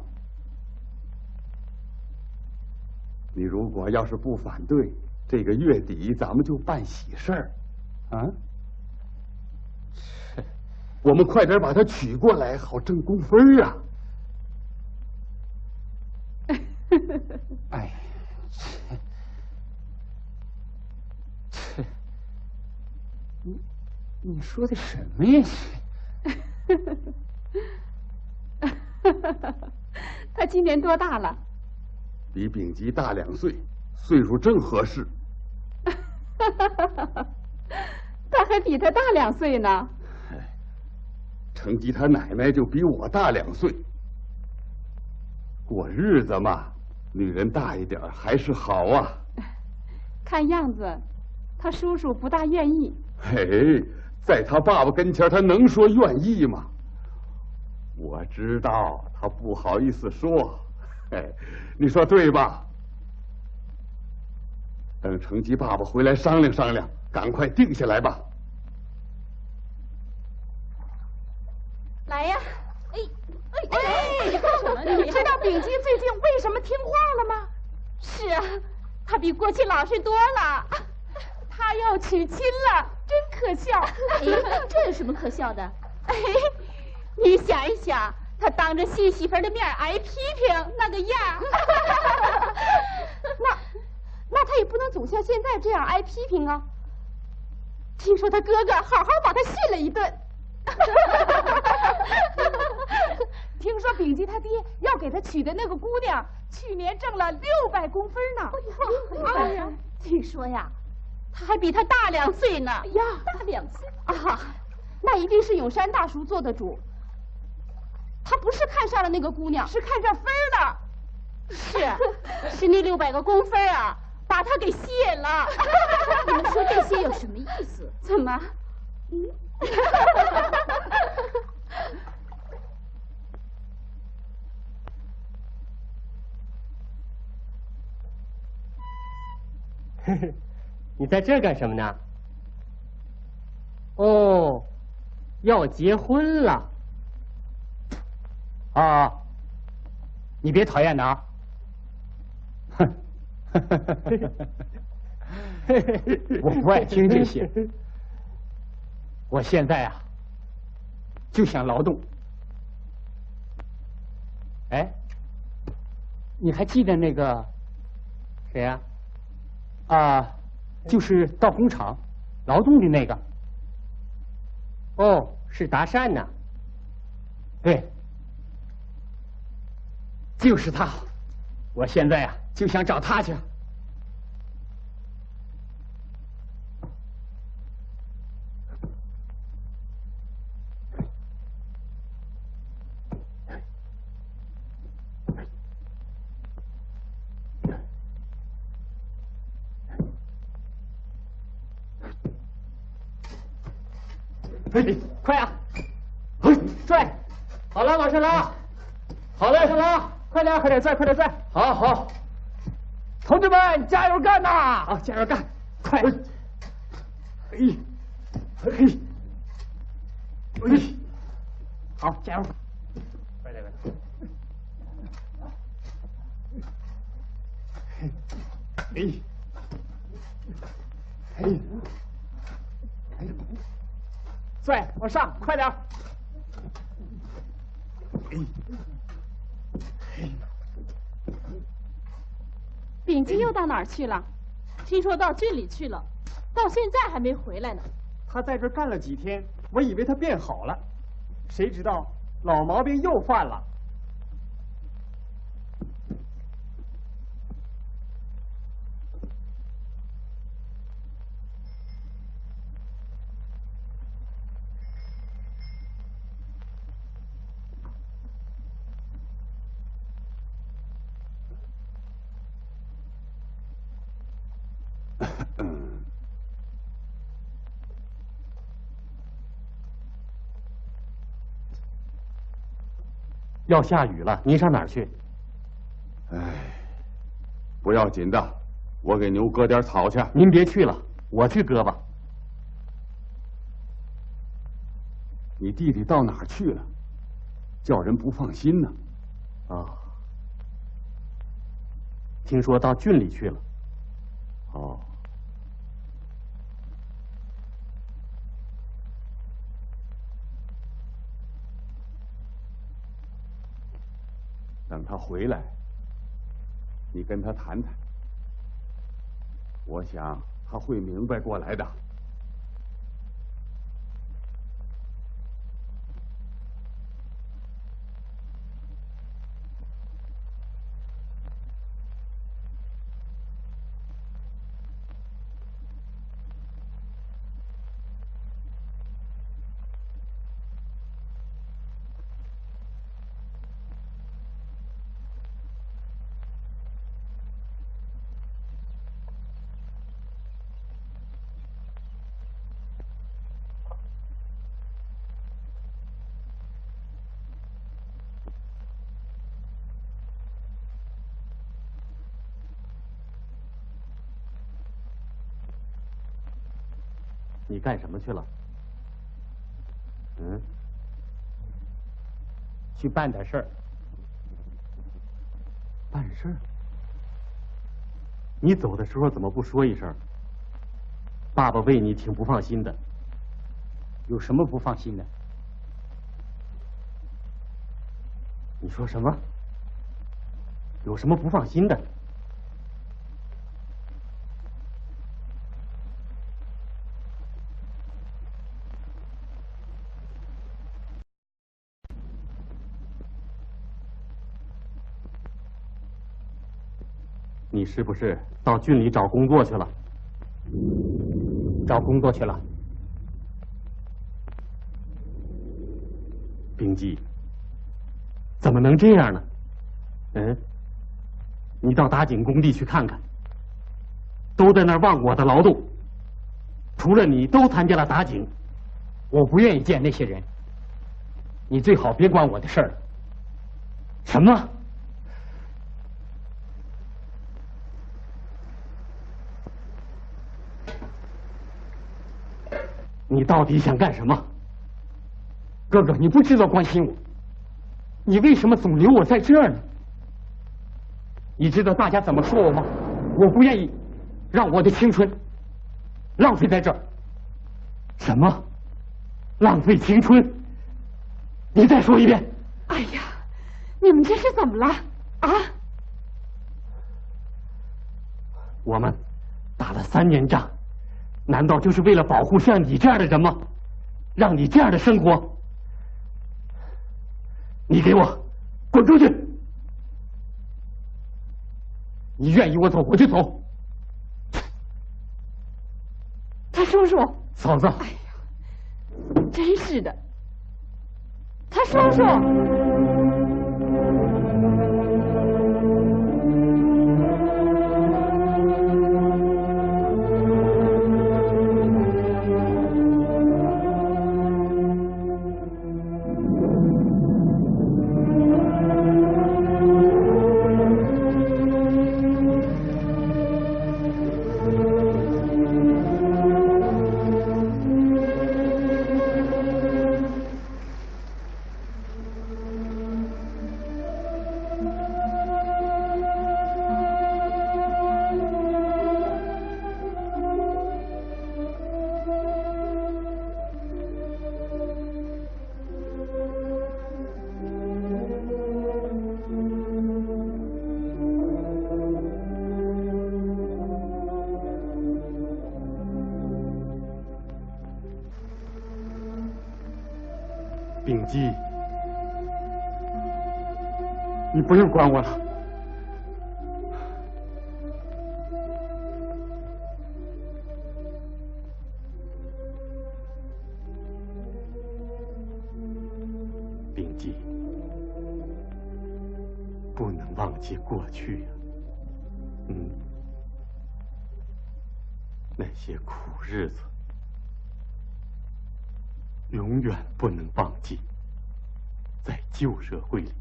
你如果要是不反对，这个月底咱们就办喜事儿，啊？我们快点把她娶过来，好挣工分啊！哎，你说的什么呀？他今年多大了？比丙吉大2岁，岁数正合适。他还比他大2岁呢。成吉他奶奶就比我大2岁。过日子嘛，女人大一点还是好啊。看样子，他叔叔不大愿意。嘿，在他爸爸跟前，他能说愿意吗？我知道他不好意思说，嘿，你说对吧？等成吉爸爸回来商量商量，赶快定下来吧。来呀！你干什么？你知道丙吉最近为什么听话了吗？是啊，他比过去老实多了。他要娶亲了，真可笑！哎，这有什么可笑的？哎，你想一想，他当着新媳妇的面挨批评那个样，那他也不能总像现在这样挨批评啊。听说他哥哥好好把他训了一顿。听说丙吉他爹要给他娶的那个姑娘，去年挣了600公分呢。哎呀，听说呀，他还比他大2岁呢。呀，大2岁啊，那一定是永山大叔做的主。他不是看上了那个姑娘，是看上分了。是那600个公分啊，把他给吸引了。你们说这些有什么意思？怎么？你在这儿干什么呢？哦，要结婚了。啊，你别讨厌他啊。我不爱听这些。我现在啊，就想劳动。哎，你还记得那个谁呀？啊，就是到工厂劳动的那个。哦，是达善呐。对，就是他。我现在啊，就想找他去。快啊！拽！好了，往上拉！好嘞，上拉！快点，快点拽，快点拽！好好。同志们，加油干呐！好，加油干，快！嘿，好，加油！快点，帅，往上，快点！秉基又到哪儿去了？听说到郡里去了，到现在还没回来呢。他在这儿干了几天，我以为他变好了，谁知道老毛病又犯了。要下雨了，您上哪儿去？哎，不要紧的，我给牛割点草去。您别去了，我去割吧。你弟弟到哪儿去了？叫人不放心呢。啊，听说到郡里去了。哦。等他回来，你跟他谈谈，我想他会明白过来的。你干什么去了？嗯，去办点事儿。办事儿？你走的时候怎么不说一声？爸爸为你挺不放心的。有什么不放心的？你说什么？有什么不放心的？你是不是到郡里找工作去了？找工作去了。秉基，怎么能这样呢？嗯，你到打井工地去看看，都在那儿忘我的劳动，除了你都参加了打井。我不愿意见那些人，你最好别管我的事儿。什么？你到底想干什么？哥哥，你不知道关心我，你为什么总留我在这儿呢？你知道大家怎么说我吗？我不愿意让我的青春浪费在这儿。什么？浪费青春？你再说一遍。哎呀，你们这是怎么了啊？我们打了3年仗，难道就是为了保护像你这样的人吗？让你这样的生活？你给我滚出去！你愿意我走我就走。他叔叔，嫂子，哎呀，真是的，他叔叔。基，你不用管我了。秉基，不能忘记过去呀。那些苦日子永远不能忘记。在旧社会里，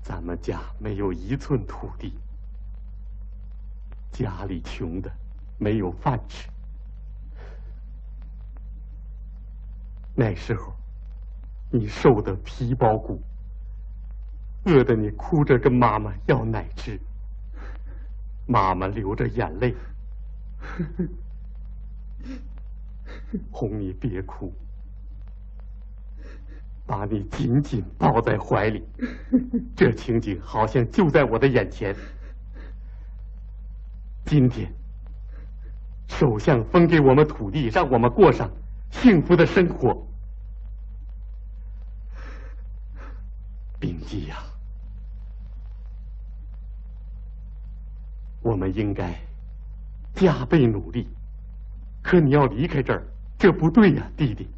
咱们家没有1寸土地，家里穷的没有饭吃。那时候，你瘦得皮包骨，饿得你哭着跟妈妈要奶吃，妈妈流着眼泪哄你别哭，把你紧紧抱在怀里。这情景好像就在我的眼前。今天，首相分给我们土地，让我们过上幸福的生活。秉基呀，我们应该加倍努力。可你要离开这儿，这不对呀，弟弟。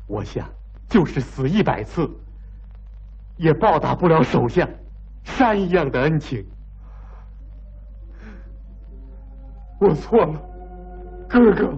我想，就是死100次，也报答不了首相山一样的恩情。我错了，哥哥。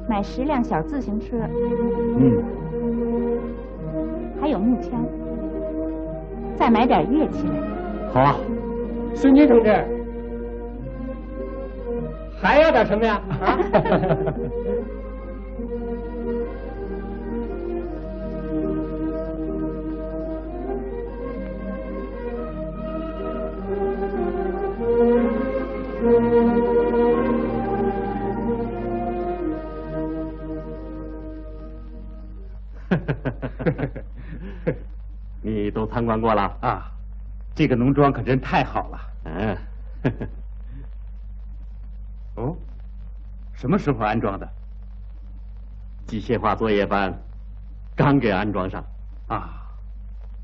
买10辆小自行车，还有木枪，再买点乐器来。好啊，孙军同志，还要点什么呀？啊？你都参观过了啊？这个农庄可真太好了。嗯。哦，什么时候安装的？机械化作业班刚给安装上。啊，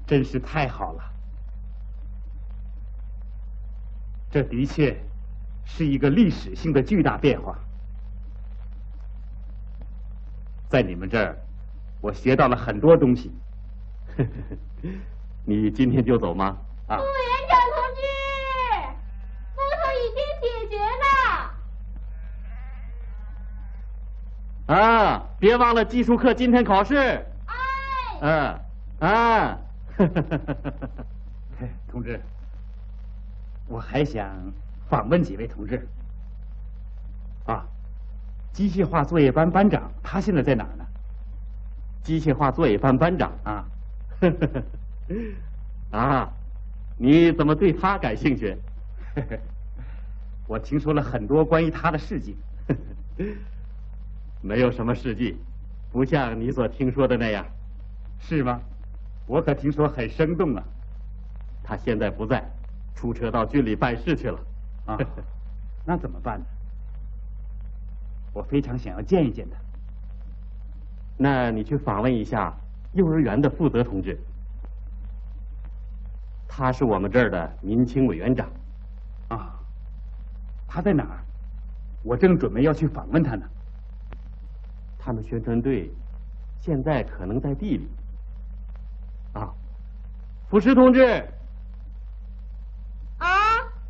真是太好了。这的确是一个历史性的巨大变化。在你们这儿，我学到了很多东西。你今天就走吗？啊。副园长同志，木头已经解决了，别忘了技术课今天考试。同志，我还想访问几位同志。机械化作业班班长他现在在哪儿呢？机械化作业班班长你怎么对他感兴趣？我听说了很多关于他的事迹。没有什么事迹，不像你所听说的那样。是吗？我可听说很生动啊。他现在不在，出车到郡里办事去了。那怎么办呢？我非常想要见一见他。那你去访问一下幼儿园的负责同志，他是我们这儿的民青委员长。他在哪儿？我正准备要去访问他呢。他们宣传队现在可能在地里。福师同志，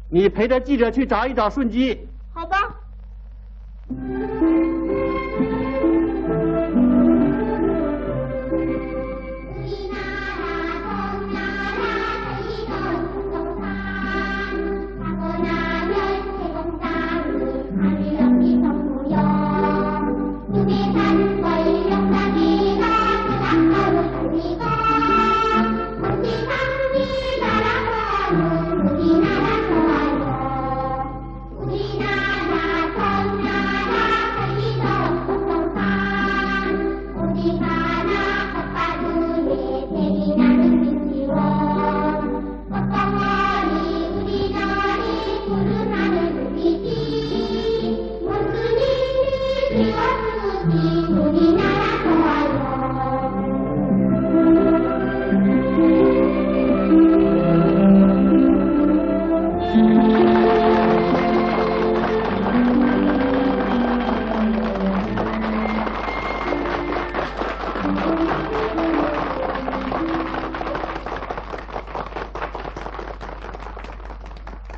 你陪着记者去找一找顺基。好吧。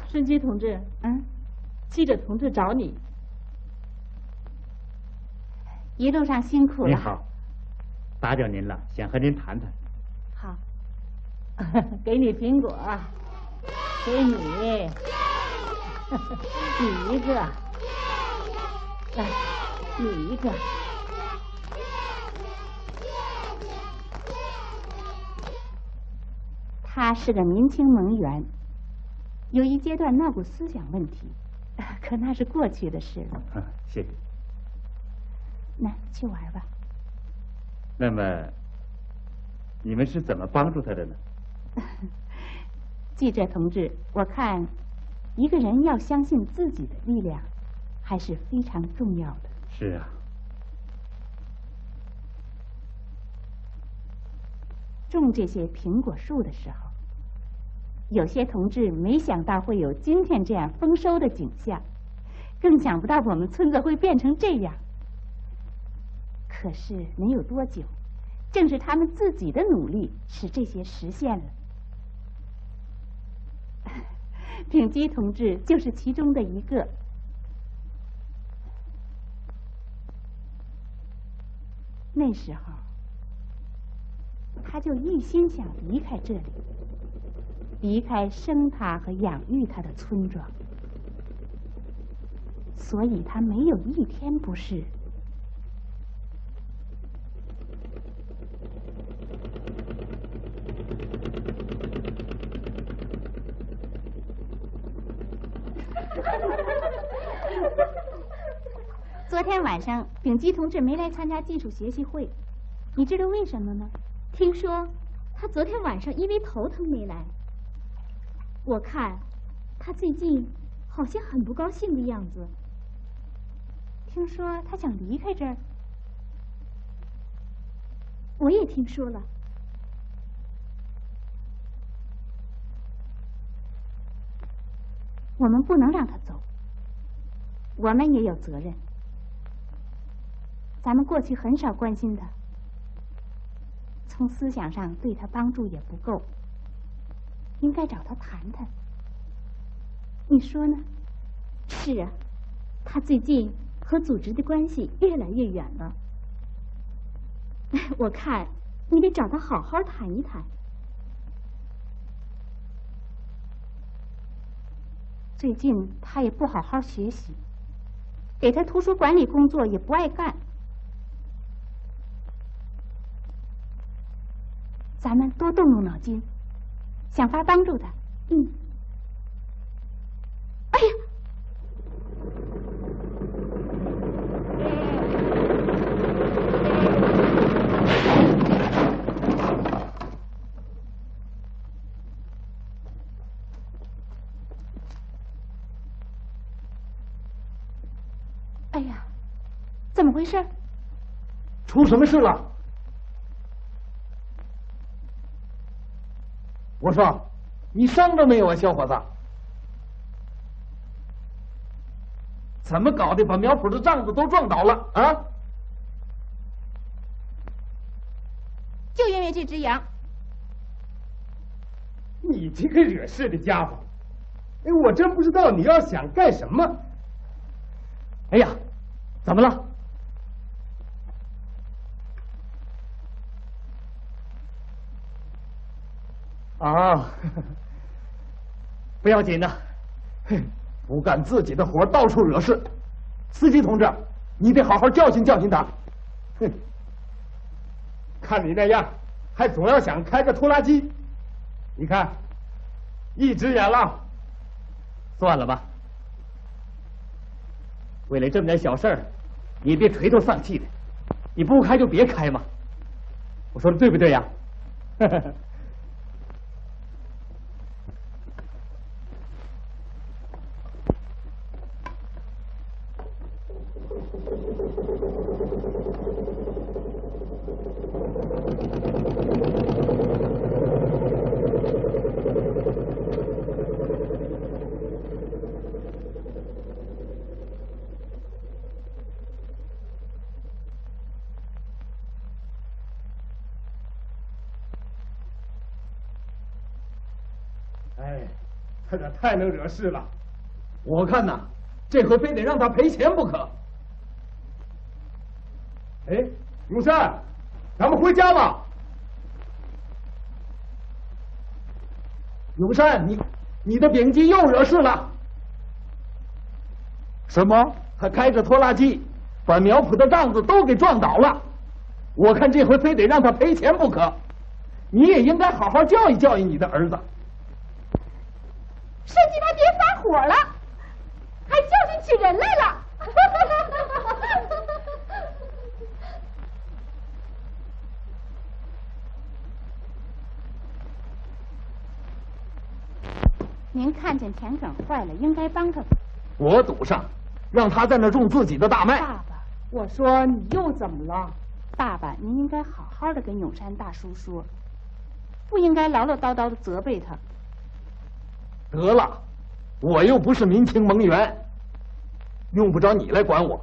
顺基同志，记者同志找你。一路上辛苦了。您好，打搅您了，想和您谈谈。好，给你苹果，给你，你一个，来，你一个。他是个民青盟员，有一阶段闹过思想问题，可那是过去的事了。谢谢。那去玩吧。那么，你们是怎么帮助他的呢？记者同志，我看一个人要相信自己的力量，还是非常重要的。是啊。种这些苹果树的时候，有些同志没想到会有今天这样丰收的景象，更想不到我们村子会变成这样。可是没有多久，正是他们自己的努力使这些实现了。秉基同志就是其中的一个。那时候，他就一心想离开这里，离开生他和养育他的村庄，所以他没有一天不是。昨天晚上，秉基同志没来参加技术学习会，你知道为什么吗？听说他昨天晚上因为头疼没来。我看他最近好像很不高兴的样子。听说他想离开这儿。我也听说了。我们不能让他走，我们也有责任。咱们过去很少关心他，从思想上对他帮助也不够，应该找他谈谈。你说呢？是啊，他最近和组织的关系越来越远了。我看你得找他好好谈一谈。最近他也不好好学习，给他图书馆里工作也不爱干。咱们多动动脑筋，想法帮助他。哎呀！哎呀，怎么回事？出什么事了？我说，你伤着没有啊，小伙子？怎么搞的？把苗圃的帐子都撞倒了啊！就因为这只羊。你这个惹事的家伙！哎，我真不知道你要想干什么。哎呀，怎么了？啊，不要紧的，不干自己的活，到处惹事。司机同志，你得好好教训教训他。哼，看你那样，还总要想开个拖拉机。你看，一只眼了。算了吧，为了这么点小事儿，你别垂头丧气的。你不开就别开嘛。我说的对不对呀？哎，他这太能惹事了。我看呐，这回非得让他赔钱不可。哎，永山，咱们回家吧。永山，你的丙基又惹事了。什么？他开着拖拉机把苗圃的帐子都给撞倒了。我看这回非得让他赔钱不可。你也应该好好教育教育你的儿子。申计他爹发火了，还教训起人来了。您看见田埂坏了，应该帮他。我赌上，让他在那种自己的大麦。爸爸，我说你又怎么了？爸爸，您应该好好的跟永山大叔说，不应该唠唠叨叨的责备他。得了，我又不是民情盟员，用不着你来管我。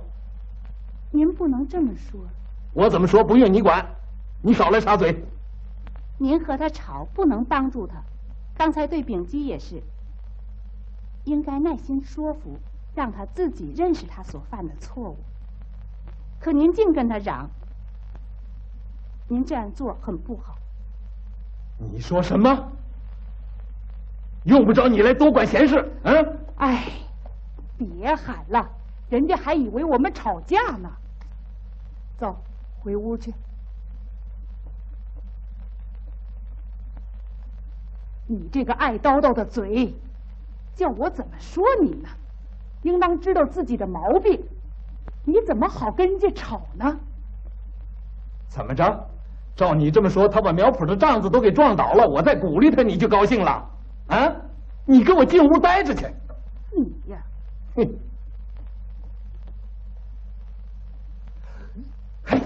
您不能这么说。我怎么说不用你管，你少来插嘴。您和他吵不能帮助他，刚才对丙基也是，应该耐心说服，让他自己认识他所犯的错误。可您净跟他嚷，您这样做很不好。你说什么？用不着你来多管闲事，嗯？哎，别喊了，人家还以为我们吵架呢。走，回屋去。你这个爱叨叨的嘴，叫我怎么说你呢？应当知道自己的毛病，你怎么好跟人家吵呢？怎么着？照你这么说，他把苗圃的帐子都给撞倒了，我再鼓励他，你就高兴了？啊！你给我进屋待着去！你呀，哼！嘿！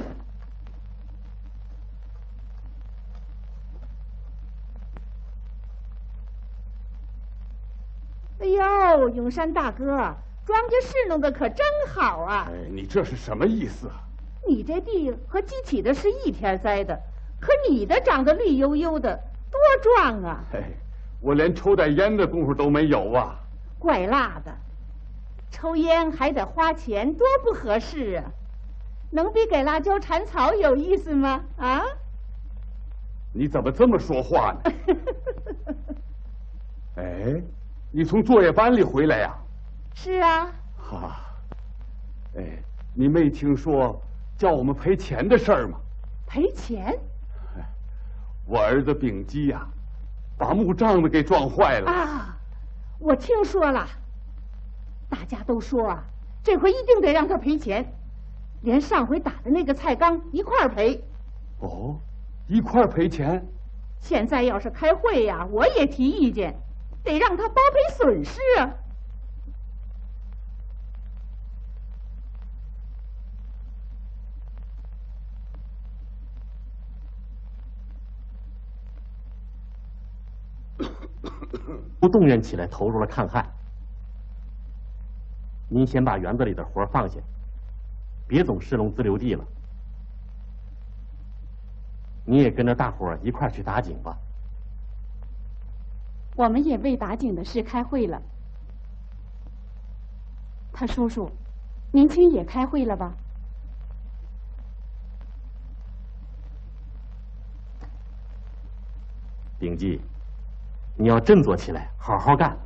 哎呦，永山大哥，庄稼事弄得可真好啊！哎，你这是什么意思啊？你这地和基起的是一天栽的，可你的长得绿油油的，多壮啊！嘿，我连抽袋烟的功夫都没有啊！怪辣的，抽烟还得花钱，多不合适啊！能比给辣椒铲草有意思吗？啊？你怎么这么说话呢？哎，你从作业班里回来呀？是啊。哈，哎，你没听说叫我们赔钱的事儿吗？赔钱？我儿子丙基呀，把木杖子给撞坏了。啊，我听说了。大家都说啊，这回一定得让他赔钱，连上回打的那个菜缸一块儿赔。哦，一块儿赔钱？现在要是开会呀，我也提意见，得让他包赔损失啊。不动员起来投入了抗旱。您先把园子里的活放下，别总失龙自留地了。你也跟着大伙儿一块儿去打井吧。我们也为打井的事开会了。他叔叔，年轻也开会了吧？丙基，你要振作起来，好好干，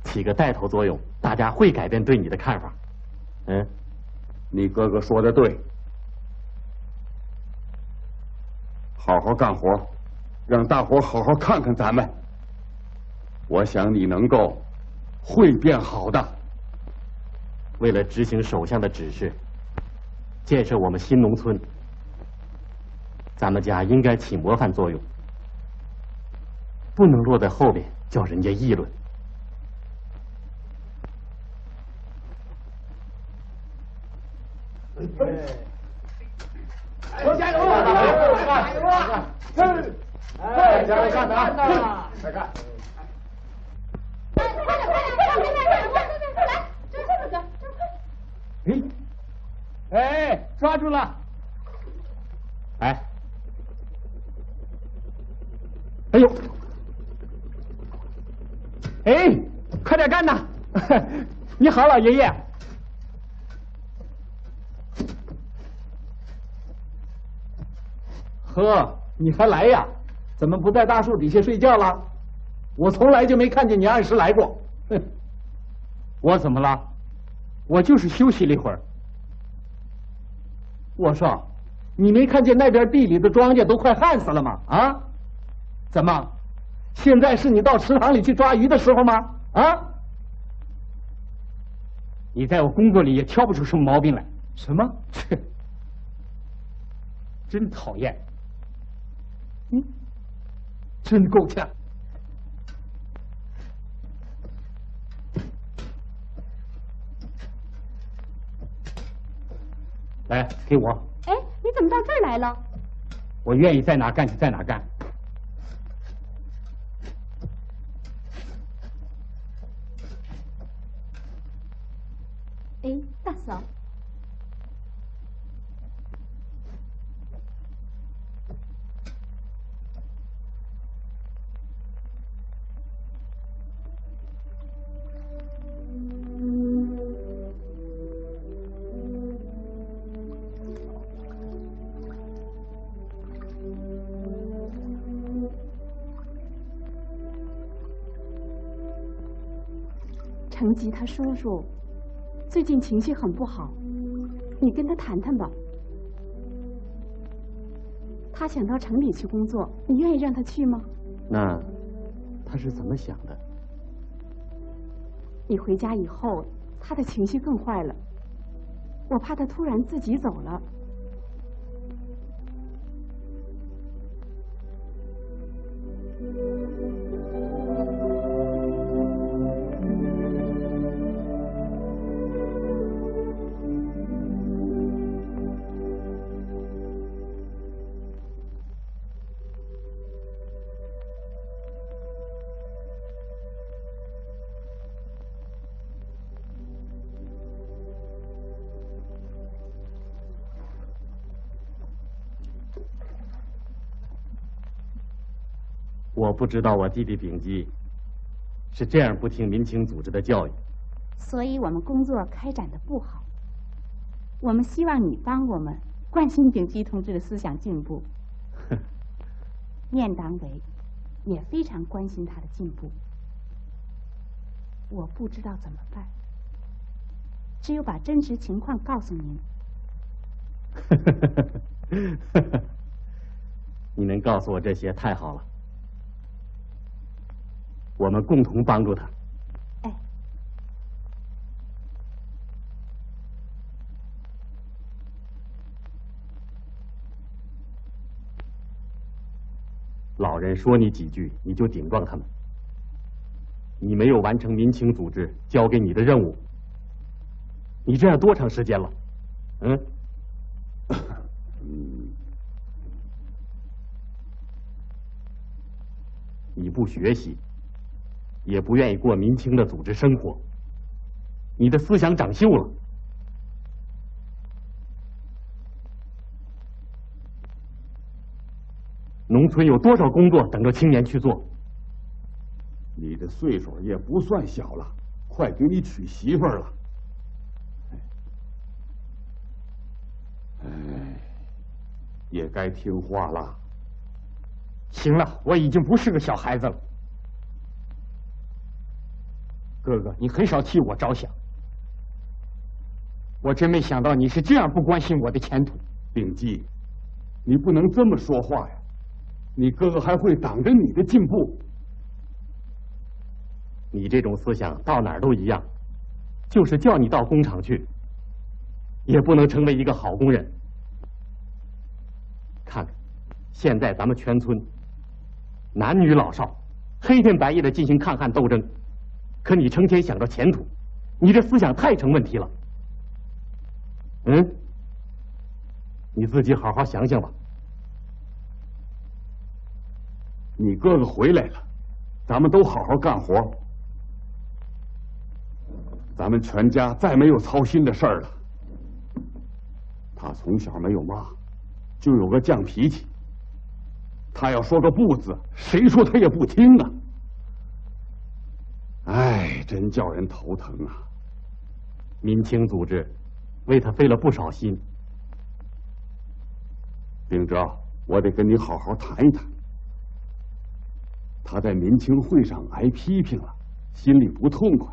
起个带头作用，大家会改变对你的看法。嗯，你哥哥说的对，好好干活，让大伙好好看看咱们。我想你能够会变好的。为了执行首相的指示，建设我们新农村，咱们家应该起模范作用，不能落在后边叫人家议论。加油啊！加油啊！哎，加油干的啊！快干！哎，抓住了！哎，哎呦，哎，快点干呐！你好，老爷爷。呵，你还来呀？怎么不在大树底下睡觉了？我从来就没看见你按时来过。哼，我怎么了？我就是休息了一会儿。我说，你没看见那边地里的庄稼都快旱死了吗？啊？怎么？现在是你到池塘里去抓鱼的时候吗？啊？你在我工作里也挑不出什么毛病来。什么？切！真讨厌。嗯，真够呛。来，给我。哎，你怎么到这儿来了？我愿意在哪干就在哪干。哎，大嫂。程吉他叔叔最近情绪很不好，你跟他谈谈吧。他想到城里去工作，你愿意让他去吗？那他是怎么想的？你回家以后，他的情绪更坏了，我怕他突然自己走了。我不知道我弟弟丙基是这样不听民情组织的教育，所以我们工作开展的不好。我们希望你帮我们关心秉基同志的思想进步。面党委也非常关心他的进步。我不知道怎么办，只有把真实情况告诉您。你能告诉我这些太好了，我们共同帮助他。哎，老人说你几句，你就顶撞他们，你没有完成民情组织交给你的任务，你这样多长时间了？你不学习，也不愿意过民清的组织生活，你的思想长锈了。农村有多少工作等着青年去做？你的岁数也不算小了，快给你娶媳妇儿了。哎，也该听话了。行了，我已经不是个小孩子了。哥哥，你很少替我着想，我真没想到你是这样不关心我的前途。秉基，你不能这么说话呀！你哥哥还会挡着你的进步。你这种思想到哪儿都一样，就是叫你到工厂去，也不能成为一个好工人。看看，现在咱们全村男女老少黑天白夜的进行抗旱斗争，可你成天想着前途，你这思想太成问题了。你自己好好想想吧。你哥哥回来了，咱们都好好干活。咱们全家再没有操心的事儿了。他从小没有妈，就有个犟脾气。他要说个不字，谁说他也不听啊！哎，真叫人头疼啊！民清组织为他费了不少心。秉哲，我得跟你好好谈一谈。他在民清会上挨批评了，心里不痛快。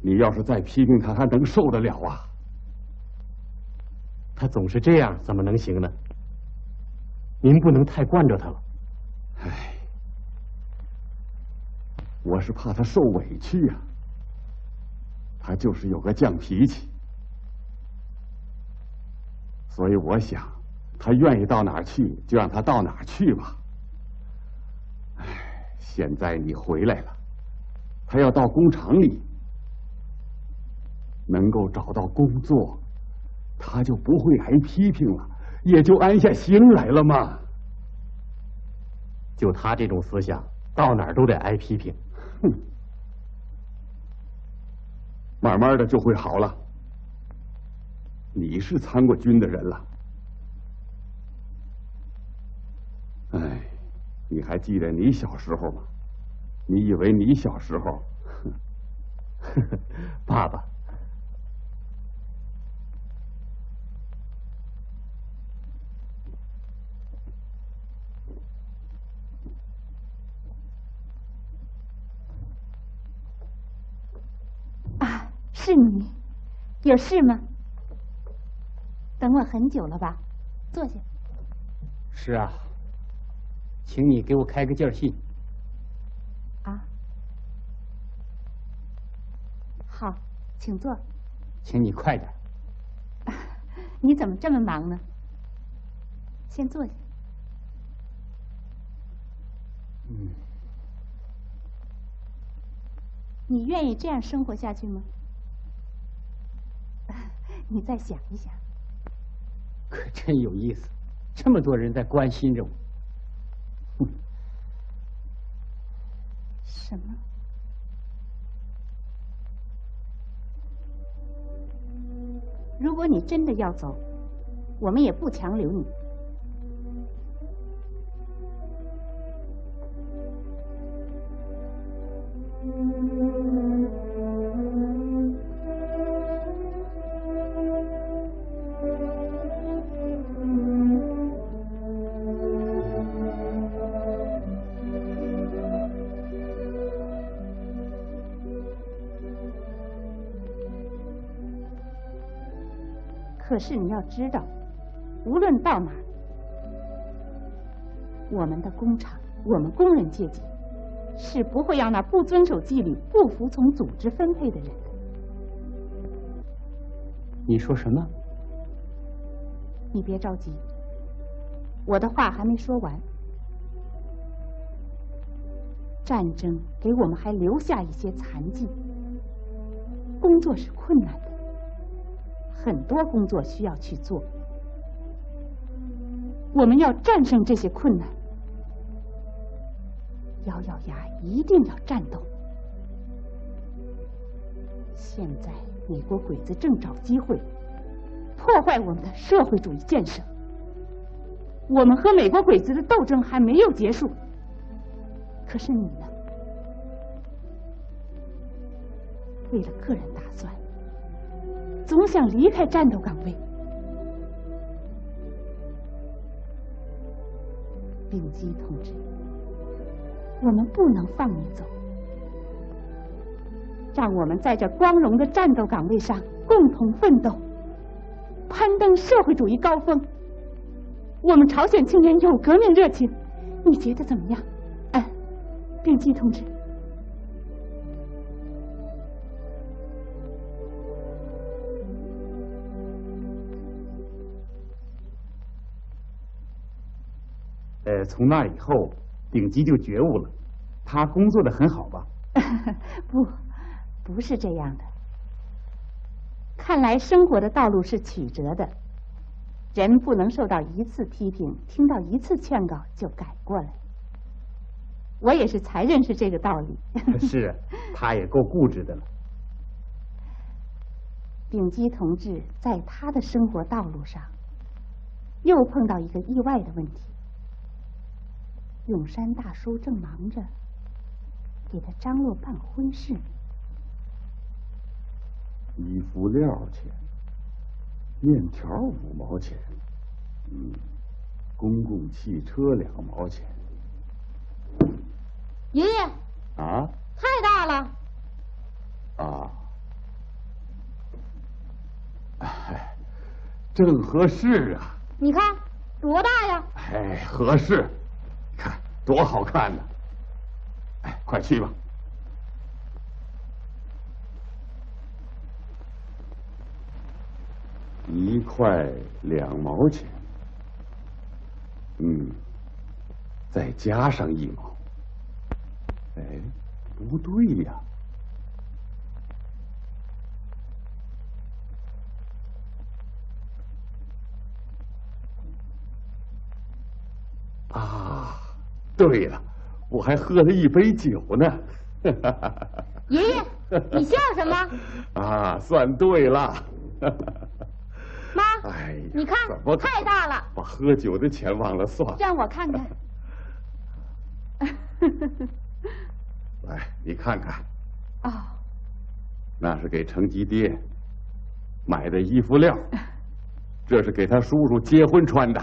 你要是再批评他，还能受得了啊？他总是这样，怎么能行呢？您不能太惯着他了。唉，我是怕他受委屈啊。他就是有个犟脾气，所以我想，他愿意到哪儿去，就让他到哪儿去吧。唉，现在你回来了，他要到工厂里，能够找到工作，他就不会挨批评了，也就安下心来了嘛。就他这种思想，到哪儿都得挨批评。哼，慢慢的就会好了。你是参过军的人了，哎，你还记得你小时候吗？你以为你小时候，爸爸。是你，有事吗？等我很久了吧？坐下。是啊，请你给我开个件信。啊，好，请坐。请你快点。你怎么这么忙呢？先坐下。你愿意这样生活下去吗？你再想一想。可真有意思，这么多人在关心着我。什么？如果你真的要走，我们也不强留你。可是你要知道，无论到哪儿，我们的工厂，我们工人阶级是不会让那不遵守纪律、不服从组织分配的人的。你说什么？你别着急，我的话还没说完。战争给我们还留下一些残疾，工作是困难的，很多工作需要去做。我们要战胜这些困难，咬咬牙一定要战斗。现在美国鬼子正找机会破坏我们的社会主义建设，我们和美国鬼子的斗争还没有结束。可是你呢？为了个人打算，总想离开战斗岗位。丙基同志，我们不能放你走，让我们在这光荣的战斗岗位上共同奋斗，攀登社会主义高峰。我们朝鲜青年有革命热情，你觉得怎么样？丙基同志。从那以后，丙基就觉悟了，他工作的很好吧？不是这样的。看来生活的道路是曲折的，人不能受到一次批评，听到一次劝告就改过来。我也是才认识这个道理。是，他也够固执的了。丙基同志在他的生活道路上，又碰到一个意外的问题。永山大叔正忙着给他张罗办婚事，衣服料钱，面条5毛钱，公共汽车2毛钱。爷爷啊？太大了。啊。哎，正合适啊。你看多大呀？哎，合适。看多好看呢！哎，快去吧。1块2毛钱，再加上1毛。哎，不对呀。啊，对了，我还喝了1杯酒呢。爷爷，你笑什么？啊，算对了。妈，哎呀，你看，太大了，把喝酒的钱忘了算。让我看看。来，你看看。哦，那是给成吉爹买的衣服料，这是给他叔叔结婚穿的。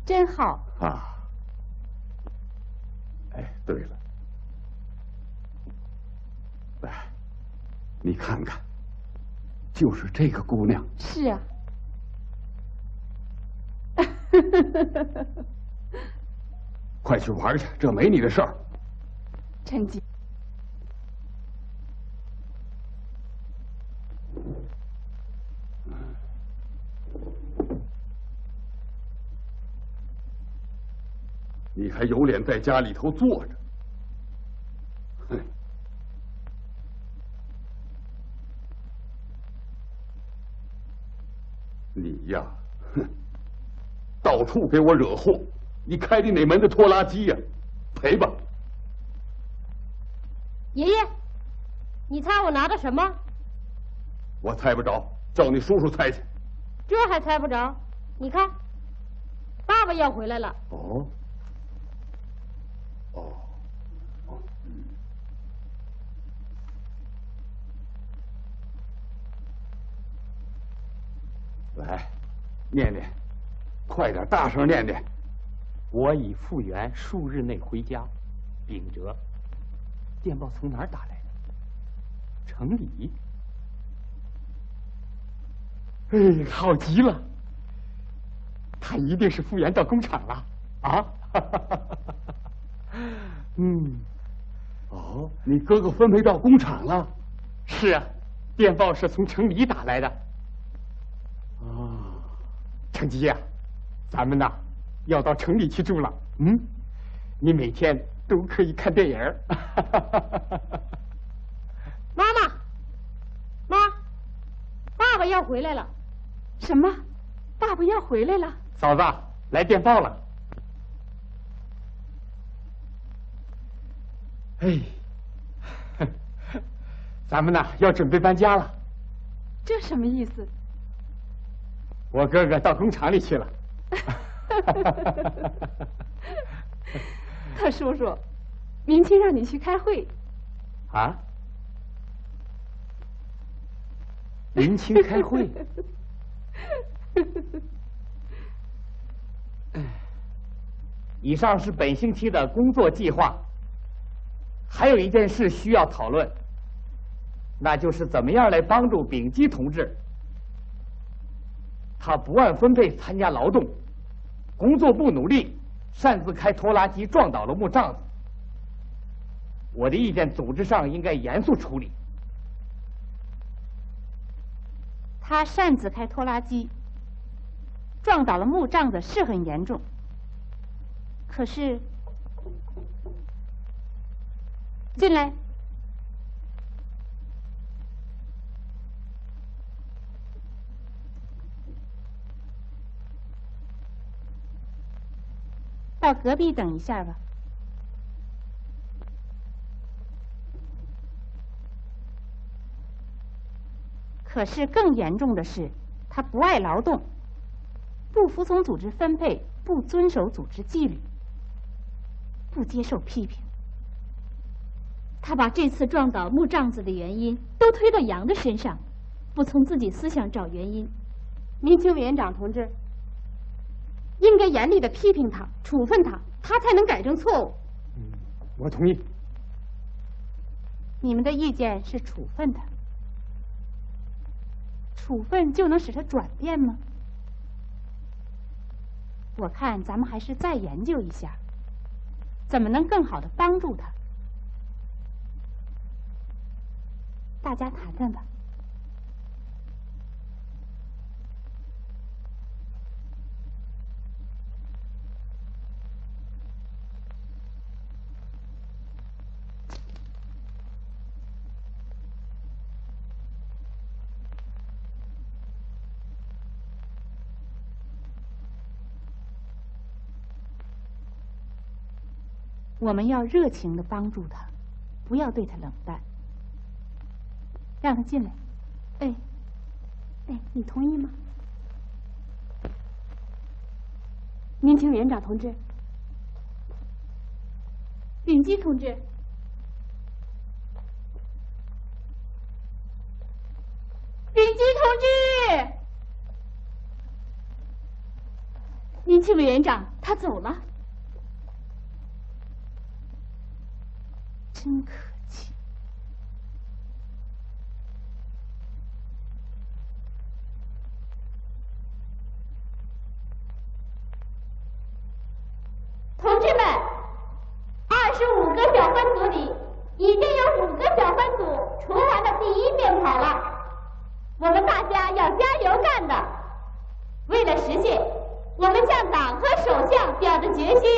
真好啊！哎，对了，来，你看看，就是这个姑娘。是啊。快去玩去，这没你的事儿。陈吉。你还有脸在家里头坐着？哼！你呀，哼，到处给我惹祸！你开的哪门子拖拉机呀？赔吧！爷爷，你猜我拿的什么？我猜不着，叫你叔叔猜去。这还猜不着？你看，爸爸要回来了。哦。来，念念，快点，大声念念。我已复原，数日内回家。秉哲，电报从哪儿打来的？城里。哎，好极了！他一定是复员到工厂了啊！哦，你哥哥分配到工厂了？是啊，电报是从城里打来的。啊，成吉呀，咱们呐要到城里去住了。你每天都可以看电影。妈妈，爸爸要回来了。什么？爸爸要回来了？嫂子，来电报了。哎，咱们呢要准备搬家了。这什么意思？我哥哥到工厂里去了。他叔叔，明天让你去开会。啊？明清开会？以上是本星期的工作计划。还有一件事需要讨论，那就是怎么样来帮助丙基同志。他不按分配参加劳动，工作不努力，擅自开拖拉机撞倒了木杖子。我的意见，组织上应该严肃处理。他擅自开拖拉机，撞倒了木杖子是很严重，可是进来。到隔壁等一下吧。可是更严重的是，他不爱劳动，不服从组织分配，不遵守组织纪律，不接受批评。他把这次撞倒木杖子的原因都推到杨的身上，不从自己思想找原因。民情委员长同志，应该严厉的批评他，处分他，他才能改正错误。我同意。你们的意见是处分他，处分就能使他转变吗？我看咱们还是再研究一下，怎么能更好的帮助他。大家谈谈吧。我们要热情的帮助他，不要对他冷淡。让他进来。哎，你同意吗？民情委员长同志，丙基同志，丙基同志，民情委员长他走了，真可气。同志们，25个小分组里已经有5个小分组除完了第1遍跑了，我们大家要加油干的。为了实现，我们向党和首相表着决心，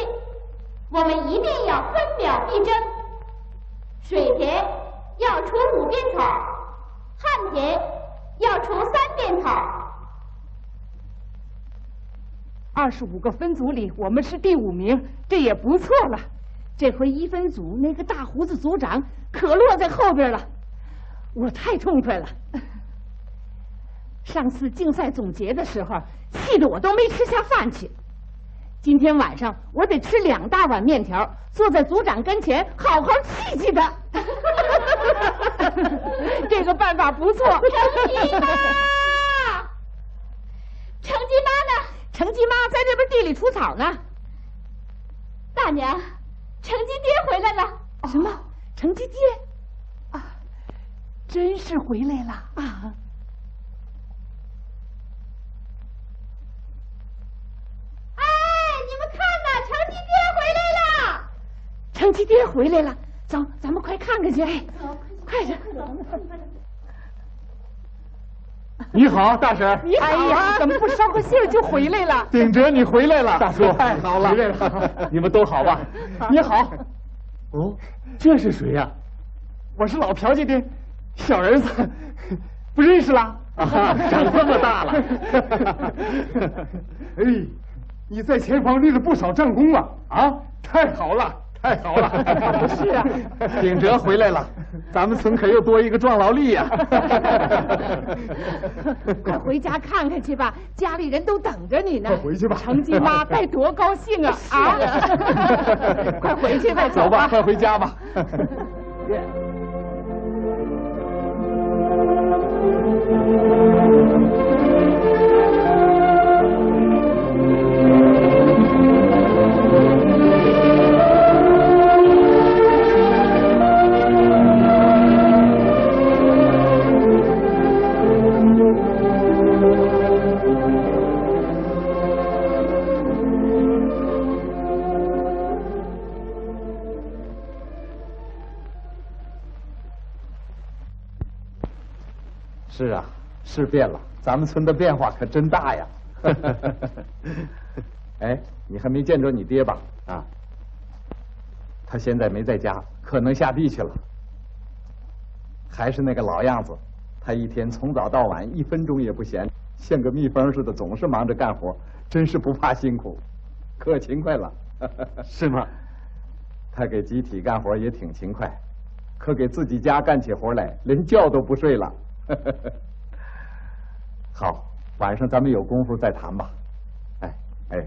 我们一定要分秒必争。水田要除5遍草，旱田要除3遍草。25个分组里，我们是第5名，这也不错了。这回1分组那个大胡子组长可落在后边了，我太痛快了。上次竞赛总结的时候，气得我都没吃下饭去。今天晚上我得吃2大碗面条，坐在组长跟前好好气气他。这个办法不错。成吉妈，成吉妈呢？成吉妈在这边地里除草呢。大娘，成吉爹回来了。什么？成吉爹？啊，真是回来了啊！哎，你们看呐，成吉爹回来了！成吉爹回来了，走，咱们快看看去。哎，快点！你好，大婶。你好啊！怎么不捎个信就回来了？秉哲，你回来了，大叔，太好了，回来了，你们都好吧？你好。哦，这是谁呀？我是老朴家的小儿子，不认识啦？啊，长这么大了。哎，你在前方立了不少战功啊！啊，太好了，太好了！不是啊，秉哲回来了，咱们村可又多一个壮劳力呀！快回家看看去吧，家里人都等着你呢。快回去吧，成吉妈该多高兴啊！啊，快回去吧，走吧，快回家吧。是啊，是变了，咱们村的变化可真大呀！哎，你还没见着你爹吧？啊，他现在没在家，可能下地去了。还是那个老样子，他一天从早到晚1分钟也不闲，像个蜜蜂似的，总是忙着干活，真是不怕辛苦，可勤快了。是吗？他给集体干活也挺勤快，可给自己家干起活来，连觉都不睡了。好，晚上咱们有功夫再谈吧。哎哎，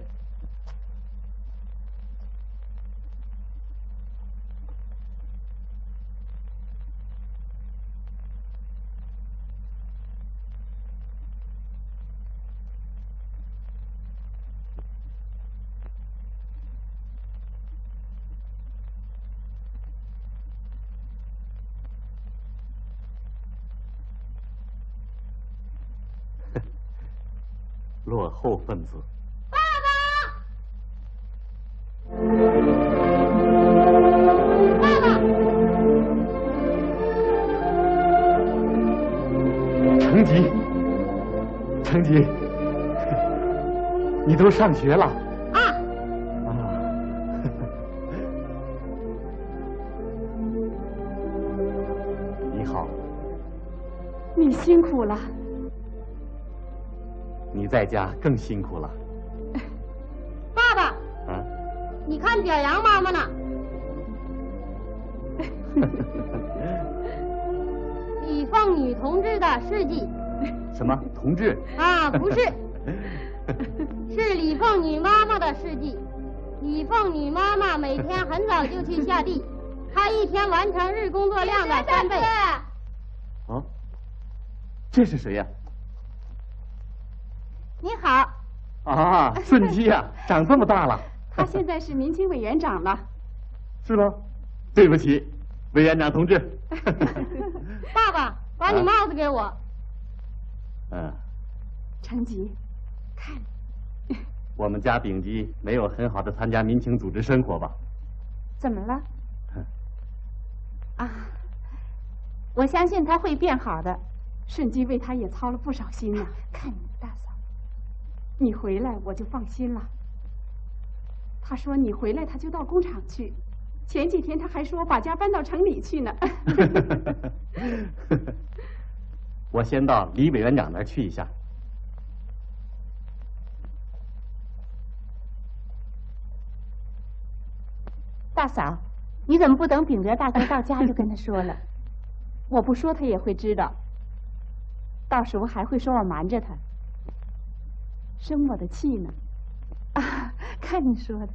落后分子。爸爸，成吉，成吉，你都上学了？啊！啊！你好，你辛苦了。你在家更辛苦了。爸爸，啊？你看表扬妈妈呢。李凤女同志的事迹。什么同志？啊，不是，是李凤女妈妈的事迹。李凤女妈妈每天很早就去下地，她一天完成日工作量的3倍。啊？这是谁呀？你好。啊，顺基呀，长这么大了。他现在是民青委员长了。是吗？对不起，委员长同志。爸爸，把你帽子给我。嗯。成吉，看。我们家丙吉没有很好的参加民情组织生活吧？怎么了？啊，我相信他会变好的。顺基为他也操了不少心呢。看你大嫂，你回来我就放心了。他说你回来他就到工厂去，前几天他还说把家搬到城里去呢。我先到李委员长那儿去一下。大嫂，你怎么不等秉哲大哥到家就跟他说了？我不说他也会知道，到时候还会说我瞒着他，生我的气呢。啊，看你说的，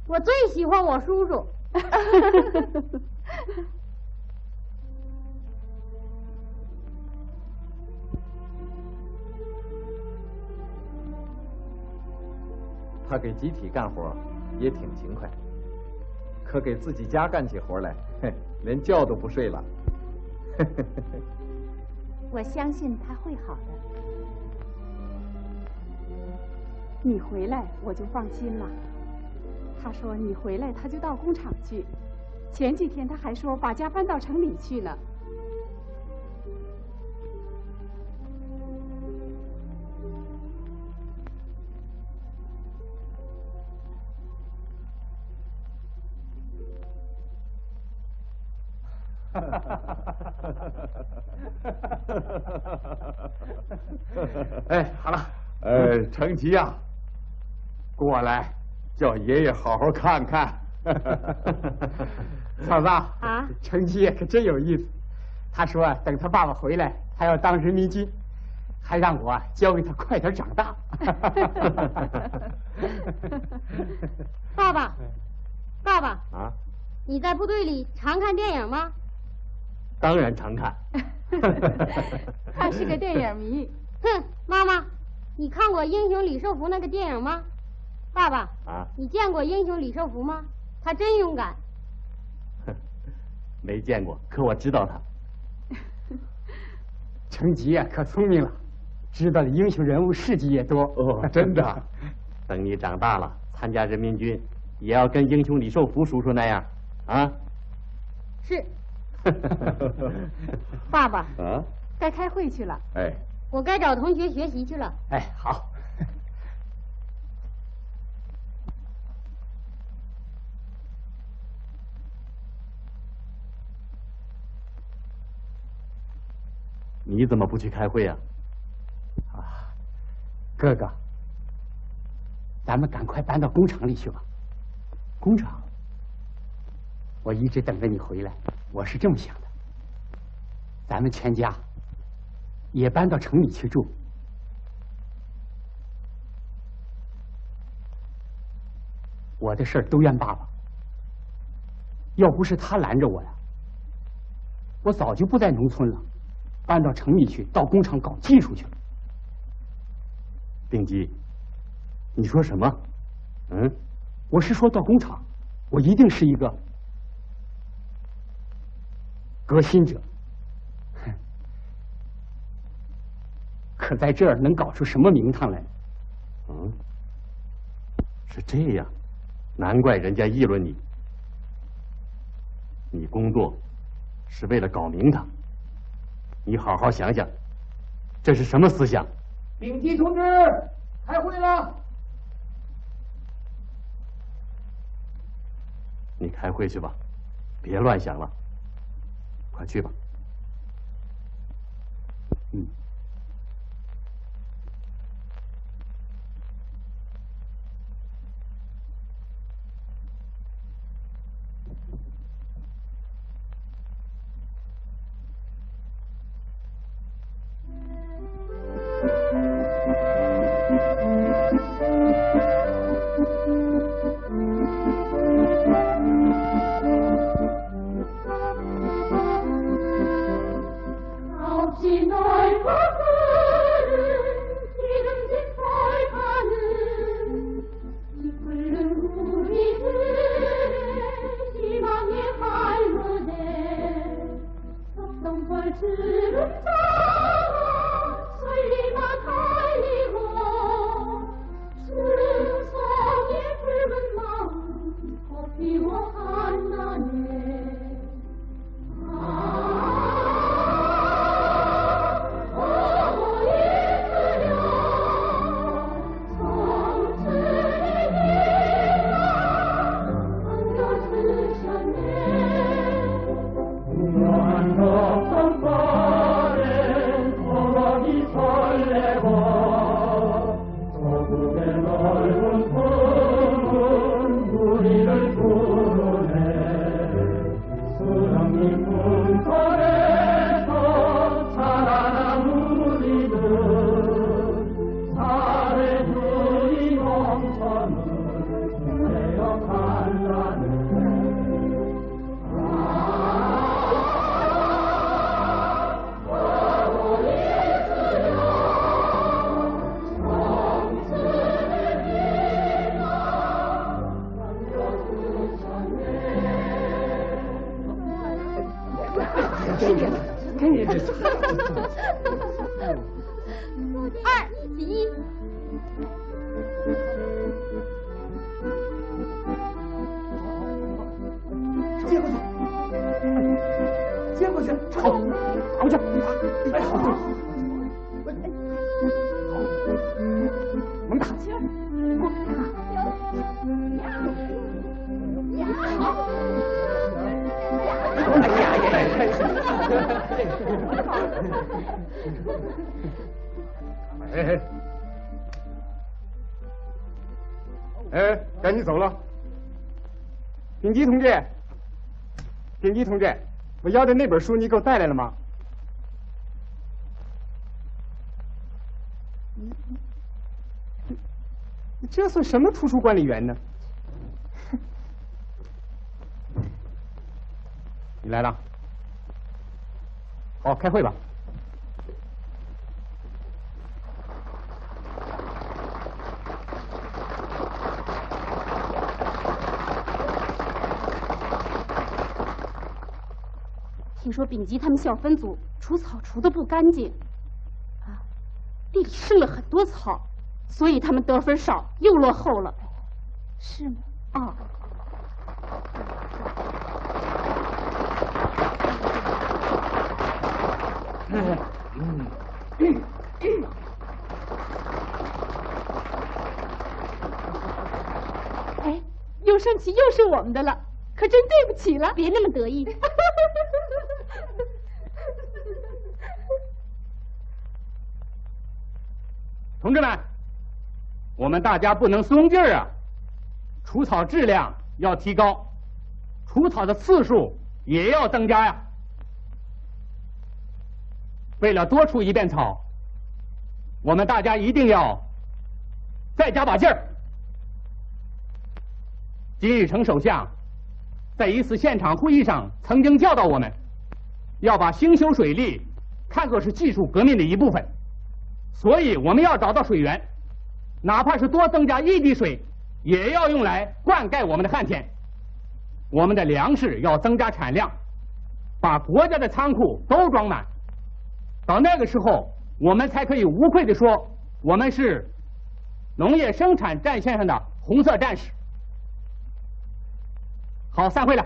我最喜欢我叔叔。他给集体干活也挺勤快，可给自己家干起活来，嘿，连觉都不睡了。我相信他会好的。你回来我就放心了。他说你回来他就到工厂去，前几天他还说把家搬到城里去呢。哎，好了，成吉呀，过来，叫爷爷好好看看。嫂子啊，成吉可真有意思。他说等他爸爸回来，他要当人民军，还让我教给他快点长大。爸爸，爸爸啊，你在部队里常看电影吗？当然常看。他是个电影迷。哼，妈妈，你看过《英雄李寿福》那个电影吗？爸爸，啊，你见过英雄李寿福吗？他真勇敢。没见过，可我知道他。成吉呀，可聪明了，知道的英雄人物事迹也多。哦，真的。等你长大了，参加人民军，也要跟英雄李寿福叔叔那样，啊？是。爸爸，啊，该开会去了。哎，我该找同学学习去了。哎，好。你怎么不去开会啊？啊，哥哥，咱们赶快搬到工厂里去吧。工厂，我一直等着你回来，我是这么想的。咱们全家也搬到城里去住。我的事儿都怨爸爸，要不是他拦着我呀，我早就不在农村了，搬到城里去，到工厂搞技术去了。定基，你说什么？嗯，我是说到工厂，我一定是一个革新者。可在这儿能搞出什么名堂来？嗯，是这样，难怪人家议论你。你工作是为了搞名堂，你好好想想，这是什么思想？丙基同志，开会了。你开会去吧，别乱想了，快去吧。嗯。哎，该你走了。丙基同志，丙基同志，我要的那本书你给我带来了吗？你这算什么图书管理员呢？你来了，好，开会吧。听说丙级他们小分组除草除的不干净，啊，地里生了很多草，所以他们得分少，又落后了。是吗？啊。哎，又升旗又是我们的了，可真对不起了。别那么得意。同志们，我们大家不能松劲儿啊！除草质量要提高，除草的次数也要增加呀。为了多除一遍草，我们大家一定要再加把劲儿。金日成首相在一次现场会议上曾经教导我们，要把兴修水利看作是技术革命的一部分。所以我们要找到水源，哪怕是多增加1滴水，也要用来灌溉我们的旱田。我们的粮食要增加产量，把国家的仓库都装满。到那个时候，我们才可以无愧地说，我们是农业生产战线上的红色战士。好，散会了。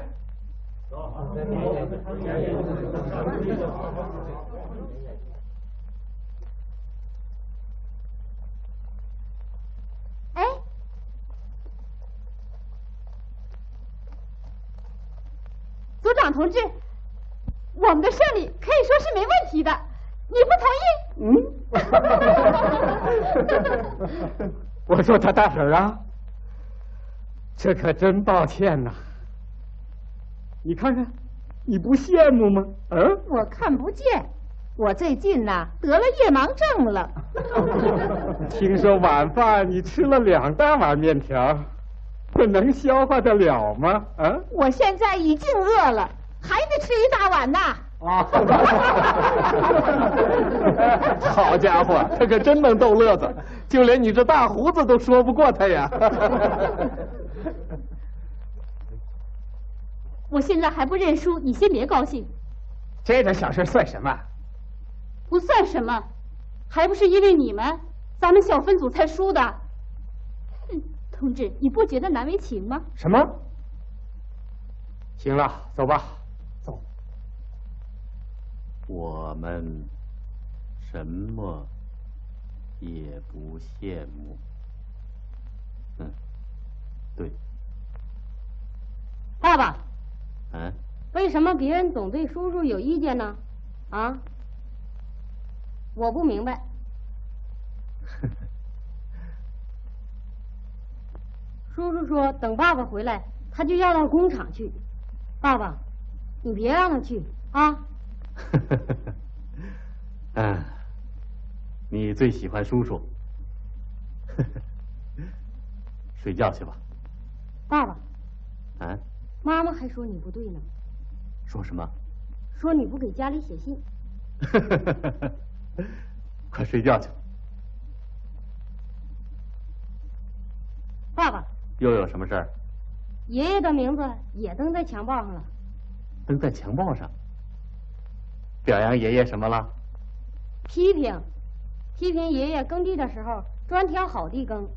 哎，组长同志，我们的胜利可以说是没问题的，你不同意？我说他大婶啊，这可真抱歉呐。你看看，你不羡慕吗？嗯，我看不见。我最近呐得了夜盲症了。听说晚饭你吃了2大碗面条，这能消化得了吗？啊！我现在已经饿了，还得吃1大碗呢。啊！好家伙，他可真能逗乐子，就连你这大胡子都说不过他呀。我现在还不认输，你先别高兴。这点小事算什么？不算什么，还不是因为你们，咱们小分组才输的。哼，同志，你不觉得难为情吗？什么？行了，走吧，走。我们什么也不羡慕。嗯，对。爸爸。嗯。为什么别人总对叔叔有意见呢？啊？我不明白。叔叔说等爸爸回来，他就要到工厂去。爸爸，你别让他去啊。嗯，你最喜欢叔叔。睡觉去吧。爸爸。啊？妈妈还说你不对呢。说什么？说你不给家里写信。快睡觉去。爸爸。又有什么事儿？爷爷的名字也登在墙报上了。登在墙报上？表扬爷爷什么了？批评爷爷耕地的时候专挑好地耕。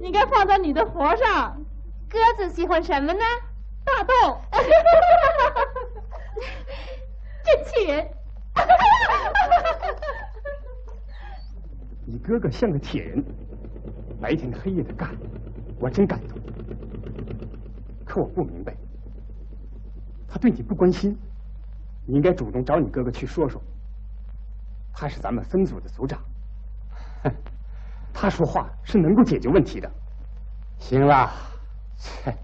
应该放在你的活上。鸽子喜欢什么呢？大豆。真气人。你哥哥像个铁人，白天黑夜的干，我真感动。可我不明白，他对你不关心，你应该主动找你哥哥去说说。他是咱们分组的组长，哼，他说话是能够解决问题的。行了，切，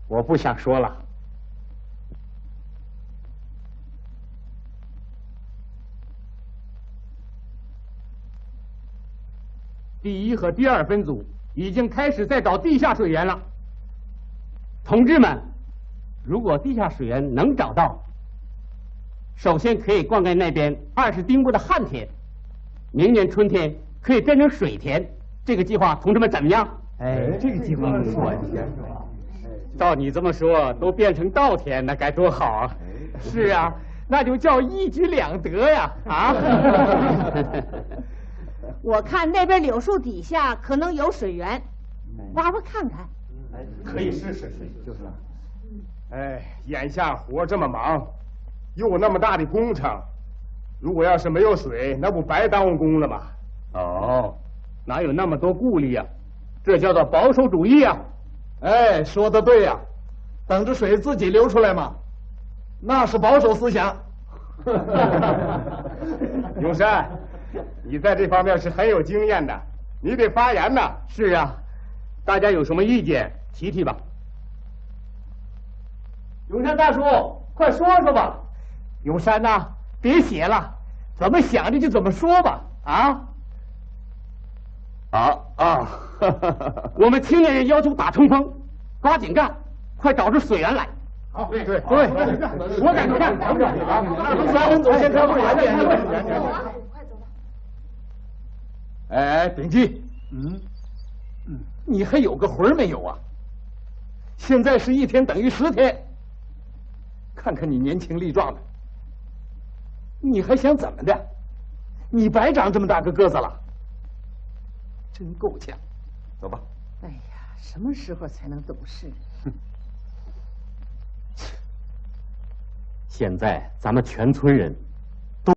我不想说了。第1和第2分组已经开始在找地下水源了。同志们，如果地下水源能找到，首先可以灌溉那边20丁步的旱田，明年春天可以变成水田。这个计划，同志们怎么样？哎，这个计划不错呀。照你这么说，都变成稻田，那该多好啊！是啊，那就叫一举两得呀！啊！我看那边柳树底下可能有水源，挖挖看看。可以试试，就是。哎，眼下活这么忙，又那么大的工程，如果要是没有水，那不白耽误工了吗？哦，哪有那么多顾虑呀？这叫做保守主义呀！哎，说的对呀，等着水自己流出来嘛，那是保守思想。永山，你在这方面是很有经验的，你得发言呐。是啊，大家有什么意见提提吧。永山大叔，快说说吧。永山呐，别写了，怎么想着就怎么说吧。啊！我们青年人要求打冲锋，抓紧干，快找出水源来。好，对，我赶紧干。3分组先开会，哎，秉基，你还有个魂没有啊？现在是1天等于10天，看看你年轻力壮的，你还想怎么的？你白长这么大个个子了，真够呛。走吧。哎呀，什么时候才能懂事？现在咱们全村人